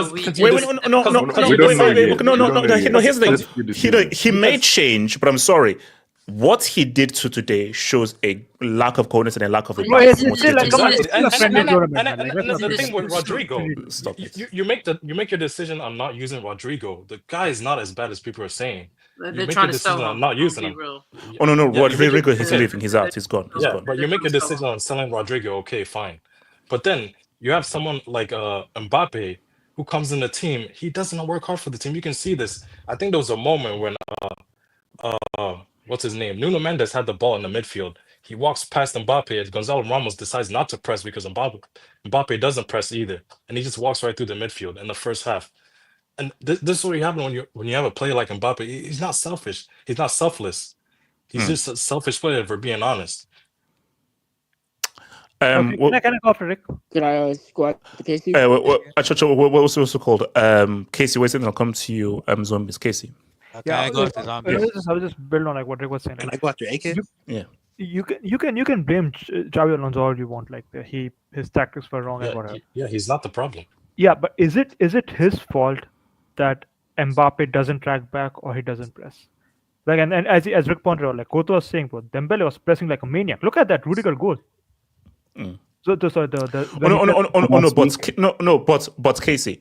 thing. He may change, but I'm sorry. What he did to today shows a lack of coordinates and a lack of. And the thing with Rodrigo, you make your decision on not using Rodrigo. The guy is not as bad as people are saying. They're trying to sell him. Not using him. Oh no, Rodrigo is leaving. He's out. He's gone. But you make a decision on selling Rodrigo. Okay, fine. But then you have someone like Mbappe who comes in the team. He doesn't work hard for the team. You can see this. I think there was a moment when what's his name? Nuno Mendes had the ball in the midfield. He walks past Mbappe, and Gonzalo Ramos decides not to press because Mbappe doesn't press either, and he just walks right through the midfield in the first half. And this is what happens when you have a player like Mbappe. He's not selfish. He's not selfless. He's just a selfish player, if we're being honest. Can I go after Rick? Can I go out to Casey? What was also called? Casey, wait, then I'll come to you. Zombies, Casey. Okay, I go after Zombies. I was just build on like what Rick was saying. Can I go after AK? Yeah. You can blame Xabi Alonso all you want. Like his tactics were wrong and whatever. Yeah, he's not the problem. Yeah, but is it his fault that Mbappe doesn't track back or he doesn't press? Like and as Rick pointed out, like Koto was saying, bro, Dembele was pressing like a maniac. Look at that Rudiger goal. So but Casey,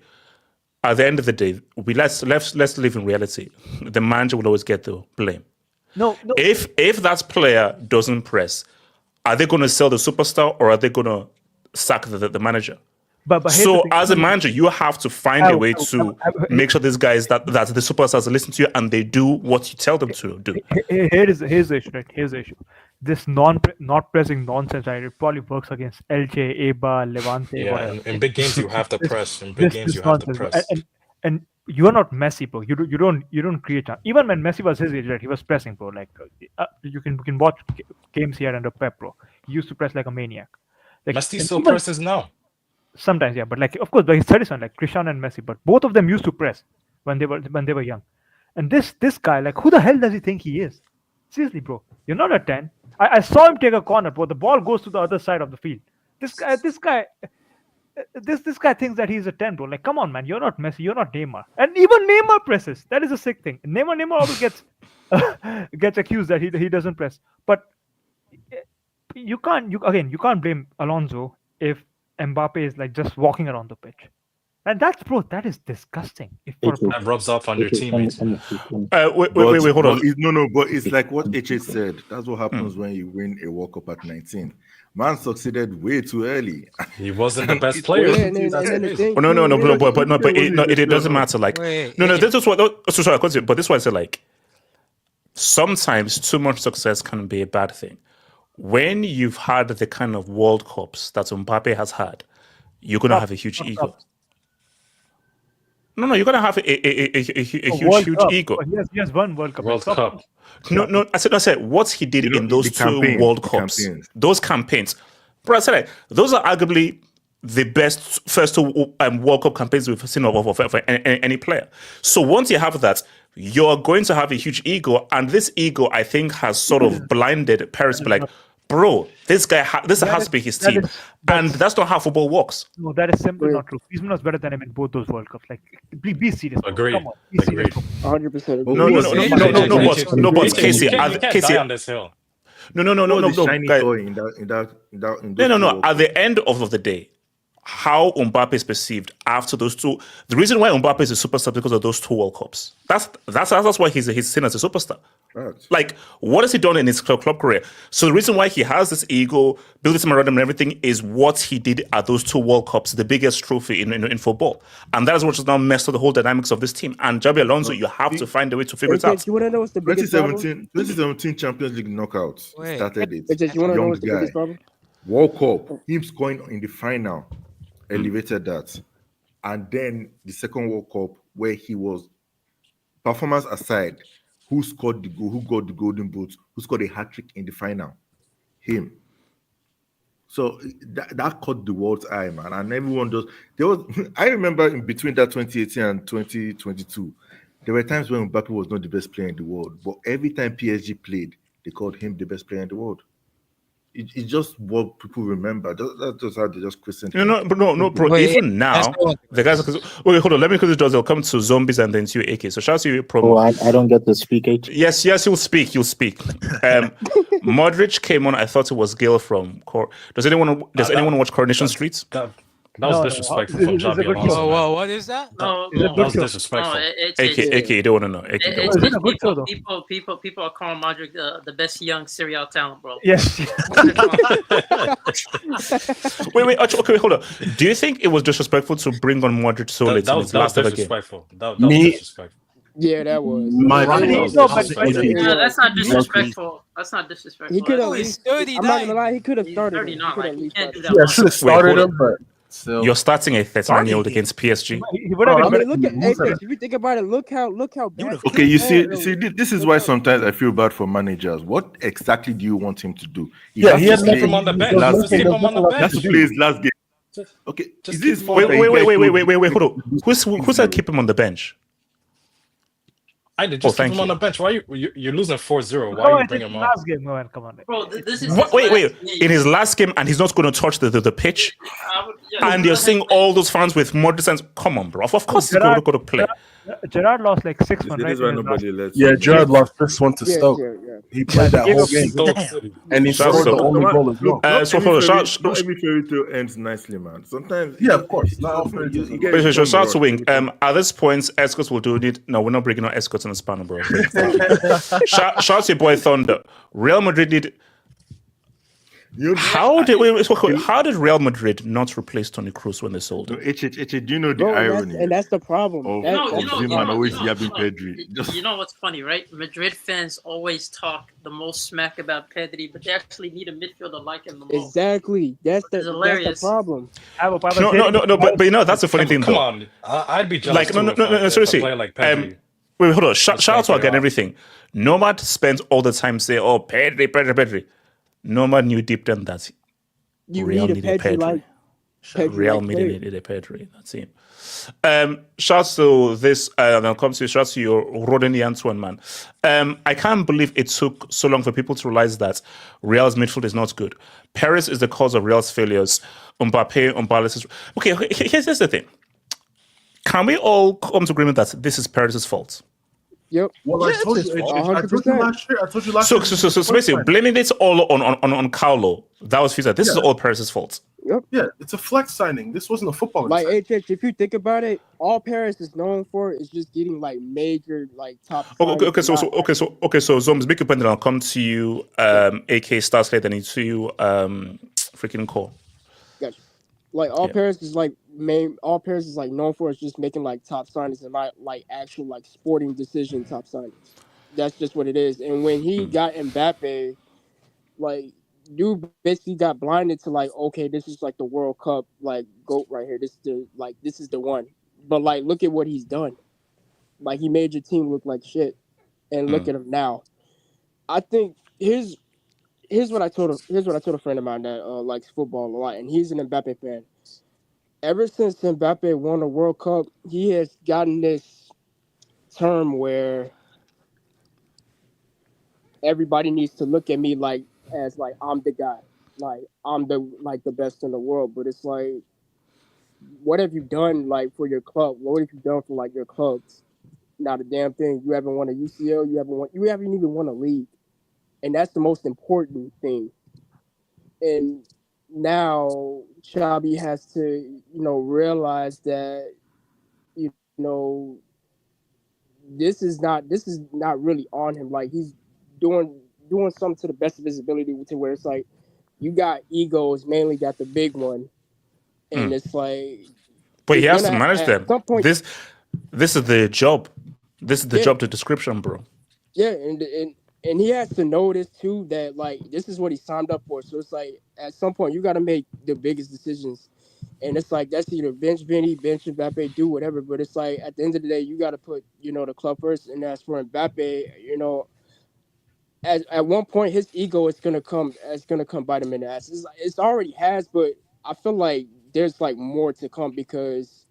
at the end of the day, let's live in reality. The manager will always get the blame. No. If that player doesn't press, are they going to sell the superstar or are they going to sack the manager? But so as a manager, you have to find a way to make sure these guys that the superstars listen to you and they do what you tell them to do. Here's the issue, right? Here's the issue. This not pressing nonsense, right? It probably works against LJ, Eba, Levante. Yeah, in big games you have to press. In big games you have to press. And you're not Messi, bro. You don't create. Even when Messi was his age, right, he was pressing, bro. Like you can watch games here under Pep, bro. He used to press like a maniac. Like, Messi still presses now. Sometimes, yeah, but like of course, but he's 37, like Cristiano and Messi. But both of them used to press when they were young. And this guy, like, who the hell does he think he is? Seriously, bro, you're not a 10. I saw him take a corner, bro. The ball goes to the other side of the field. This guy thinks that he's a 10, bro. Like, come on, man, you're not Messi, you're not Neymar. And even Neymar presses. That is a sick thing. Neymar always gets accused that he doesn't press. But you can't blame Alonso if Mbappe is like just walking around the pitch. And that is disgusting. That rubs off on your teammates. Wait, hold on. But it's like what HH said. That's what happens when you win a World Cup at 19. Man succeeded way too early. He wasn't the best player. It doesn't matter. Like, this is what. Sorry, but this is why I said, like, sometimes too much success can be a bad thing. When you've had the kind of World Cups that Mbappe has had, you're gonna have a huge ego. No, you're gonna have a huge ego. He has won World Cup. World Cup. No. I said what he did in those two World Cups, those campaigns. But I said like, those are arguably the best first two World Cup campaigns we've seen of any player. So once you have that, you're going to have a huge ego, and this ego, I think, has sort of blinded Paris. But like, bro, this guy, this has to be his team, and that's not how football works. No, that is simply not true. Griezmann was better than him in both those World Cups. Like, be serious. Agreed. Come on, be serious. 100%. No, but Casey, Casey, on this hill. No, At the end of the day, how Mbappe is perceived after those two. The reason why Mbappe is a superstar is because of those two World Cups. That's why he's seen as a superstar. Right. Like, what has he done in his club career? So the reason why he has this ego, built this around him and everything, is what he did at those two World Cups, the biggest trophy in football. And that is what has now messed up the whole dynamics of this team. And Xabi Alonso, you have to find a way to figure it out. You want to know what's the biggest 2017 Champions League knockouts started it. You want to know what's the biggest problem? World Cup, him scoring in the final elevated that. And then the second World Cup, where he was, performance aside, who scored the goal, who got the golden boot, who scored a hat-trick in the final? Him. So that caught the world's eye, man. And everyone does. I remember in between that 2018 and 2022, there were times when Mbappe was not the best player in the world. But every time PSG played, they called him the best player in the world. It's just what people remember. That's just how they just question. No, bro. Wait, even now, the guys. Wait, hold on. Let me quickly just. They'll come to zombies and then to AK. So shout out to you, promo. Oh, I don't get to speak. Yes, you'll speak. Modric came on. I thought it was Gail from. Does anyone watch Coronation Street? That was disrespectful from Xabi Alonso. Whoa, what is that? No, that was disrespectful. AK, you don't want to know. People are calling Modric the best young Serie A talent, bro. Yes. wait, okay, hold on. Do you think it was disrespectful to bring on Modric so late in his last ever game? That was disrespectful. Yeah, that was. That's not disrespectful. That's not disrespectful. He could have. I'm not gonna lie. He could have started. 39. Like, you can't do that. Yeah, I should have started him, but. So, you're starting a 39-year-old against PSG. Look at if you think about it, look how bad. Okay, you see, this is why sometimes I feel bad for managers. What exactly do you want him to do? He has to keep him on the bench. Keep him on the bench. That's to play his last game. Okay, is this wait, hold on. Who said keep him on the bench? I did just keep him on the bench. Why you're losing 4-0? Why are you bringing him on? Last game, man, come on. Bro, this is Wait. In his last game, and he's not going to touch the pitch. And you're seeing all those fans with more distance. Come on, bro. Of course he's going to play. Gerard lost like 6-1, This right? is why nobody lets. Yeah, Gerard lost this one to Stoke. He played that whole game, and he scored the only goal as well. Not every fairy tale ends nicely, man. Sometimes, yeah, of course. Not all fairy tales. Wait, shout to Wing. At this point, Escorts will do it. No, we're not bringing on Escorts in the spanner, bro. Shout to your boy Thunder. Real Madrid did. How did Real Madrid not replace Toni Kroos when they sold him? Do you know the irony? And that's the problem. You know what's funny, right? Madrid fans always talk the most smack about Pedri, but they actually need a midfielder like him the most. Exactly. That's the problem. No, but you know that's the funny thing. Come on, I'd be jealous. Like no, seriously. Like wait, hold on. Shout out to again everything. Nomad spends all the time saying, "Oh, Pedri." Nomad knew deep down that Real needed a Pedri. Real needed a Pedri. That's him. Shouts to this, and I'll come to you. Shouts to your Rodney Antoine, man. I can't believe it took so long for people to realize that Real's midfield is not good. Paris is the cause of Real's failures. Mbappe, Ballon. Okay, here's the thing. Can we all come to agreement that this is Paris' fault? Yep. Well, I told you last year. So basically, blaming it all on Carlo, that was Fisa. This is all Paris' fault. Yep. Yeah, it's a flex signing. This wasn't a football. Like HH, if you think about it, all Paris is known for is just getting like major top. Okay. So Zombs, big point, and I'll come to you, AK Starslate, and to you, freaking call. Gotcha. Like all Paris is known for is just making like top signings and not like actual like sporting decision top signings. That's just what it is. And when he got Mbappe, like dude basically got blinded to like, okay, this is like the World Cup like GOAT right here. This is the one. But like look at what he's done. Like he made your team look like shit. And look at him now. I think here's what I told a friend of mine that likes football a lot, and he's an Mbappe fan. Ever since Mbappe won the World Cup, he has gotten this term where everybody needs to look at me as I'm the guy, like I'm the best in the world. But it's like, what have you done for your club? What have you done for your clubs? Not a damn thing. You haven't won a UCL. You haven't even won a league. And that's the most important thing. And now Xabi has to, realize that, this is not really on him. Like he's doing something to the best of his ability, to where it's like you got egos, mainly got the big one, and it's like. But he has to manage them. This is the job. This is the job, the description, bro. Yeah, and he has to know this too, that this is what he signed up for. So it's like at some point you got to make the biggest decisions, and it's like that's either bench Vini, bench Mbappe, do whatever. But it's like at the end of the day, you got to put the club first. And as for Mbappe, at one point his ego is gonna come bite him in the ass. It's already has, but I feel like there's more to come, because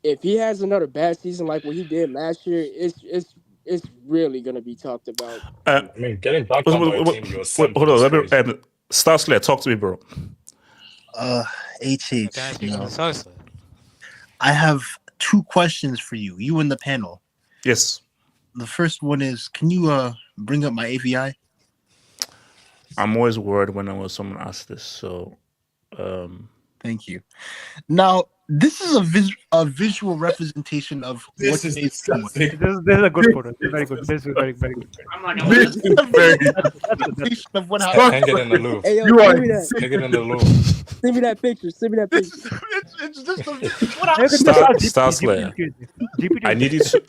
if he has another bad season like what he did last year, it's really gonna be talked about. I mean, getting back on my team, you're hold on, let me Starslayer, talk to me, bro. HH, I have two questions for you. You and the panel. Yes. The first one is, can you bring up my AVI? I'm always worried when someone asks this, so. Thank you. Now, this is a visual representation of this what is disgusting. This is a good photo. It's very good. This is very, very good. This is very good. Of what Can't get in the loop. Hey, yo, You are Can't get in the loop. send me that picture. it's just Starslayer, I need you to.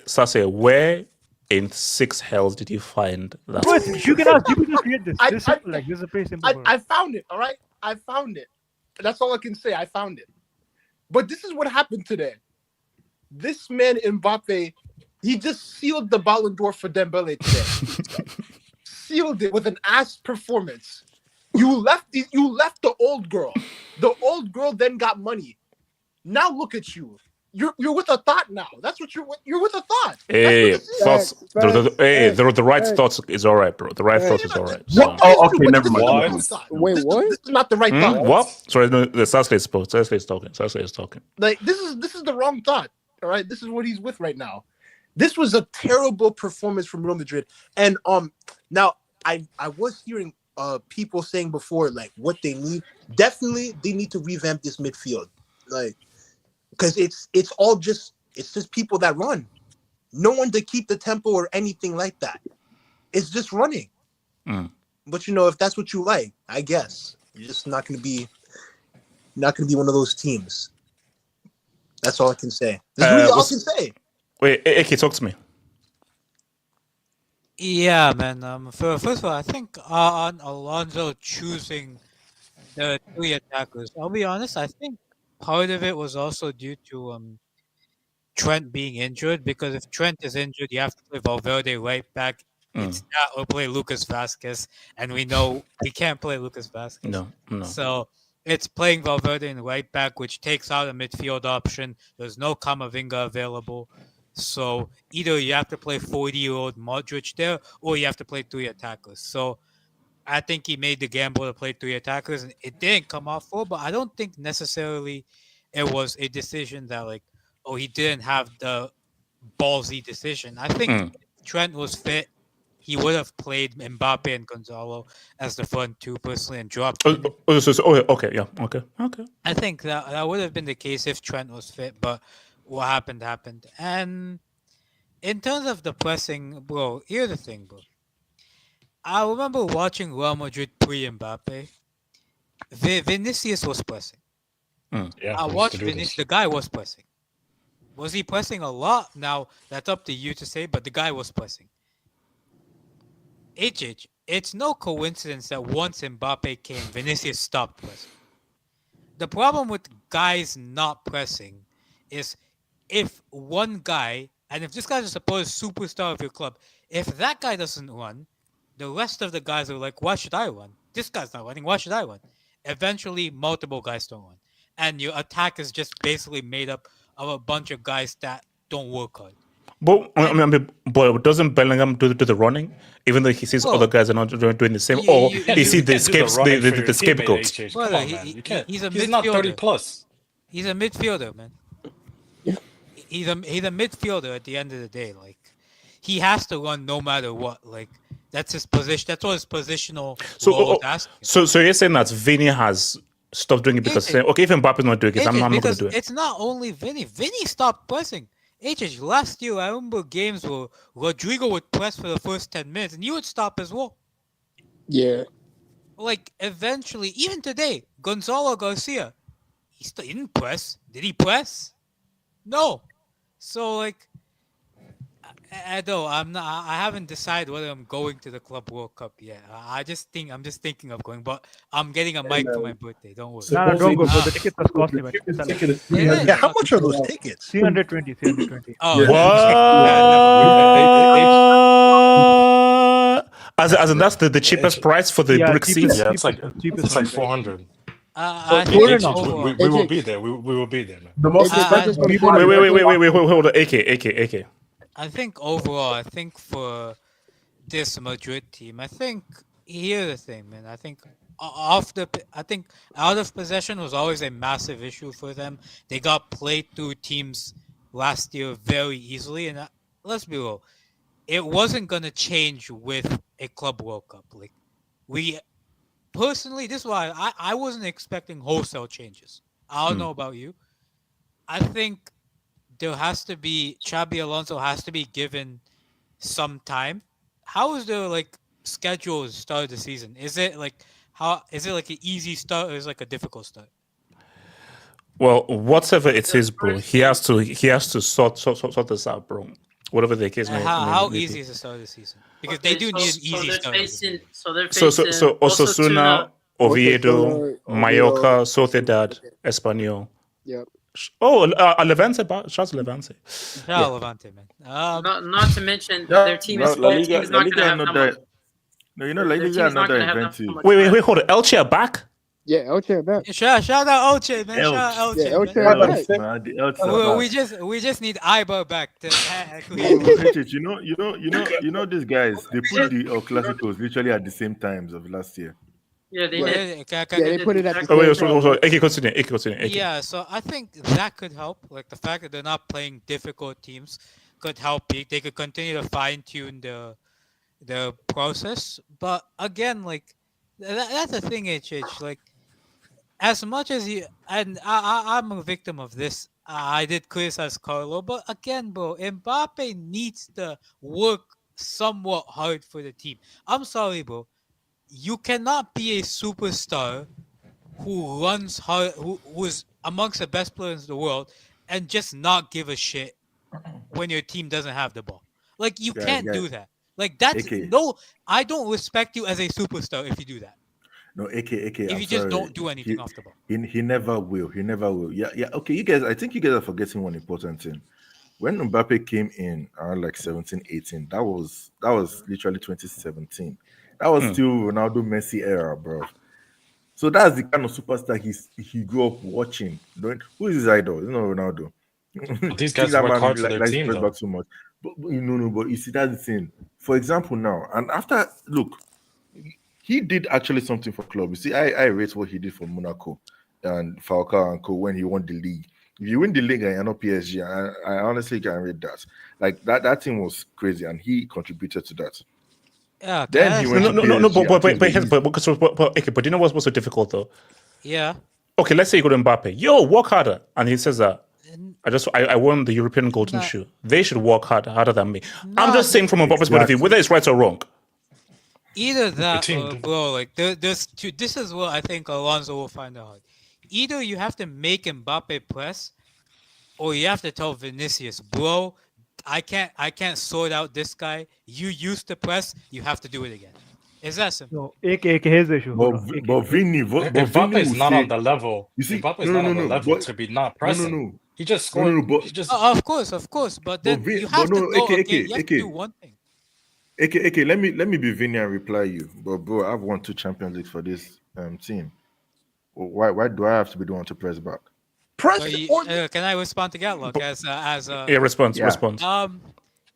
Starslayer, where in 6 hells did you find that? You can ask GPT to create this. This is a pretty simple. I found it. All right, I found it. That's all I can say. I found it. But this is what happened today. This man Mbappe, he just sealed the Ballon d'Or for Dembele today. Sealed it with an ass performance. You left the old girl. The old girl then got money. Now look at you. you're with a thought now. That's what you're with a thought. Hey, thoughts. The right thoughts is all right, bro. The right thoughts is all right. What? Oh, okay, never mind. Wait, what? This is not the right thought. What? Sorry, no, the Sasley spoke. Sasley is talking. Like this is the wrong thought. All right, this is what he's with right now. This was a terrible performance from Real Madrid, and now I was hearing people saying before like what they need. Definitely, they need to revamp this midfield, like because it's just people that run, no one to keep the tempo or anything like that. It's just running. But if that's what you like, I guess you're just not gonna be one of those teams. That's all I can say. That's really all I can say. Wait, AK, talk to me. Yeah, man. First of all, I think on Alonso choosing the 3 attackers, I'll be honest, I think part of it was also due to Trent being injured, because if Trent is injured, you have to play Valverde right back. It's not or play Lucas Vasquez, and we know we can't play Lucas Vasquez. No. So it's playing Valverde in right back, which takes out a midfield option. There's no Camavinga available. So either you have to play 40-year-old Modric there, or you have to play 3 attackers. So I think he made the gamble to play 3 attackers, and it didn't come off full, but I don't think necessarily it was a decision that he didn't have the ballsy decision. I think if Trent was fit, he would have played Mbappe and Gonzalo as the front 2 personally and dropped. Okay. I think that would have been the case if Trent was fit, but what happened. And in terms of the pressing, bro, here's the thing, bro. I remember watching Real Madrid pre-Mbappe. Vinicius was pressing. Yeah, I watched Vinicius. The guy was pressing. Was he pressing a lot? Now, that's up to you to say, but the guy was pressing. It's no coincidence that once Mbappe came, Vinicius stopped pressing. The problem with guys not pressing is if one guy, and if this guy's a supposed superstar of your club, if that guy doesn't run, the rest of the guys are like, why should I run? This guy's not running, why should I run? Eventually, multiple guys don't run. And your attack is just basically made up of a bunch of guys that don't work hard. But doesn't Bellingham do the running, even though he sees other guys are not doing the same? Or is he the scapegoat? He's not 30 plus. He's a midfielder, man. He's a midfielder at the end of the day. Like, he has to run no matter what. Like, that's his position. That's what his positional role is asking. So you're saying that Vini has stopped doing it because if Mbappe's not doing it, I'm not going to do it. It's not only Vini. Vini stopped pressing. Last year, I remember games where Rodrigo would press for the first 10 minutes, and you would stop as well. Yeah. Like, eventually, even today, Gonzalo Garcia, he didn't press. Did he press? No. So, like, I haven't decided whether I'm going to the Club World Cup yet. I'm just thinking of going, but I'm getting a mic for my birthday. Don't worry. No, don't go. The tickets are costly. Yeah, how much are those tickets? 320. Oh, what? As in that's the cheapest price for the brick seats? Yeah, it's like 400. We will be there. We will be there, man. The most expensive. Wait, hold on. AK. I think overall, for this Madrid team, here's the thing, man. I think out of possession was always a massive issue for them. They got played through teams last year very easily, and let's be real, it wasn't gonna change with a Club World Cup. Like, we personally, this is why I wasn't expecting wholesale changes. I don't know about you. I think there has to be Xabi Alonso has to be given some time. How is their schedule start of the season? Is it like an easy start or is it like a difficult start? Well, whatever it is, bro, he has to sort this out, bro. Whatever the case may be. How easy is the start of the season? Because they do need an easy start. They're facing Osasuna, Oviedo, Mallorca, Sociedad, Espanyol. Yep. Levante, shout to Levante. Yeah, Levante, man. Not to mention their team is not going to have that much. No, La Liga are not that inventive. Wait, hold on. Elche are back? Yeah, Oche back. Shout out Oche, man. Shout out Yeah, Oche, Oche man. back. We just need Iber back to You know these guys. They put the Classicos literally at the same times of last year. Yeah, they Yeah. did. Yeah, they put it at the Oh, wait, same time. sorry. AK, continue. AK. Yeah, so I think that could help. Like the fact that they're not playing difficult teams could help. They could continue to fine tune the process. But again, like that's the thing, HH. Like as much as you and I'm a victim of this. I did criticize Carlo, but again, bro, Mbappe needs to work somewhat hard for the team. I'm sorry, bro. You cannot be a superstar who runs hard, who's amongst the best players in the world, and just not give a shit when your team doesn't have the ball. Like you can't do that. Like that's no. I don't respect you as a superstar if you do that. No, AK. If you just don't do anything off the ball. He never will. He never will. Yeah. Okay, you guys. I think you guys are forgetting one important thing. When Mbappe came in around like 17, 18, that was literally 2017. That was still Ronaldo Messi era, bro. So that's the kind of superstar he grew up watching. Who is his idol? You know, Ronaldo. These guys work hard for their likes team, press though. back so much. But but you see, that's the thing. For example, now and after, look, he did actually something for club. You see, I rate what he did for Monaco and Falcao and Co when he won the league. If you win the league and you're not PSG, I honestly can rate that. Like that thing was crazy, and he contributed to that. Yeah. Then he went to but you know what's so difficult though? Yeah. Okay, let's say you go to Mbappe. Yo, work harder, and he says that. I won the European Golden Shoe. They should work harder than me. I'm just saying from Mbappe's point of view, whether it's right or wrong. Either that or bro, like there's two. This is what I think Alonso will find out. Either you have to make Mbappe press, or you have to tell Vinicius, bro, I can't sort out this guy. You used to press, you have to do it again. It's that simple. No, AK, here's the issue. But Vini, Mbappe is not on the level. You see, Mbappe is not on the level to be not pressing. He just scored. Of course. But then you have to go again. You have to do one thing. Okay. Let me be Vini and reply you. But bro, I've won 2 Champions League for this team. Why do I have to be the one to press back? Can I respond to Gatlock as response.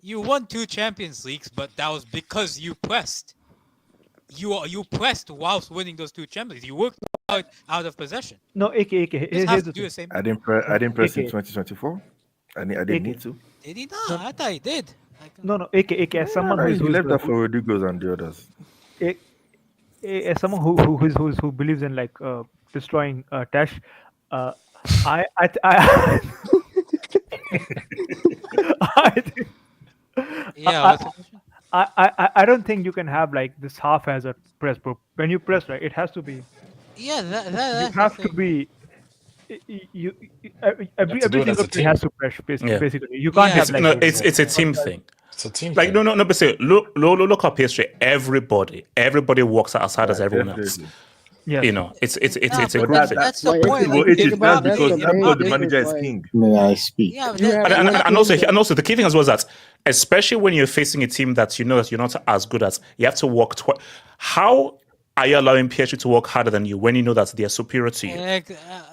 You won 2 Champions Leagues, but that was because you pressed. You pressed whilst winning those 2 Champions Leagues. You worked hard out of possession. No, AK. Here's the same. I didn't press in 2024. I didn't need to. Did he not? I thought he did. No, AK. As someone he left that for Rodriguez and the others. As someone who believes in like destroying Tash, I don't think you can have like this half-hazard press, bro. When you press, right, it has to be. Yeah, you have to be. Every single team has to press. Basically, you can't have like. It's a team thing. It's a team. Like thing. no. But say look at PSG. Everybody works as hard as everyone else. Yeah, you know, it's a group thing. That's the point. That's because the manager is king. May I speak? Yeah, and also the key thing as well is that, especially when you're facing a team that you know that you're not as good as, you have to work twice. How are you allowing PSG to work harder than you when you know that they are superior to you?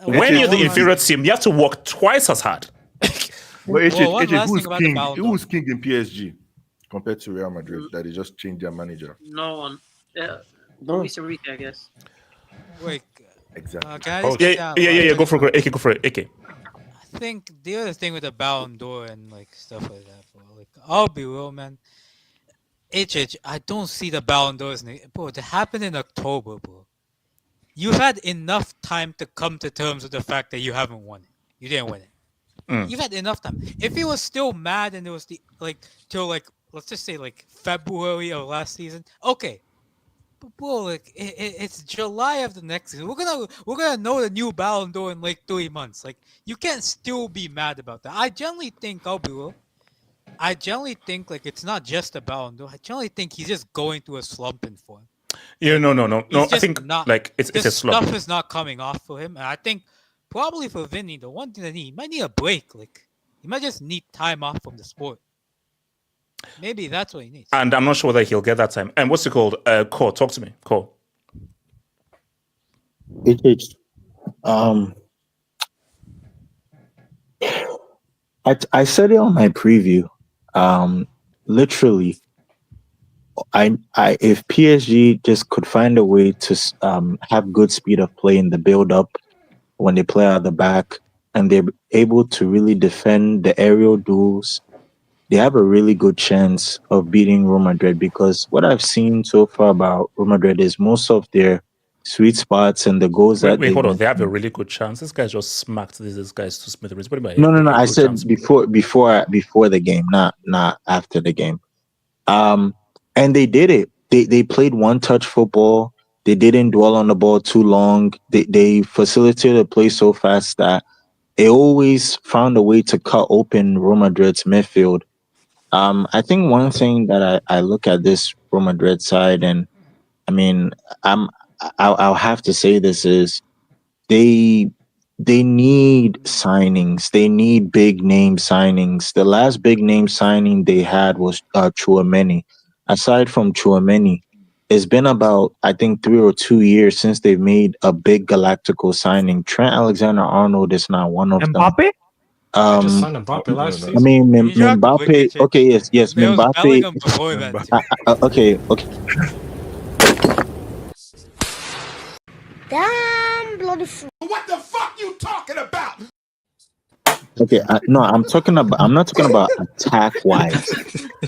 When you're the inferior team, you have to work twice as hard. Who's king? Who's king in PSG compared to Real Madrid? That they just changed their manager. No one. Luis Enrique, I guess. Wait. Exactly. Yeah. Go for it. Go for it. AK. I think the other thing with the Ballon d'Or and like stuff like that, bro. Like, I'll be real, man. I don't see the Ballon d'Or as bro. To happen in October, bro. You've had enough time to come to terms with the fact that you haven't won it. You didn't win it. You've had enough time. If he was still mad and it was till let's just say like February of last season, okay. But bro, like it's July of the next season. We're gonna know the new Ballon d'Or in like 3 months. Like you can't still be mad about that. I generally think like it's not just a Ballon d'Or. I generally think he's just going through a slump in form. Yeah, no. I think like it's a slump. Stuff is not coming off for him, and I think probably for Vinny, the one thing that he might need a break. Like he might just need time off from the sport. Maybe that's what he needs. And I'm not sure whether he'll get that time. And what's it called? Cole, talk to me. Cole. It, I said it on my preview. Literally, I if PSG just could find a way to have good speed of play in the build up when they play at the back, and they're able to really defend the aerial duels, they have a really good chance of beating Real Madrid, because what I've seen so far about Real Madrid is most of their sweet spots and the goals Wait, that they've hold on. been. They have a really good chance. This guy just smacked these guys to smithereens. What about No. a I good said chance? before the game, not after the game. And they did it. They played one touch football. They didn't dwell on the ball too long. They facilitated the play so fast that they always found a way to cut open Real Madrid's midfield. I think one thing that I look at this Real Madrid side, and I mean, I'll have to say this is they need signings. They need big name signings. The last big name signing they had was Chouameni. Aside from Chouameni, it's been about, I think, 3 or 2 years since they've made a big galactical signing. Trent Alexander-Arnold is not one of them. Mbappe? They just signed Mbappe last I season. mean, Mbappe. Okay, yes, There was Mbappe. Bellingham before that. Too. Okay. Damn bloody fool. What the fuck you talking about? Okay, no, I'm not talking about attack wise.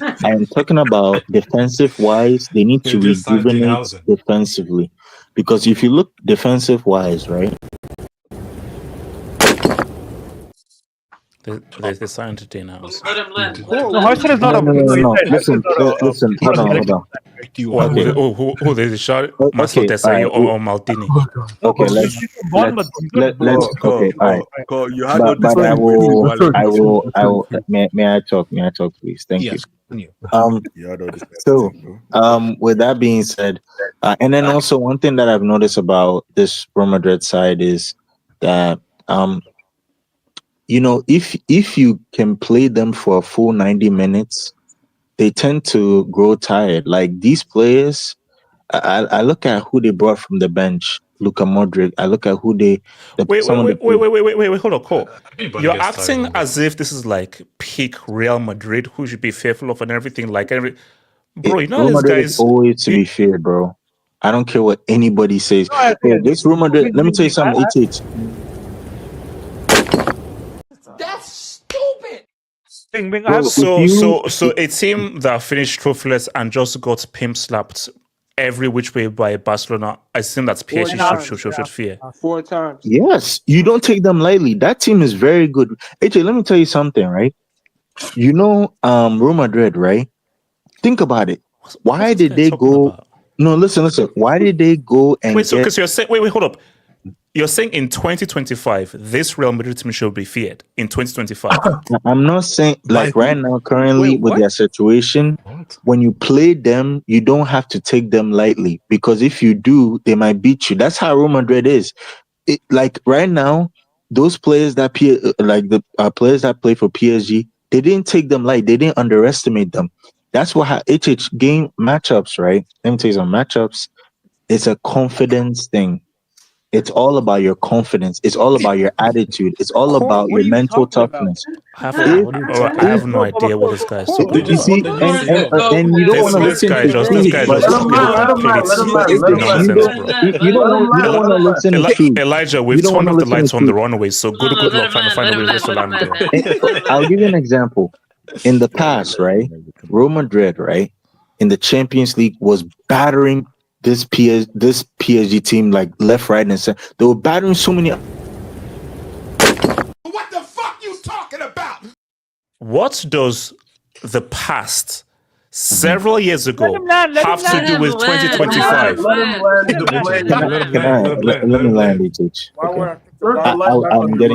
I am talking about defensive wise. They need They to just signed rejuvenate Hausen. defensively, because if you look defensive wise, right? They signed Dean House. Let him land. No, Hudson is not a. No. Listen, hold on. Who they shot? Marcel Okay, Desailly all right, or Maldini? Okay, let's okay, all right. Cole, you had But I will. May I talk, please? Thank you. So, with that being said, and then also one thing that I've noticed about this Real Madrid side is that, if you can play them for a full 90 minutes, they tend to grow tired. Like these players, I look at who they brought from the bench, Luka Modric. I look at who they. Wait, hold on, Cole. Everybody You're gets tired acting of as if this is like peak Real Madrid, who should be fearful of and everything. Bro, you know Real these Madrid guys. is always to be feared, bro. I don't care what anybody says. This Real Madrid. Let me tell you something. That's stupid. So a team that finished trophyless and just got pimp slapped every which way by Barcelona, I think that's PSG should fear. 4 times. Yes, you don't take them lightly. That team is very good. AJ, let me tell you something, right? Real Madrid, right? Think about it. Why did they go? No, listen. Why did they go and because you're saying hold up. You're saying in 2025, this Real Madrid team should be feared in 2025. I'm not saying right now, currently with their situation, when you play them, you don't have to take them lightly, because if you do, they might beat you. That's how Real Madrid is. Right now, those players that players that play for PSG, they didn't take them light. They didn't underestimate them. That's what game matchups, right? Let me tell you some matchups. It's a confidence thing. It's all about your confidence. It's all about your attitude. It's all about your mental toughness. I have no idea what this guy is talking about. You see, and you don't want to listen to Steve. You don't want to listen to Steve. Elijah, we've turned off the lights on the runway, so good luck trying to find a way to land there. I'll give you an example. In the past, right, Real Madrid, right, in the Champions League was battering this PSG team like left, right, and center. They were battering so many. What the fuck you talking about? What does the past several years ago have to do with 2025? Let me land it. Okay.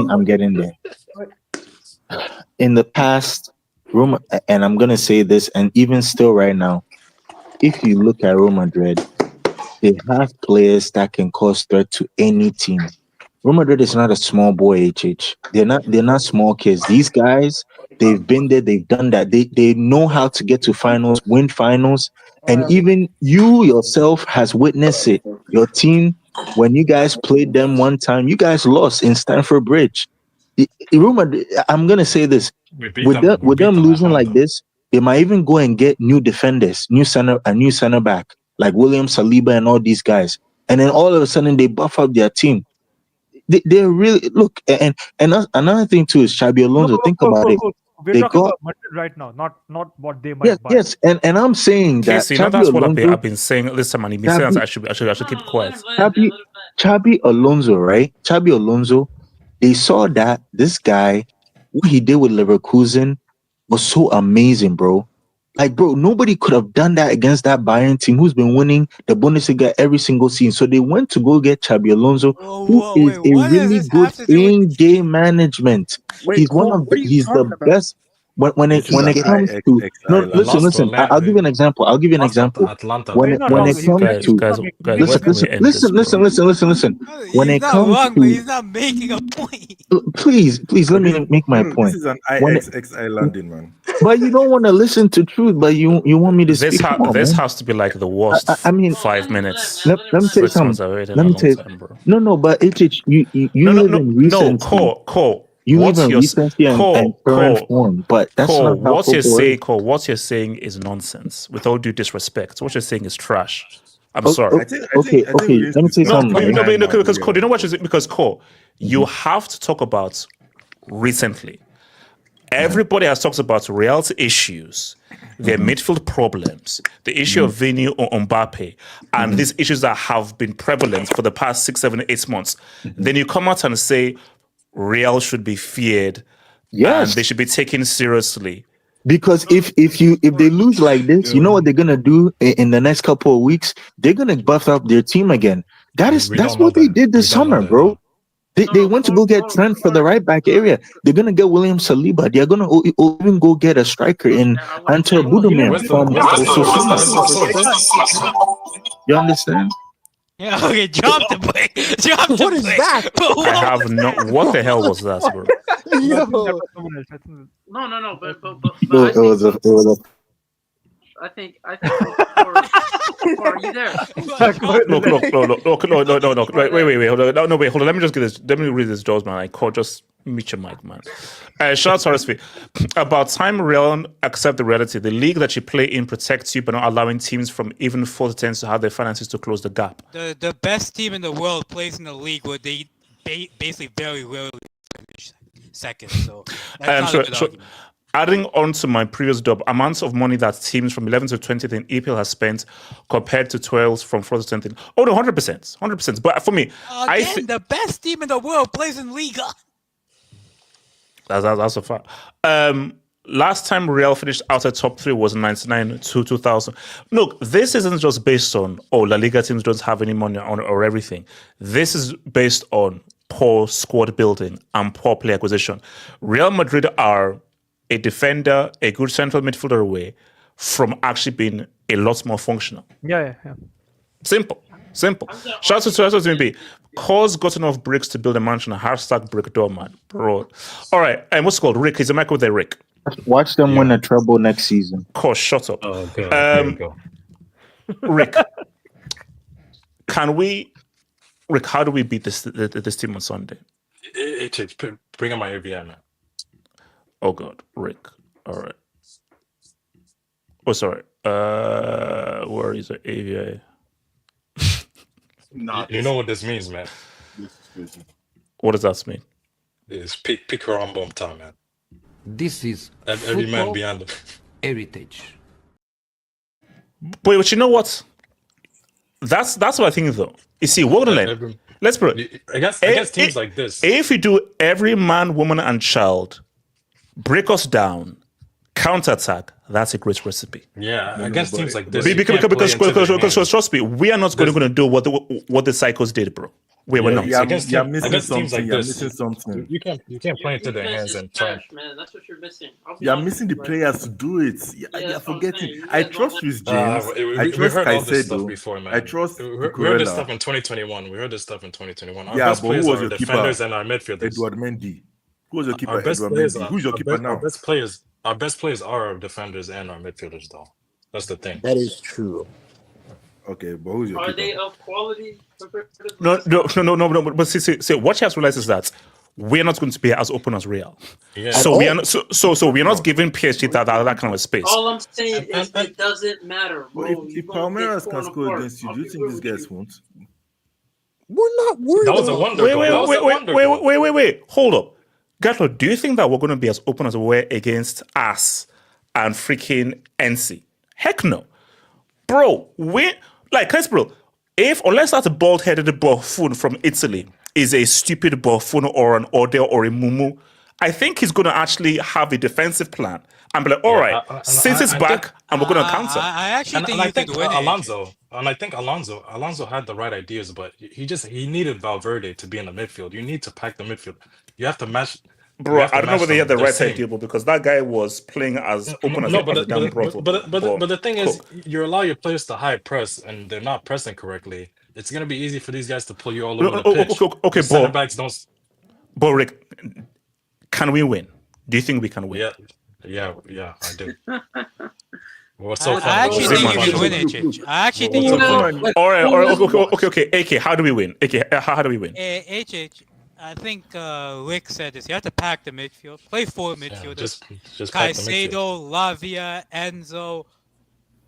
I'm getting there. In the past, and I'm gonna say this, and even still right now, if you look at Real Madrid, they have players that can cause threat to any team. Real Madrid is not a small boy, HH. They're not small kids. These guys, they've been there, they've done that. They know how to get to finals, win finals, and even you yourself has witnessed it. Your team when you guys played them one time, you guys lost in Stamford Bridge. I'm gonna say this: We beat them. We with beat them them at losing home, like though. this, they might even go and get new defenders, a new center back like William Saliba and all these guys, and then all of a sudden they buff up their team. They're really look another thing too is Xabi No, Alonso. Think about it. we're They talking got about Madrid right now, not what they might yes, buy. yes, and I'm saying that Casey, you know Xabi that's what Alonso, I've been saying. Listen, man, you've been saying that I should keep quiet. Xabi Alonso, right? Xabi Alonso, they saw that this guy, what he did with Leverkusen was so amazing, bro. Like, bro, nobody could have done that against that Bayern team who's been winning the Bundesliga every single season. So they went to go get Xabi Alonso, who is a what does really this good have to do with the in-game management. Wait, He's Cole, what are you he's the talking about? best when This is it an comes to no, IXXI listen, Lost to listen. I'll give you an example. I'll give you an Lost to example. Atlanta. When He's it not when wrong. it comes to Guys, he's where not can we end this, bro? listen. When He's it not comes wrong, but to he's not making a point. please, let me make my This point. is an When it, IXXI landing, man. but you don't want to listen to truth, but you want me to speak. Come on, This man. has to be like the worst I mean, 5 minutes. let me tell you 6 months something. I've waited Let a me long tell you. time, bro. No, but you live in No, recency. Cole. You live What's in your recency and current form, but that's not how What's you're football saying, is. Cole? What you're saying is nonsense. With all due disrespect, what you're saying is trash. I'm Oh, sorry. okay. Let me tell you something. Right? Because Cole, you know what? Because Cole, you have to talk about recently. Everybody has talked about reality issues, their midfield problems, the issue of Vini or Mbappe, and these issues that have been prevalent for the past 6, 7, 8 months. Then you come out and say Real should be feared and they should be taken seriously. Because if they lose like this, you know what they're gonna do in the next couple of weeks? They're gonna buff up their team again. That's what they did this summer, bro. They went to go get Trent for the right back area. They're gonna get William Saliba. They're gonna even go get a striker in Ante Budimir from You understand? Yeah, okay, drop the play. Drop the What is play. that? I have no. What the hell was that, bro? Yo. No, but It was a I think are you there? Look. Wait. Hold on. Wait. Hold on. Let me just get this. Let me read this, Jaws, man. I call just meet your mic, man. Shout out to about time Real accept the reality. The league that you play in protects you by not allowing teams from even 4 to 10 to have their finances to close the gap. The best team in the world plays in the league where they basically very rarely finish second. So that's not a good argument. Adding on to my previous dub, amounts of money that teams from 11th to 20th in EPL has spent compared to 12th from 4th to 10th. Oh, no, 100%. But for me, the best team in the world plays in Liga. That's a fact. Last time Real finished outside top 3 was 99 to 2000. Look, this isn't just based on, La Liga teams don't have any money on or everything. This is based on poor squad building and poor player acquisition. Real Madrid are a defender, a good central midfielder away from actually being a lot more functional. Yeah. Simple. Shout out to SMB. Cause got enough bricks to build a mansion. # brick door, man. Bro. All right. And what's it called? Rick. Is the mic with there, Rick? Watch them win a treble next season. Cause shut up. Oh, God. There we go. Rick, Rick, how do we beat this team on Sunday? Bring on my AVI, man. Oh God, Rick. All right. Oh, sorry. Where is the AVI? You know what this means, man. What does that mean? It's pick around bomb time, man. This is every man beyond the heritage. But you know what? That's what I think, though. You see, we're gonna learn. Let's put it. Against teams like this. If you do every man, woman, and child break us down, counterattack, that's a great recipe. Yeah, against teams like this. Because trust me, we are not going to do what the Psychos did, bro. We're not. You're missing something. You're missing something. You can't play into their hands and try. Man, that's what you're missing. You're missing the players to do it. You're forgetting. I trust Chris James. We heard all this stuff before, man. I trust. We heard this stuff in 2021. Our yeah, best but players who was are your defenders keeper? and our midfielders. Edward Mendy. Who was your keeper? Our best Edward players Mendy. Who's your keeper now? Our best players are our defenders and our midfielders, though. That's the thing. That is true. Okay, but who's your Are keeper? they of quality? No. But see, what you have to realize is that we're not going to be as open as Real. Yeah. So we are not. So we're not giving PSG that kind of space. All I'm saying is it doesn't matter, But bro. if Palmeiras can score against you, do you think these guys won't? We're not worried. That was a wonder goal. Wait. Hold up. Gatlo, do you think that we're going to be as open as we were against us and freaking NC? Heck no. Bro, unless that bald-headed buffoon from Italy is a stupid buffoon or an Odell or a Mumu, I think he's going to actually have a defensive plan and be like, all right, since it's back, and we're going to counter. I actually think you could win Alonso had the right ideas, but he needed Valverde to be in the midfield. You need to pack the midfield. You have to match. Bro, I don't know whether he had the right idea, but because that guy was playing as open as a damn brothel. But the thing is, you allow your players to high press, and they're not pressing correctly. It's gonna be easy for these guys to pull you all over the pitch. Okay, center backs don't. But Rick, can we win? Do you think we can win? Yeah, I do. I actually think you can win it, Chich. I actually think you can win. All right. Okay. AK, how do we win? AK, how do we win? HH, I think Rick said this. You have to pack the midfield. Play four midfielders. Just pack the midfield. Caicedo, Lavia, Enzo.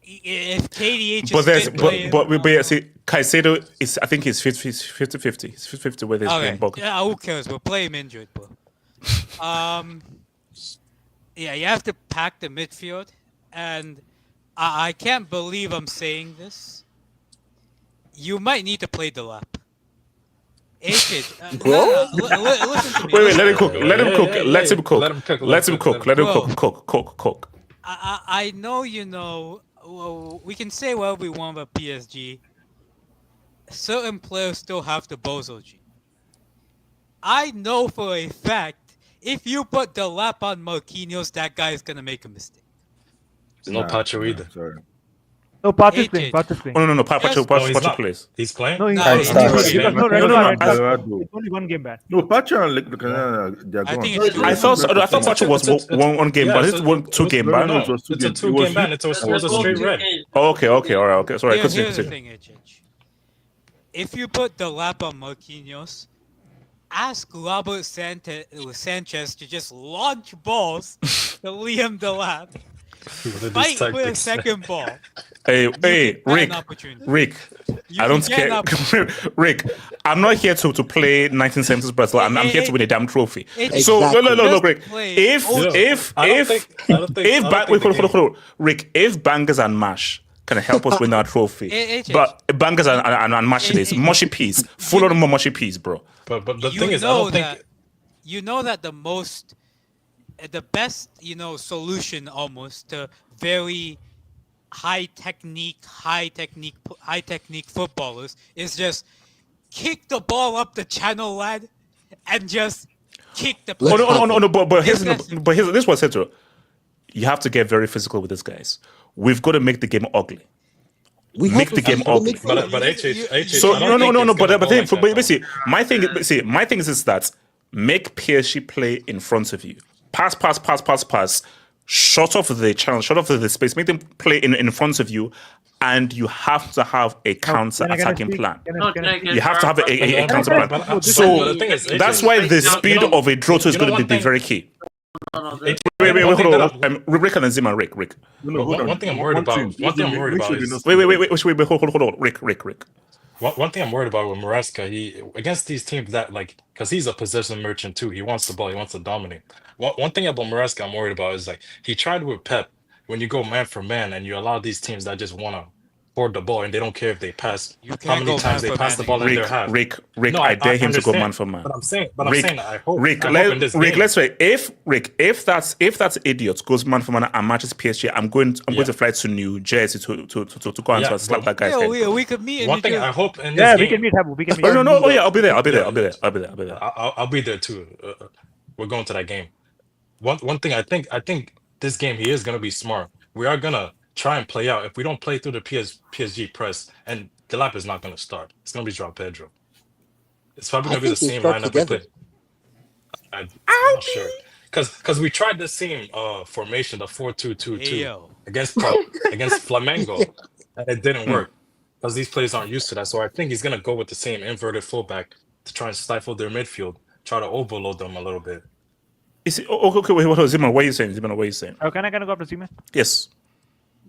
If KDH is see, Caicedo is, I think he's 50-50. He's 50-50 with his playing bucket. Yeah, who cares? We'll play him injured, bro. Yeah, you have to pack the midfield, and I can't believe I'm saying this. You might need to play the lap. Listen to me. Wait, let him cook. Let him cook. I know you know. Well, we can say whatever we want about PSG. Certain players still have the bozo gene. I know for a fact, if you put the lap on Marquinhos, that guy is gonna make a mistake. No Pacho either. Sorry. No, Pacho's playing. No, Pacho plays. He's playing? No, he's No, it's only one game ban. No, Pacho and they're gone. I thought Pacho was one game ban. It's 2 game ban. It's a 2 game ban. It was a straight red. Okay, all right, okay. Sorry, Here's the thing, HH. If you put the lap on Marquinhos, ask Robert Sanchez to just launch balls to Liam Delap. Fight for a second ball. Hey, Rick, I don't care. Rick, I'm not here to play 1970s Brazil. I'm here to win a damn trophy. So no, Rick. If Bangers and Mash can help us win that trophy, but Bangers and Mash is mushy peas, full on mushy peas, bro. But the thing is, I don't think you know that the best, solution almost to very high technique footballers is just kick the ball up the channel, lad, and just kick the. No. But here's this was said to. You have to get very physical with these guys. We've got to make the game ugly. Make the game ugly. But HH. So no. But basically, my thing is that make PSG play in front of you. Pass. Shut off the channel, shut off the space, make them play in front of you, and you have to have a counter-attacking plan. You have to have a counter plan. So that's why the speed of a draw is going to be very key. Wait, hold on. Rick and Zima, Rick. One thing I'm worried about. Wait, hold on. Rick. One thing I'm worried about with Maresca, he against these teams that because he's a possession merchant too. He wants the ball. He wants to dominate. One thing about Maresca I'm worried about is he tried with Pep when you go man for man and you allow these teams that just want to hoard the ball and they don't care if they pass. How many times they pass the ball in their half? Rick, I dare him to go man for man. But I'm saying I hope. Let's say if that idiot goes man for man and matches PSG, I'm going to fly to New Jersey to go and slap that guy's head. We could meet. One thing I hope in this game. We can meet Habu. No. Yeah, I'll be there. I'll be there too. We're going to that game. One thing I think this game he is gonna be smart. We are gonna try and play out. If we don't play through the PSG press, and Delap is not gonna start. It's gonna be João Pedro. It's probably gonna be the same lineup we played. I'm not sure. Because we tried the same formation, the 4-2-2-2 against Flamengo, and it didn't work. because these players aren't used to that. So I think he's gonna go with the same inverted fullback to try and stifle their midfield, try to overload them a little bit. Is it, okay, wait, what are you saying? Zima, what are you saying? Oh, can I go up to Zima? Yes.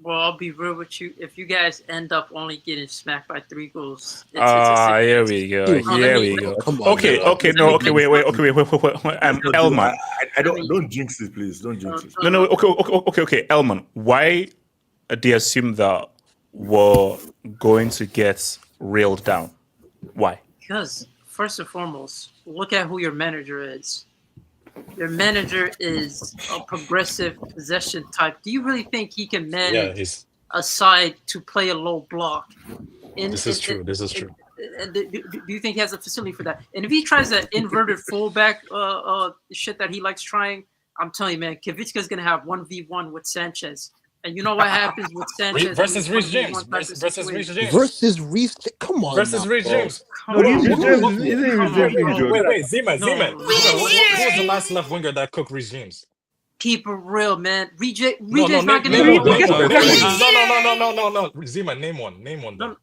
Well, I'll be real with you. If you guys end up only getting smacked by 3 goals, Here we go. Here we go. Okay, wait. Elman. I don't jinx it, please. Don't jinx it. No. Okay. Elman, why do you assume that we're going to get reeled down? Why? Because first and foremost, look at who your manager is. Your manager is a progressive possession type. Do you really think he can manage a side to play a low block? This is true. Do you think he has a facility for that? And if he tries that inverted fullback shit that he likes trying, I'm telling you, man, Kivitska's going to have 1v1 with Sanchez. And you know what happens with Sanchez? Versus Reece James. Versus Reece James. Versus Reece. Come on. Versus Reece James. Wait, Zima. Who was the last left winger that cooked Reece James? Keep it real, man. Reece's not going to No. Zima, name one. No.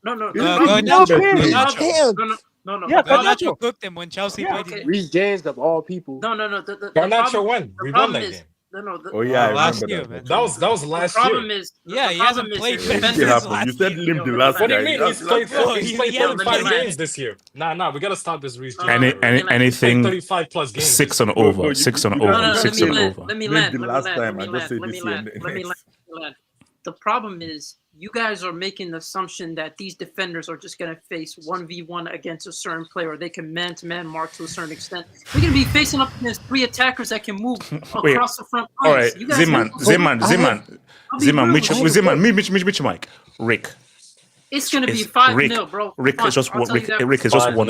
Garnacho cooked him when Chelsea played. Reece James of all people. No. Garnacho won. We won that game. Last year, man. That was last year. The problem is, he hasn't played for You said limp the last What do guy. you mean? He's played 35 games this year. Nah, we gotta stop this Reece James. Anything 35 plus games. 6 and over. 6 and over. Let me land. The problem is, you guys are making the assumption that these defenders are just going to face 1v1 against a certain player, or they can man-to-man mark to a certain extent. We're going to be facing up against 3 attackers that can move across the front lines. All right, Mitch, Mike, Rick. It's going to be 5-0, bro. Rick is just one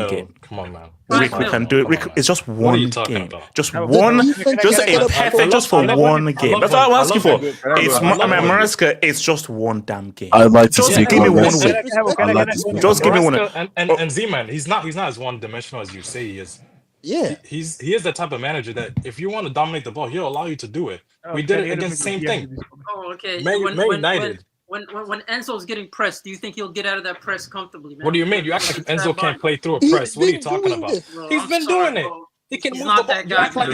game. Come on, man. Rick, we can do it. Rick, it's just one game. Just for one game. That's what I'm asking for. It's Mariska. It's just one damn game. I'd like to just see give me one win. Just give me one. And Z-Man, he's not as one-dimensional as you say he is. Yeah, he is the type of manager that if you want to dominate the ball, he'll allow you to do it. We did it against the same thing. Oh, okay. Man United. When Enzo's getting pressed, do you think he'll get out of that press comfortably, man? What do you mean? You act like Enzo can't play through a press. What are you talking about? He's been doing it. He can move the ball.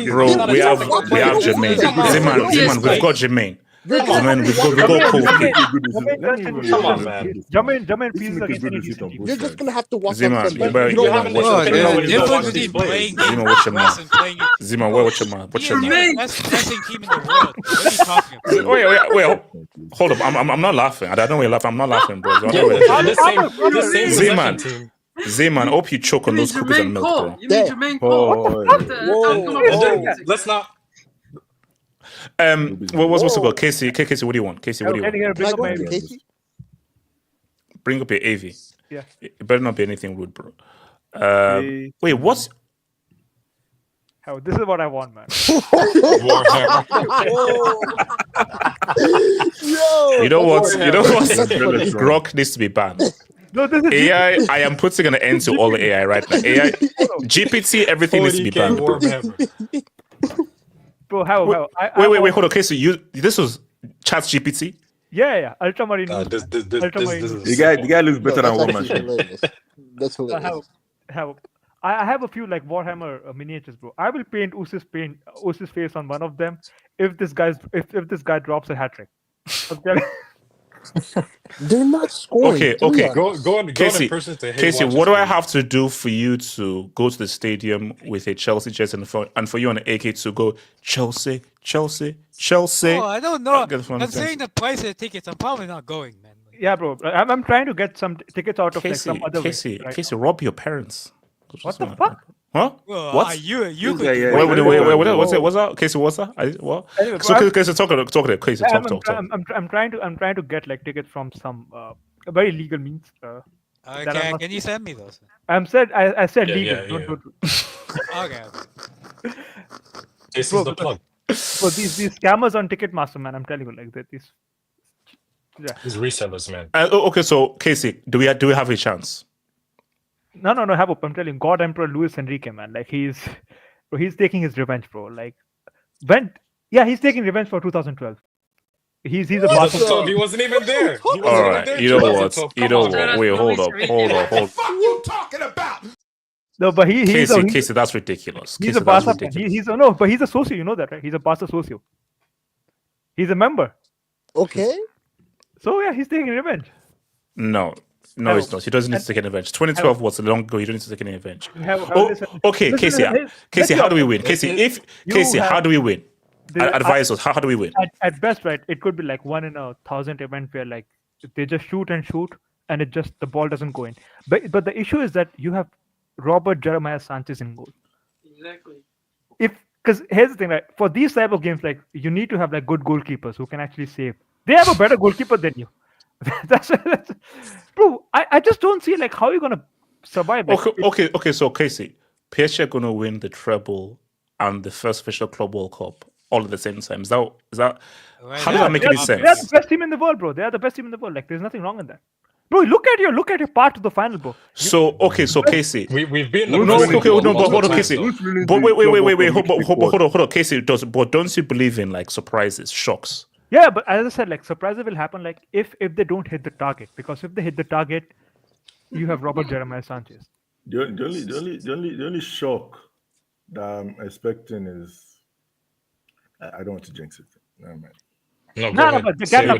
Bro, we have Jermaine. Ziman, we've got Jermaine. We've got Kofi. Come on, man. Jermaine feels like you're just gonna have to walk Zima, up you watch your mouth. Zima, watch your mouth. Watch your mouth. That's the best team in the world. What are you talking about? Wait. Hold up. I'm not laughing. I don't know why you're laughing. I'm not laughing, bro. Z-Man, I hope you choke on those cookies and milk, bro. You mean Jermaine Cole? Let's not. What's it called? Casey, what do you want? Casey, what do you want? Bring up your AV. Yeah. It better not be anything rude, bro. Wait, what's... This is what I want, man. You know what? Grok needs to be banned. No, this is AI. I am putting an end to all the AI right now. AI, GPT, everything needs to be banned. Bro, how? Wait, hold on. Okay, so this was Chat GPT? Yeah. Ultramarine. The guy looks better than War Machine. That's hilarious. I have a few like Warhammer miniatures, bro. I will paint Us's face on one of them if this guy drops a hat trick. Okay. They're not scoring. Okay. Go in Casey, person to Casey, what do I have to do for you to go to the stadium with a Chelsea jersey and for you on the AK to go Chelsea? Oh, I don't know. Considering the price of the tickets, I'm probably not going, man. Yeah, bro. I'm trying to get some tickets out of Casey, like some other Casey, way, right? Casey, rob your parents. What the fuck? Huh? Well, What? You could. Wait, what's that? Casey, what's that? What? Anyway, So, Casey, talk. Casey, talk. I'm trying to get like tickets from some very legal means. Okay, can you send me those? I said legal. Don't. Okay. This is the plug. So these scammers on Ticketmaster, man, I'm telling you, like that. These resellers, man. Okay, so Casey, do we have a chance? No, have hope. I'm telling you, God Emperor Luis Enrique, man. Like he's taking his revenge, bro. Like he's taking revenge for 2012. He's a He Barca. doesn't talk. He wasn't even there. He wasn't All even right, there. you know He doesn't what? talk. You Come know on, what? man. Wait, hold up. Fuck you talking about? No, but he's Casey, that's ridiculous. he's Casey, a that's Barca fan. ridiculous. But he's a socio. You know that, right? He's a Barca socio. He's a member. Okay. So yeah, he's taking revenge. No, he's not. He doesn't need to take an revenge. 2012 was long ago. You don't need to take any revenge. Okay, Casey, how do we win? Casey, how do we win? Advise us. How do we win? At best, right? It could be like 1 in 1,000 event where like they just shoot, and it just the ball doesn't go in. But the issue is that you have Robert Jeremiah Sanchez in goal. Exactly. Because here's the thing, right? For these type of games, like you need to have like good goalkeepers who can actually save. They have a better goalkeeper than you. that's bro. I just don't see like how you're gonna survive. Like, Okay. So Casey, PSG are gonna win the treble and the first official Club World Cup all at the same time. Is that how does that make any sense? They're the best team in the world, bro. They are the best team in the world. Like there's nothing wrong in that. Bro, look at your part to the final, bro. So Casey, we've been Casey. But wait, hold on, Casey. But don't you believe in like surprises, shocks? Yeah, but as I said, like surprises will happen like if they don't hit the target, because if they hit the target, you have Robert Jeremiah Sanchez. The only shock that I'm expecting is I don't want to jinx it. Never mind. No, but gotta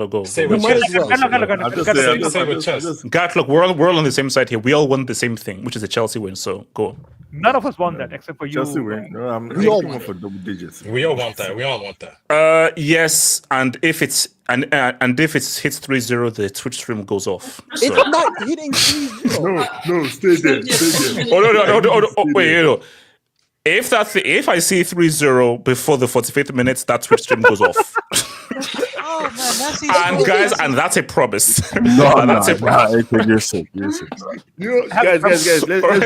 go. Say with chest. Gatlock, we're all on the same side here. We all won the same thing, which is a Chelsea win. So go. None of us won that except for you. Chelsea win. No, I'm looking for double digits. We all want that. Yes, and if it's and if it hits 3-0, the Twitch stream goes off. So. It's not hitting 3-0. No, stay there. Oh, wait. If I see 3-0 before the 45th minute, that Twitch stream goes off. Oh man, that's and guys, and that's a promise. That's a promise. You're sick. Guys, let's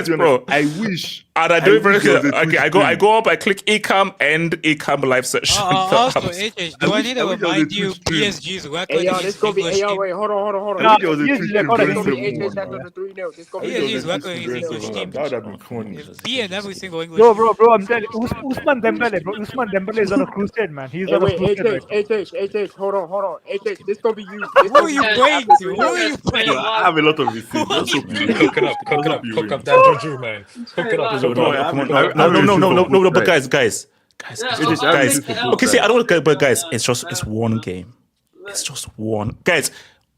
be honest. I wish. And I do it very good. Okay, I go up, I click Ecam, end Ecam live session. Also, HH, do I need to remind you PSG's record? Hey, yo, this gonna be. Hey, yo, wait, hold on. PSG's record is English team. That would have been corny. Be in every single English. Bro, I'm telling you, Usman Dembele, bro. Usman Dembele is on a crusade, man. He's on a crusade. HH, hold on. HH, this gonna be you. Who are you playing to? Who are you playing? I have a lot of receipts. Cook it up, that juju, man. Cook it up. No, but guys. Okay, see, I don't want to, but guys, it's one game. It's just one. Guys,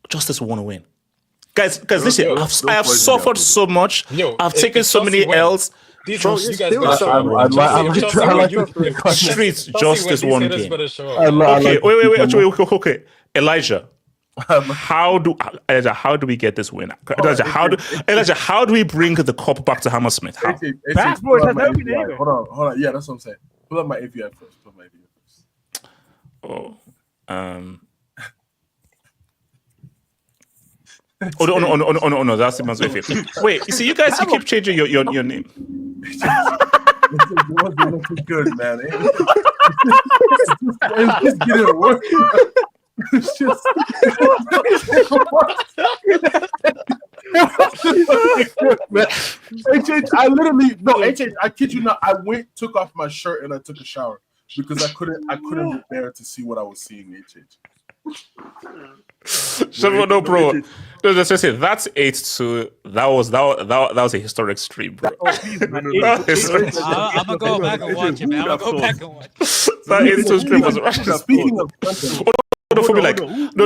just this one win. Guys, listen, I have suffered so much. I've taken so many L's. Streets, just this one game. Okay, wait. Elijah. How do we get this win? Elijah, how do we bring the cup back to Hammersmith? How? Hold on. Yeah, that's what I'm saying. Pull up my API first. Oh no, that's the man's API. Wait, you see, you guys, you keep changing your name. It's good, man. It's just getting worse. It's just. HH, I kid you not. I took off my shirt and I took a shower because I couldn't bear to see what I was seeing. HH. No, bro. No, just say that's 8-2. That was a historic stream, bro. I'm gonna go back and watch it, man. I'm gonna go back and watch. That 8-2 stream was. Speaking of For me, like no.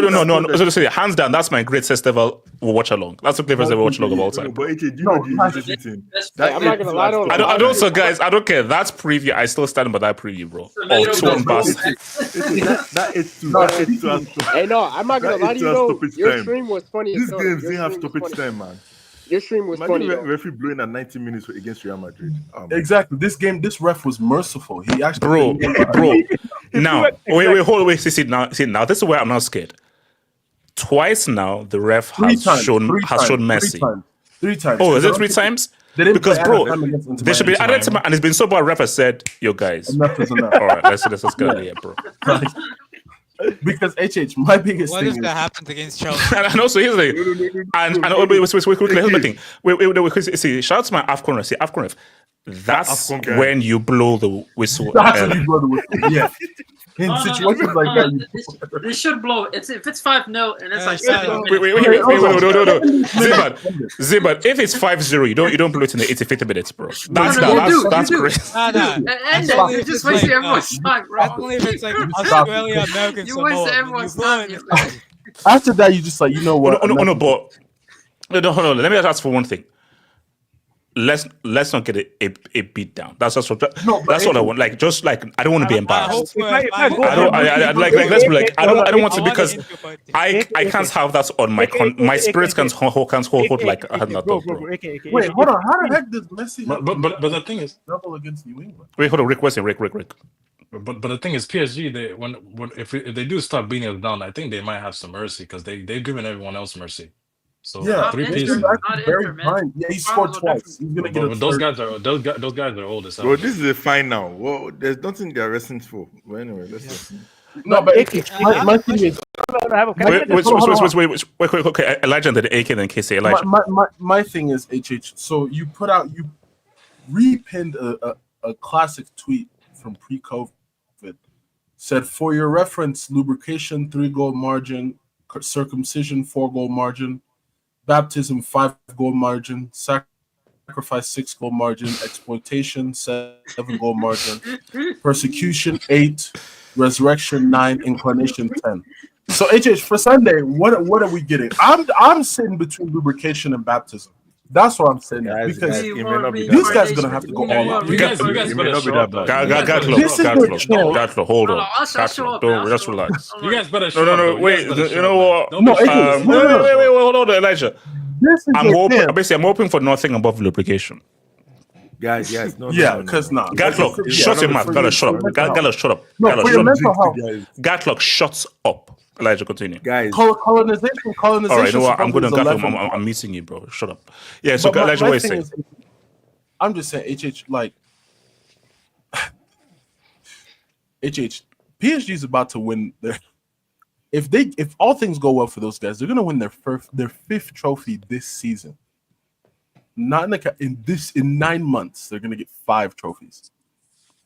So to say, hands down, that's my greatest ever watch along. That's the greatest ever watch along of all time. But do you know I'm not gonna lie. I don't. So guys, I don't care. That's preview. I still stand by that preview, bro. Oh, 2-1 pass. That is too. Hey, no, I'm not gonna lie to you. Though, your stream was funny. These games didn't have stoppage time, man. Your stream was funny. Referee blowing at 90 minutes against Real Madrid. Exactly. This ref was merciful. He actually, bro. Now, wait. See now. This is where I'm not scared. Twice now, the ref has shown mercy. Three times. Oh, is it 3 times? Because bro, there should be added time, and it's been so bad. Ref has said, "Yo, guys, enough is enough." All right, let's get out of here, bro. Because HH, my biggest what thing if that happened against Chelsea? And also here's the thing. Wait, quickly, here's the thing. Wait, see, shout out to my AFCON ref. See, AFCON ref. That's when you blow the whistle. That's when you blow the whistle. Yeah. In No, situations no, like no, that, they should blow. If it's 5-0 and it's like Wait, Ziban, if it's 5-0, you don't blow it in the 85th minutes, bro. That's crazy. And you're just wasting everyone's time, bro. That's only if it's like Australia, American You Samoa. wasted everyone's time. after that, you just like, you know what? No, but no, hold on. Let me just ask for one thing. Let's not get a beat down. That's just that's what I want. Like, just like I don't want to be embarrassed. I don't want to, because I can't have that on my spirits can't hold like I had that. Wait, hold on. How the heck did Messi? But the thing is, double against New England. Wait, hold on. Rick. But the thing is, PSG, they if they do start beating us down, I think they might have some mercy because they've given everyone else mercy. So yeah, 3 he's pieces. very kind. Yeah, he scored twice. He's gonna get those guys are old as hell. Bro, this is a fine now. Well, there's nothing they're resting for. Well, anyway, let's see. No, but my thing is. Wait, okay, Elijah and then AK then KC. Elijah. My thing is HH. So you repinned a classic tweet from pre-COVID. Said, for your reference, lubrication 3-goal margin, circumcision 4-goal margin, baptism 5-goal margin, sacrifice 6-goal margin, exploitation 7-goal margin, persecution 8, resurrection 9, incarnation 10. So HH, for Sunday, what are we getting? I'm sitting between lubrication and baptism. That's what I'm saying, because these guys are gonna have to go all out. Hold on. Don't just relax. You guys better. No. Wait. You know what? Wait. Hold on, Elijah. I'm hoping for nothing above lubrication. Guys, no. Because not. Gatlock, shut your mouth. Gala, shut up. Gala, shut up. Gatlock, shut up. Elijah, continue. Guys, colonization. All right, you know what? I'm going to Gatlock. I'm meeting you, bro. Shut up. Yeah, so Elijah, what are you saying? I'm just saying, HH, like, HH, PSG is about to win their. If all things go well for those guys, they're gonna win their 5th trophy this season. Not in 9 months, they're gonna get 5 trophies.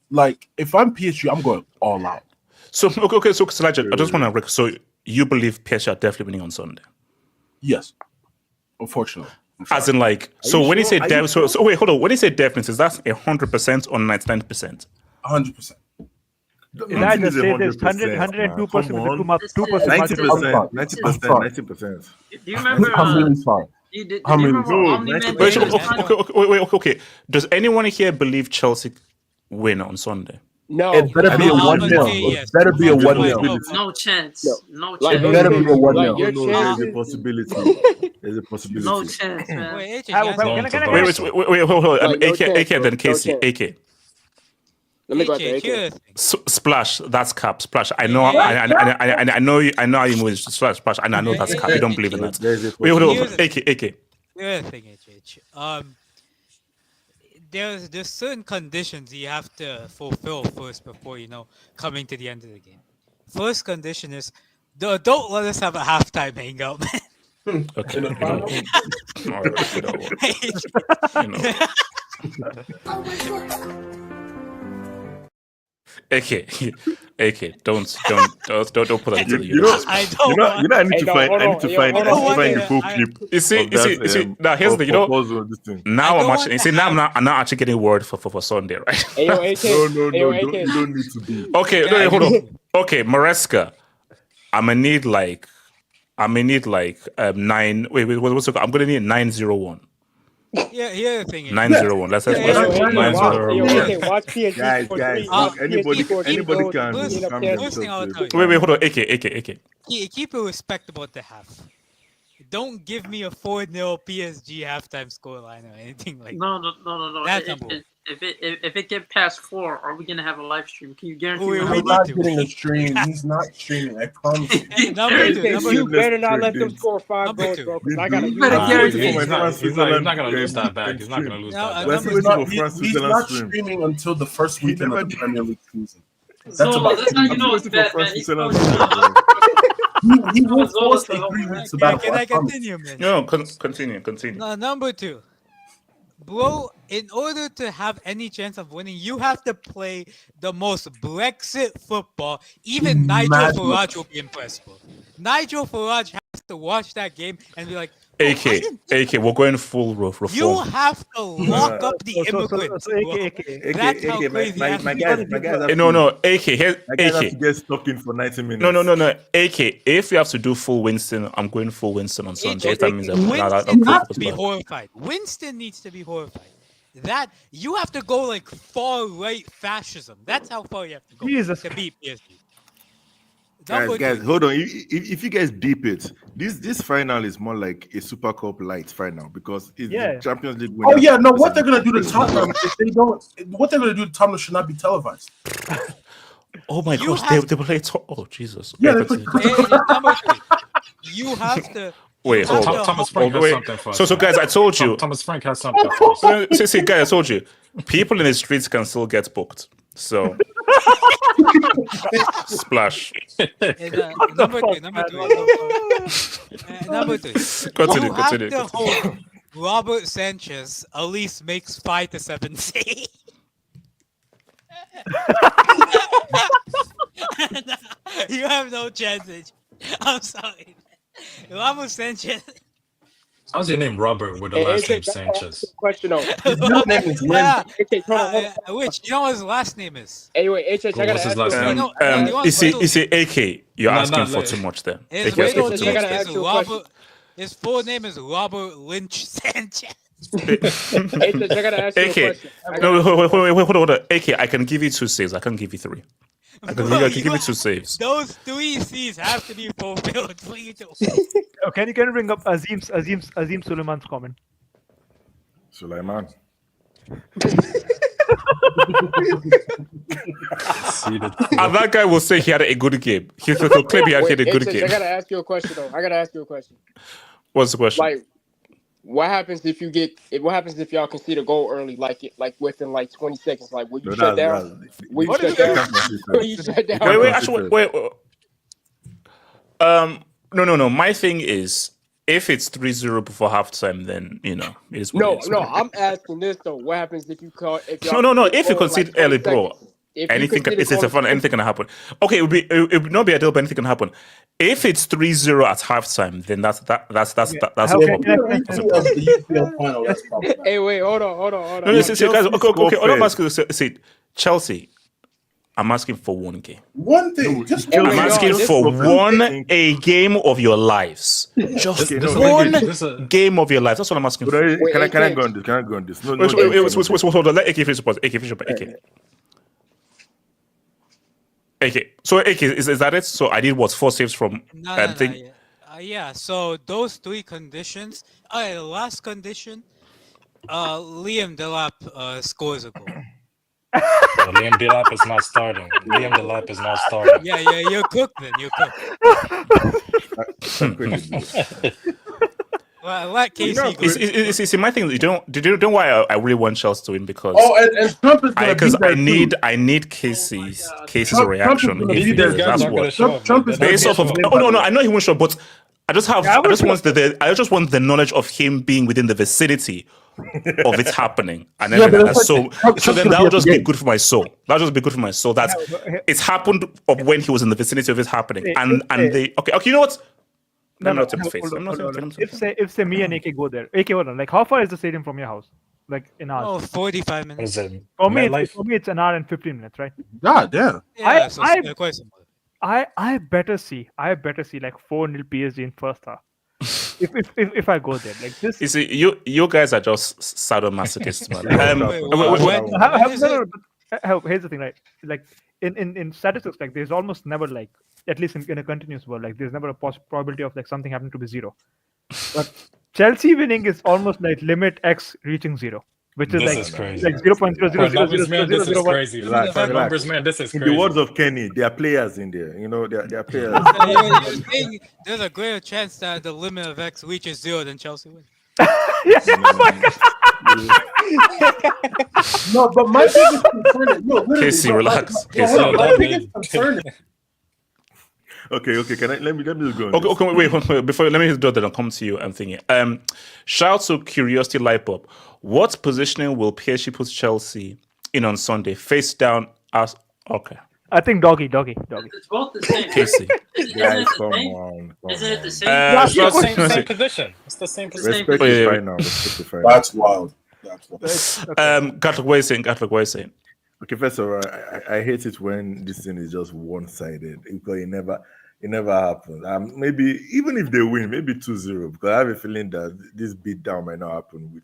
Like, if I'm PSG, I'm going all out. So okay, so Elijah, I just want to. So you believe PSG are definitely winning on Sunday? Yes, unfortunately. As in, like, so when you say definitely, so wait, hold on. When you say definitely, is that 100% or 99%? 100%. Elijah said this 102% with 2%. 90%. Do you remember? I'm really sorry. Okay. Does anyone here believe Chelsea win on Sunday? No. It better be a 1-0. It better be a 1-0. No chance. No It chance. better be a 1-0. There's a possibility. There's a possibility. No chance, man. Wait, hold on. AK then KC. AK. Let me go there. Splash, that's cap. Splash. I know how you move. Splash. I know that's cap. You don't believe in that. Wait, hold on. AK. The other thing, HH. There's certain conditions you have to fulfill first before coming to the end of the game. First condition is don't let us have a halftime hangout, man. Okay. AK, don't put that into the universe. I need to find the full clip. You see. Now here's the now I'm not actually getting word for Sunday, right? Hey, yo, AK. No, you don't need to be. Okay, no, hold on. Okay, Maresca, I'm gonna need like 9. Wait, what's it called? I'm gonna need 901. Yeah, the thing is 901. Let's say 901. Watch PSG. Guys, anybody can Wait, hold on. AK. Keep it respectable at the half. Don't give me a 4-0 PSG halftime scoreline or anything like that. No. That's number one. If it get past 4, are we gonna have a live stream? Can you guarantee? He's not getting a stream. He's not streaming. I promise you. Number two. You better not let them score 5 goals, bro. Because I gotta. He's not gonna lose that back. He's not gonna lose that back. He's not streaming until the first weekend of the Premier League season. That's how you know it's bad, man. He will force a 3 weeks about. Can I continue, man? No, continue. Number 2. Bro, in order to have any chance of winning, you have to play the most Brexit football. Even Nigel Farage will be impressed, bro. Nigel Farage has to watch that game and be like, AK, we're going full reform. you have to lock up the immigrants. That's how crazy my guys. No, AK, here, My guys have AK. to get stuck in for 90 minutes. No. AK, if you have to do full Winston, I'm going full Winston on Sunday. If that means Winston needs to be horrified. Winston needs to be horrified. That you have to go like far right fascism. That's how far you have to go to beat PSG. Guys, hold on. If you guys deep it, this final is more like a Super Cup light final because it's the Champions League winner. Oh yeah, no. What they're gonna do to Tottenham if they don't? What they're gonna do to Tottenham should not be televised. Oh my gosh, they play. Oh Jesus. Yeah, number 3. You have to. Wait, hold on. Thomas Frank has something for us. So guys, I told you. Thomas Frank has something for us. See, guys, I told you. People in the streets can still get booked. So splash. Number 3. Continue. Have to hope Robert Sanchez at least makes 5 to 7 saves. You have no chances. I'm sorry. Robert Sanchez. How's your name Robert with the last name Sanchez? Question though. Which, you know what his last name is? Anyway, I gotta ask you. You see, AK, you're asking for too much there. His middle name is Robert. His full name is Robert Lynch Sanchez. I gotta ask you a AK, question. no, hold on. AK, I can give you 2 saves. I can give you 3. I can give you 2 saves. Those 3 C's have to be fulfilled for you to. Can you bring up Azim Suleiman's comment? Sulaiman. And that guy will say he had a good game. He'll claim he had a good game. I gotta ask you a question though. What's the question? Like, what happens if y'all concede a goal early, like within like 20 seconds? Like, will you shut down? Will you shut down? Wait. No. My thing is, if it's 3-0 before halftime, then it is what it is. No. I'm asking this though. What happens if you call? No. If you concede early, bro, anything can happen. Okay, it would not be ideal, but anything can happen. If it's 3-0 at halftime, then that's a problem. Hey, wait, hold on. No, guys. Okay. I'm asking. See, Chelsea. I'm asking for one game. One thing. I'm asking for a game of your lives. Just one game of your lives. That's what I'm asking for. Can I go on this? Wait, hold on. Let AK finish. AK. So AK, is that it? So I did 4 saves from thing? Yeah. So those 3 conditions. The last condition, Liam Delap scores a goal. Liam Delap is not starting. Yeah, you're cooked then. Well, let Casey go. See, my thing is, you don't why I really want Chelsea to win because and Trump is gonna be there I need Casey's reaction. That's what. Trump is based off of. No, I know he won't show, but I just want the knowledge of him being within the vicinity of it happening, and then then that'll just be good for my soul. That'll just be good for my soul. That it's happened of when he was in the vicinity of it happening, and they okay. You know what? If say me and AK go there, AK, hold on. Like, how far is the stadium from your house? Like in hours? 45 minutes. For me, it's an hour and 15 minutes, right? God damn. I better see like 4-0 PSG in first half. If I go there like this, you see, you guys are just sadomasochists, man. Here's the thing, right? Like in statistics, like there's almost never like, at least in a continuous world, like there's never a probability of like something happening to be 0. But Chelsea winning is almost like limit X reaching 0. Which is like 0.00000001. This is crazy. Numbers, man, this is crazy. In the words of Kenny, there are players in there. There are players. There's a greater chance that the limit of X reaches 0 than Chelsea wins. No, but my biggest concern is Casey, relax. My biggest concern is Okay. Let me just go. Okay. Wait. Before let me do that, I'll come to you. I'm thinking. Shout out to Curiosity Light Up. What positioning will PSG put Chelsea in on Sunday? Face down as okay. I think doggy. It's both the same. Casey. Guys, come on. Isn't it the on. same? It's the question. same position. It's the same position. Respect is fine now. Respect is fine now. That's wild. Gatlock, what are you saying? Okay, first of all, I hate it when this thing is just one-sided because it never happens. Maybe even if they win, maybe 2-0, because I have a feeling that this beat down might not happen with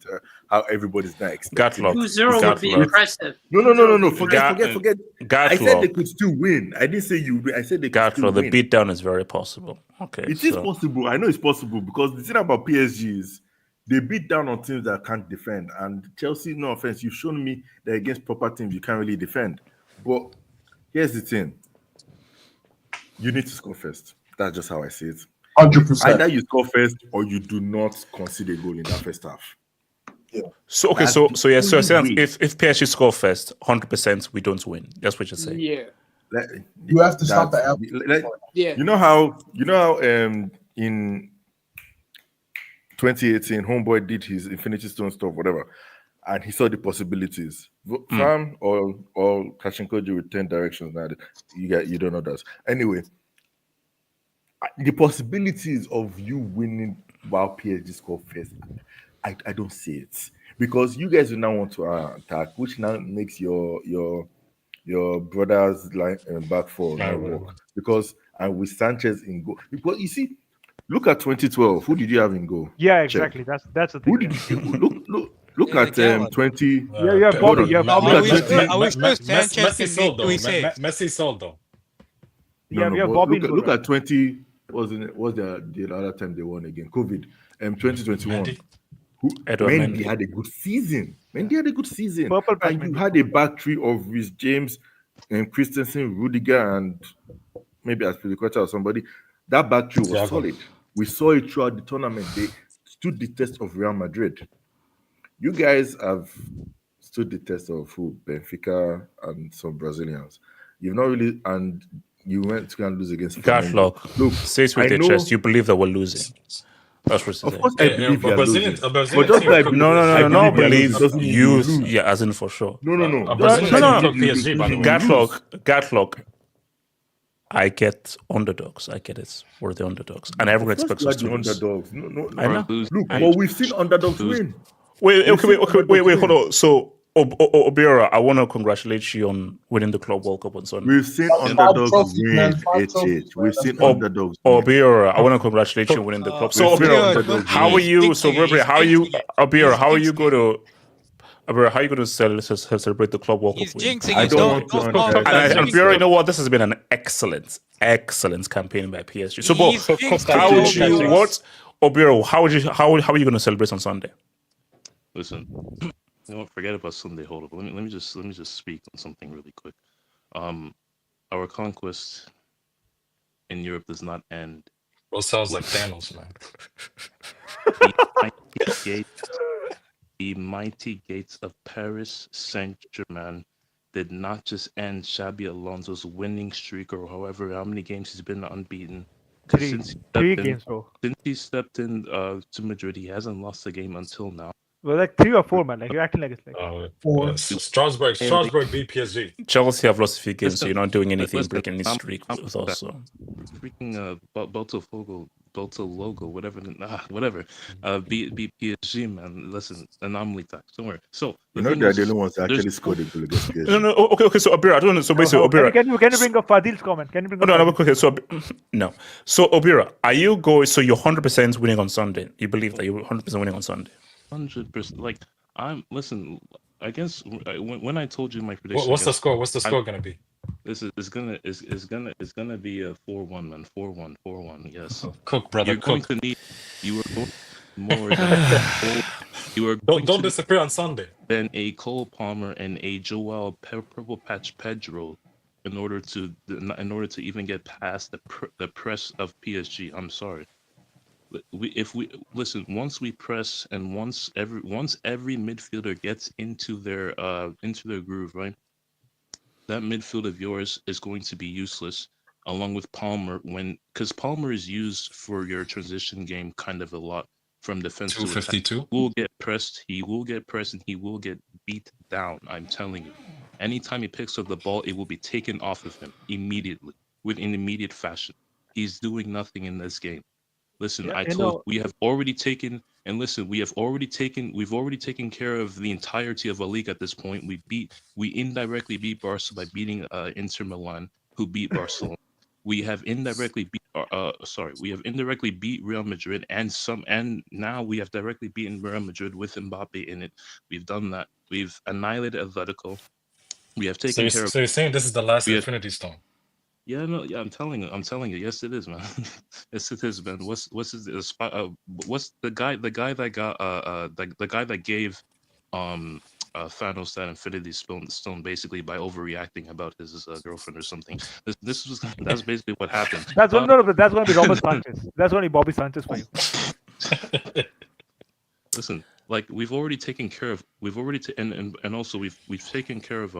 how everybody's not expecting. Gatlock. 2-0 would be impressive. No. Forget. I said Gatlock. they could still win. I didn't say you win. I said they could still Gatlock, the win. beat down is very possible. Okay. It is possible. I know it's possible because the thing about PSG is they beat down on teams that can't defend. And Chelsea, no offense, you've shown me that against proper teams you can't really defend. But here's the thing. You need to score first. That's just how I see it. 100%. Either you score first or you do not concede a goal in that first half. Yeah. So okay, That's so the you're saying only way. if PSG score first, 100% we don't win. That's what you're saying. Yeah. You have to stop That's- the Yeah. You know how in 2018 Homeboy did his Infinity Stone stuff, whatever, and he saw the possibilities. Fam or Kashinkoji with 10 directions now. You don't know that. Anyway, the possibilities of you winning while PSG score first, I don't see it. Because you guys will now want to attack, which now makes your brother's line back four not work. Because and with Sanchez in goal. Because you see, look at 2012. Who did you have in goal? Yeah, Check. exactly. That's the thing. Who did you look at 20? Yeah, Bobby. Yeah, Messi Sanchez sold though. we saved. Messi sold though. Yeah, No, we have but Bobby. look at 20. Was the other time they won again? COVID. 2021. Mendy had a good season. Mendy had a good season. Purple patch And you Mendy. had a back three of Rhys James and Christensen, Rudiger, and maybe Aspilicueta or somebody. That back three was Thiago. solid. We saw it throughout the tournament. They stood the test of Real Madrid. You guys have stood the test of who? Benfica and some Brazilians. You've not really, and you went to go and lose against Flamengo. Gatlock, Look, say it with I your know- chest. You believe that we're losing. That's what Of course, I believe you're losing. A But Brazilian just team like could- No, I believe believe you're losing doesn't mean you use lose. yeah, as in for sure. No. A Brazilian no, team no. took PSG, by the way. Gatlock. I get underdogs. I get it. We're the underdogs, and everyone Of course expects you are us to the lose. underdogs. No. I know. Look, but we've seen underdogs win. Wait, We've seen underdogs hold win. on. So, Obiora, I want to congratulate you on winning the Club World Cup on Sunday. We've seen underdogs win. We've seen underdogs win. Obiora, I want to congratulate you on winning the club. So, We've seen Obiora, underdogs how are win. you? So, Obiora, how are you? Obiora, how are you going to? Obiora, how are you going to celebrate the Club World Cup He's win? jinxing I it. don't Don't want to don't call him underestimate- And that. Obiora, you know what? This has been an excellent campaign by PSG. So, Bo, He's jinxed it. how would you? Obiora. What, Obiora? How are you going to celebrate on Sunday? Listen, you know what? Forget about Sunday. Hold up. Let me just speak on something really quick. Our conquest in Europe does not end. Well, sounds like Thanos, man. The mighty gates of Paris Saint-Germain did not just end Xabi Alonso's winning streak, or however how many games he's been unbeaten. 'Cause Three games, bro. Since he stepped in to Madrid, he hasn't lost a game until now. Well, like 3 or 4, man. Like you're acting like it's like. Strasbourg beat PSG. Chelsea have lost a few games, so Listen, you're not doing anything, listen, breaking any I'm- streak I'm with us. So. freaking Botafogo, whatever. Beat PSG, man. Listen, anomaly tax. Don't worry. So You know they're the only ones that actually scored a goal against PSG. No. Okay. So Obira, I don't know. So basically, Obira. Can you bring up Fadil's comment? Can you bring up? No. Okay. So no. So Obira, are you going? So you're 100% winning on Sunday. You believe that you're 100% winning on Sunday? 100%. Like listen. I guess when I told you my prediction. What's the score? What's the score gonna be? This is gonna be a 4-1, man. 4-1. Yes. Cook, brother. You are going more than you are don't disappear on Sunday. Than a Cole Palmer and a Joel Purple Patch Pedro in order to even get past the press of PSG. I'm sorry. If we listen, once we press and once every midfielder gets into their groove, right? That midfield of yours is going to be useless, along with Palmer, because Palmer is used for your transition game kind of a lot. from defense to attack. 252. He will get pressed. He will get pressed, and he will get beat down. I'm telling you. Anytime he picks up the ball, it will be taken off of him immediately, in immediate fashion. He's doing nothing in this game. Listen, Yeah, I told we have already taken, and listen, we've already taken care of the entirety of a league at this point. We indirectly beat Barca by beating Inter Milan, who beat Barcelona. We have indirectly beat Real Madrid, and now we have directly beaten Real Madrid with Mbappe in it. We've done that. We've annihilated Atletico. We have taken care of. So you're saying this is the last Infinity Stone? Yeah, no, yeah, I'm telling you, yes, it is, man. Yes, it is, man. What's the guy that got the guy that gave Thanos that Infinity Stone basically by overreacting about his girlfriend or something. That's basically what happened. That's one. That's going to be Robert Sanchez. That's going to be Bobby Sanchez for you. Listen, like we've already taken care of. And also we've taken care of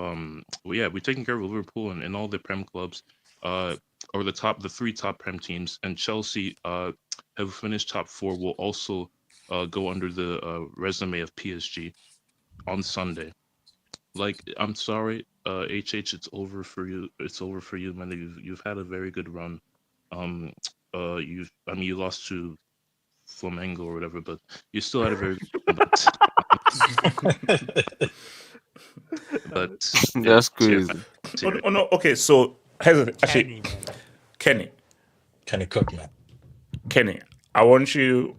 we've taken care of Liverpool and all the Prem clubs. Or the three top Prem teams, and Chelsea have finished top 4. Will also go under the resume of PSG on Sunday. Like, I'm sorry, HH, it's over for you. It's over for you, man. You've had a very good run. You lost to Flamengo or whatever, but you still had a very good but that's crazy. Oh, no, okay, so actually, Kenny Cook, man. Kenny, I want you.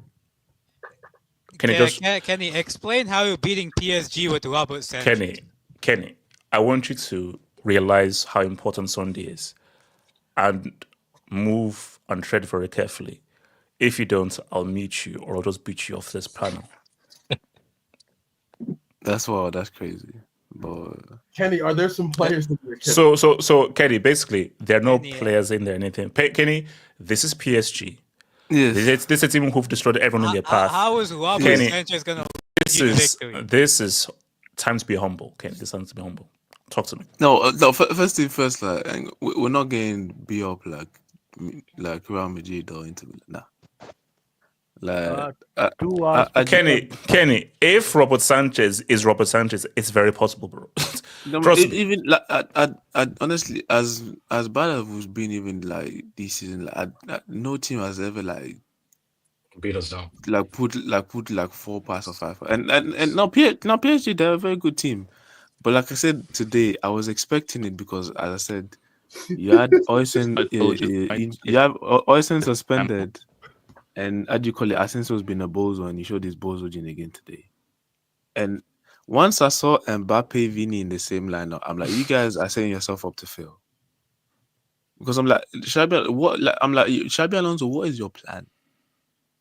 Kenny, explain how you're beating PSG with Robert Sanchez. Kenny, I want you to realize how important Sunday is, and move and tread very carefully. If you don't, I'll meet you, or I'll just beat you off this panel. That's crazy. But Kenny, are there some players in there? So Kenny, basically, there are no players in there, anything. Kenny, this is PSG. Yes. This is a team who've destroyed everyone in their path. How is Robert Sanchez going to This is time to be humble, Kenny. This is time to be humble. Talk to me. No. First thing first, like we're not getting beat up like Real Madrid or Inter Milan. Nah. Kenny, if Robert Sanchez is Robert Sanchez, it's very possible, bro. Trust me. Even honestly, as bad as we've been, even like this season, no team has ever beat us down. Put 4 passes or 5. And now PSG, they're a very good team. But like I said today, I was expecting it because, as I said, you had Oysen, you have Oysen suspended. And how do you call it? Asensio's been a bozo, and he showed his bozo gene again today. And once I saw Mbappe, Vini in the same lineup, I'm like, you guys are setting yourself up to fail. Because I'm like, Xabi Alonso, what is your plan?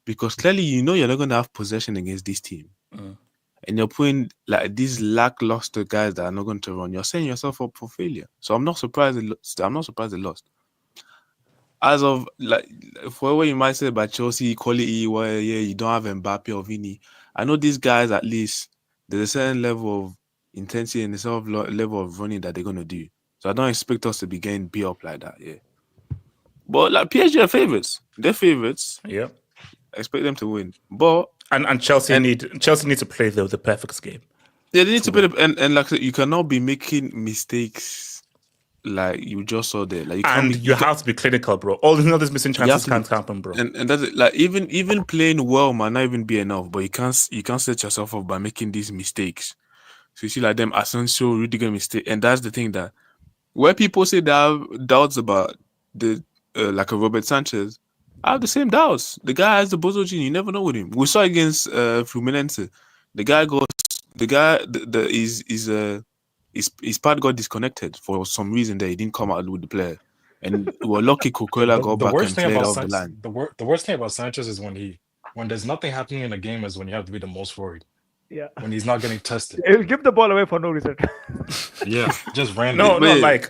Because clearly you know you're not going to have possession against this team. And you're putting these lackluster guys that are not going to run. You're setting yourself up for failure. So I'm not surprised they lost. As of for what you might say about Chelsea quality, where you don't have Mbappe or Vini. I know these guys, at least there's a certain level of intensity and a certain level of running that they're gonna do. So I don't expect us to be getting beat up like that. Yeah, but PSG are favorites. They're favorites. Yeah, I expect them to win. But and Chelsea need to play the perfect game. Yeah, they need to play and you cannot be making mistakes. Like you just saw there, you have to be clinical, bro. All these missing chances can't happen, bro. And that's it. Even playing well might not even be enough, but you can't set yourself up by making these mistakes. So you see, them Asensio really good mistake, and that's the thing that where people say they have doubts about the a Robert Sanchez, I have the same doubts. The guy has the bozo gene. You never know with him. We saw against Fluminense, the guy goes, his part got disconnected for some reason that he didn't come out with the player. And we're lucky Coquella got back and played off the line. The worst thing about Sanchez is when there's nothing happening in the game is when you have to be the most worried. Yeah. When he's not getting tested. He'll give the ball away for no reason. Yeah, just random. No, the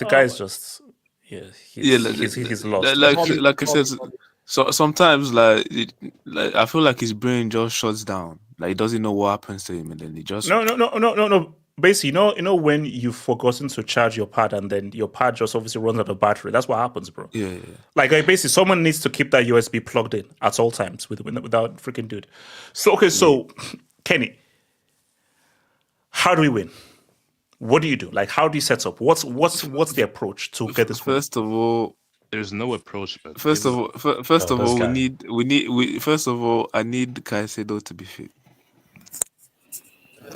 guy's just he's lost. Like I said, so sometimes I feel like his brain just shuts down. Like he doesn't know what happens to him, and then he just no. basically, you know when you've forgotten to charge your pad and then your pad just obviously runs out of battery. That's what happens, bro. Yeah. Like basically, someone needs to keep that USB plugged in at all times without freaking dude. So okay, so Kenny, how do we win? What do you do? Like, how do you set up? What's the approach to get this win? First of all, There's no approach, man. first of all, I need Caicedo to be fit.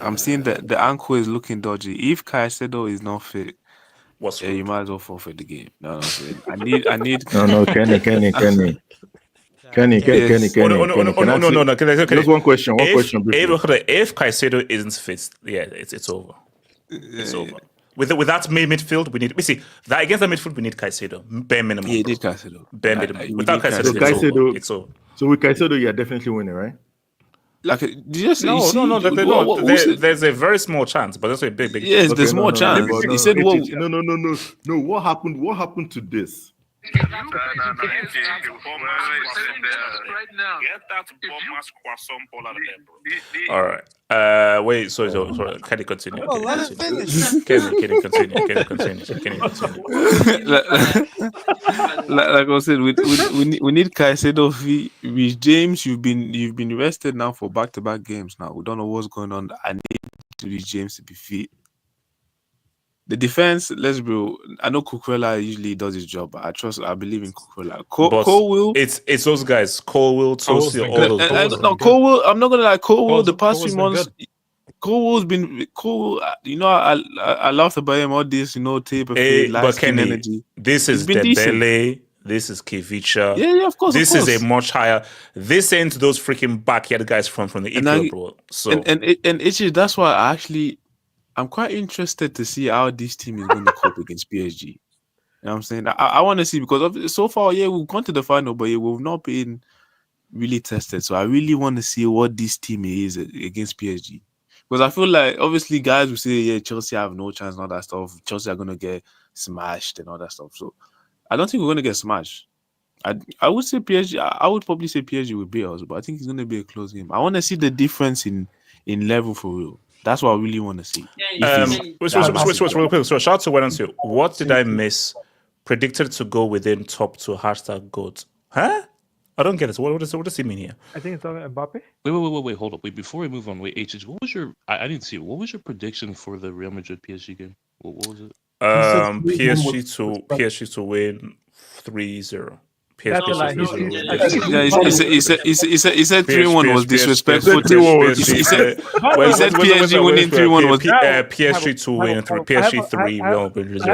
I'm seeing that the ankle is looking dodgy. If Caicedo is not fit, you might as well forfeit the game. No, I'm saying I need. No, Kenny. Just one question. If Caicedo isn't fit, it's over. It's over. With that midfield, we see that against the midfield we need Caicedo, bare minimum. Yeah, you need Caicedo. Bare minimum. Without Caicedo, it's over. So with Caicedo, you're definitely winning, right? Like, there's a very small chance, but that's a big chance. Yes, there's more chance. He said, "What? No. What happened to this? Get that croissant ball out of there, bro. All right. Wait. So can you continue? Well, let it finish. Can you continue? Like I said, we need Caicedo. With James, you've been rested now for back-to-back games. Now we don't know what's going on. I need James to be fit. The defense, let's be. I know Cucurella usually does his job, but I believe in Cucurella. Cole will. It's those guys. Cole will, Tosi, all those. Cole will. I'm not gonna lie. Cole will. The past few months, Cole been. You know, I laughed about him all this. You know, tape. But Kenny, energy. This is Dembele. This is Kivicha. Yeah, of course. This is a much higher. This ain't those freaking backyard guys from the EPL, bro. So it's that's why I'm quite interested to see how this team is going to cope against PSG. You know what I'm saying? I want to see, because so far, we've gone to the final, but we've not been really tested. So I really want to see what this team is against PSG. Because I feel like, obviously, guys will say, Chelsea have no chance and all that stuff. Chelsea are going to get smashed and all that stuff. So I don't think we're going to get smashed. I would say PSG. I would probably say PSG will beat us, but I think it's going to be a close game. I want to see the difference in level for real. That's what I really want to see. Real quick. So shout out to Wednesday. What did I miss? Predicted to go within top 2 #GOAT. Huh? I don't get it. What does he mean here? I think it's talking Mbappe. Wait, hold up. Wait, before we move on, HH, what was your? I didn't see it. What was your prediction for the Real Madrid PSG game? What was it? PSG to win 3-0. He said 3-1 was disrespectful. He said PSG winning 3-1 was PSG to win PSG 3. I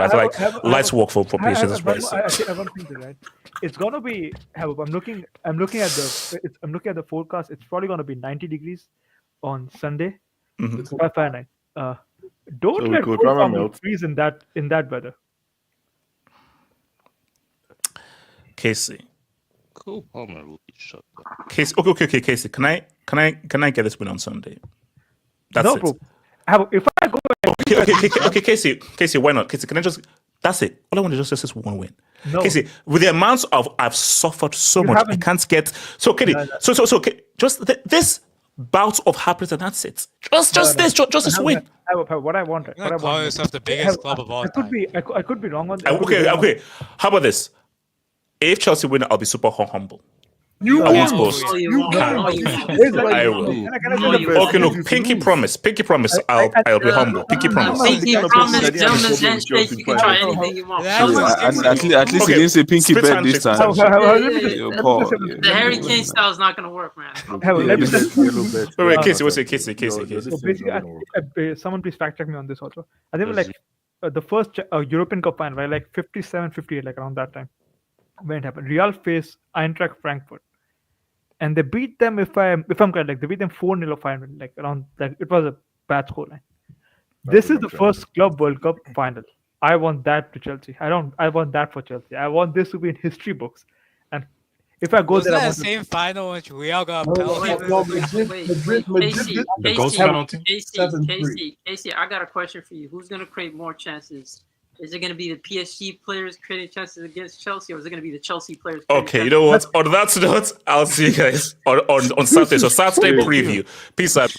feel like lights work for PSG this price. I don't think that, right? It's gonna be. I'm looking at the forecast. It's probably gonna be 90 degrees on Sunday. By Fahrenheit. Don't let go freeze in that weather. Casey. Cool. Palmer will be shut up. Casey. Okay, Casey. Can I get this win on Sunday? That's no, it. Bro. If I go. Okay, Casey. Why not? Casey, can I just? That's it. All I want is just one win. No. Casey, with the amounts of I've suffered so much, I can't get. So, Kenny. So, just this bout of happiness and that's it. Just this win. What I want. Call yourself the biggest club of all time. I could be wrong on that. Okay. How about this? If Chelsea win, I'll be super humble. You I won't boast. I will. Okay, look, pinky promise. I'll be humble. Pinky promise. Pinky promise, gentleman's handshake. You can try anything you want. At least he didn't say pinky bet this time. The Harry Kane style is not going to work, man. Wait, Casey, what's it? Casey. So basically, someone please fact check me on this also. I think like the first European Cup final, right? Like 57-58, like around that time. When it happened, Real faced Eintracht Frankfurt, and they beat them. If I'm correct, like they beat them 4-0 or 5-0, like around. Like it was a bad scoreline. This is the first Club World Cup final. I want that to Chelsea. I want that for Chelsea. I want this to be in history books. And if I go there, I want the same final which Real got Casey, I got a question for you. Who's going to create more chances? Is it going to be the PSG players creating chances against Chelsea, or is it going to be the Chelsea players? Okay, you know what? On that note, I'll see you guys on Saturday. So Saturday preview. Peace out.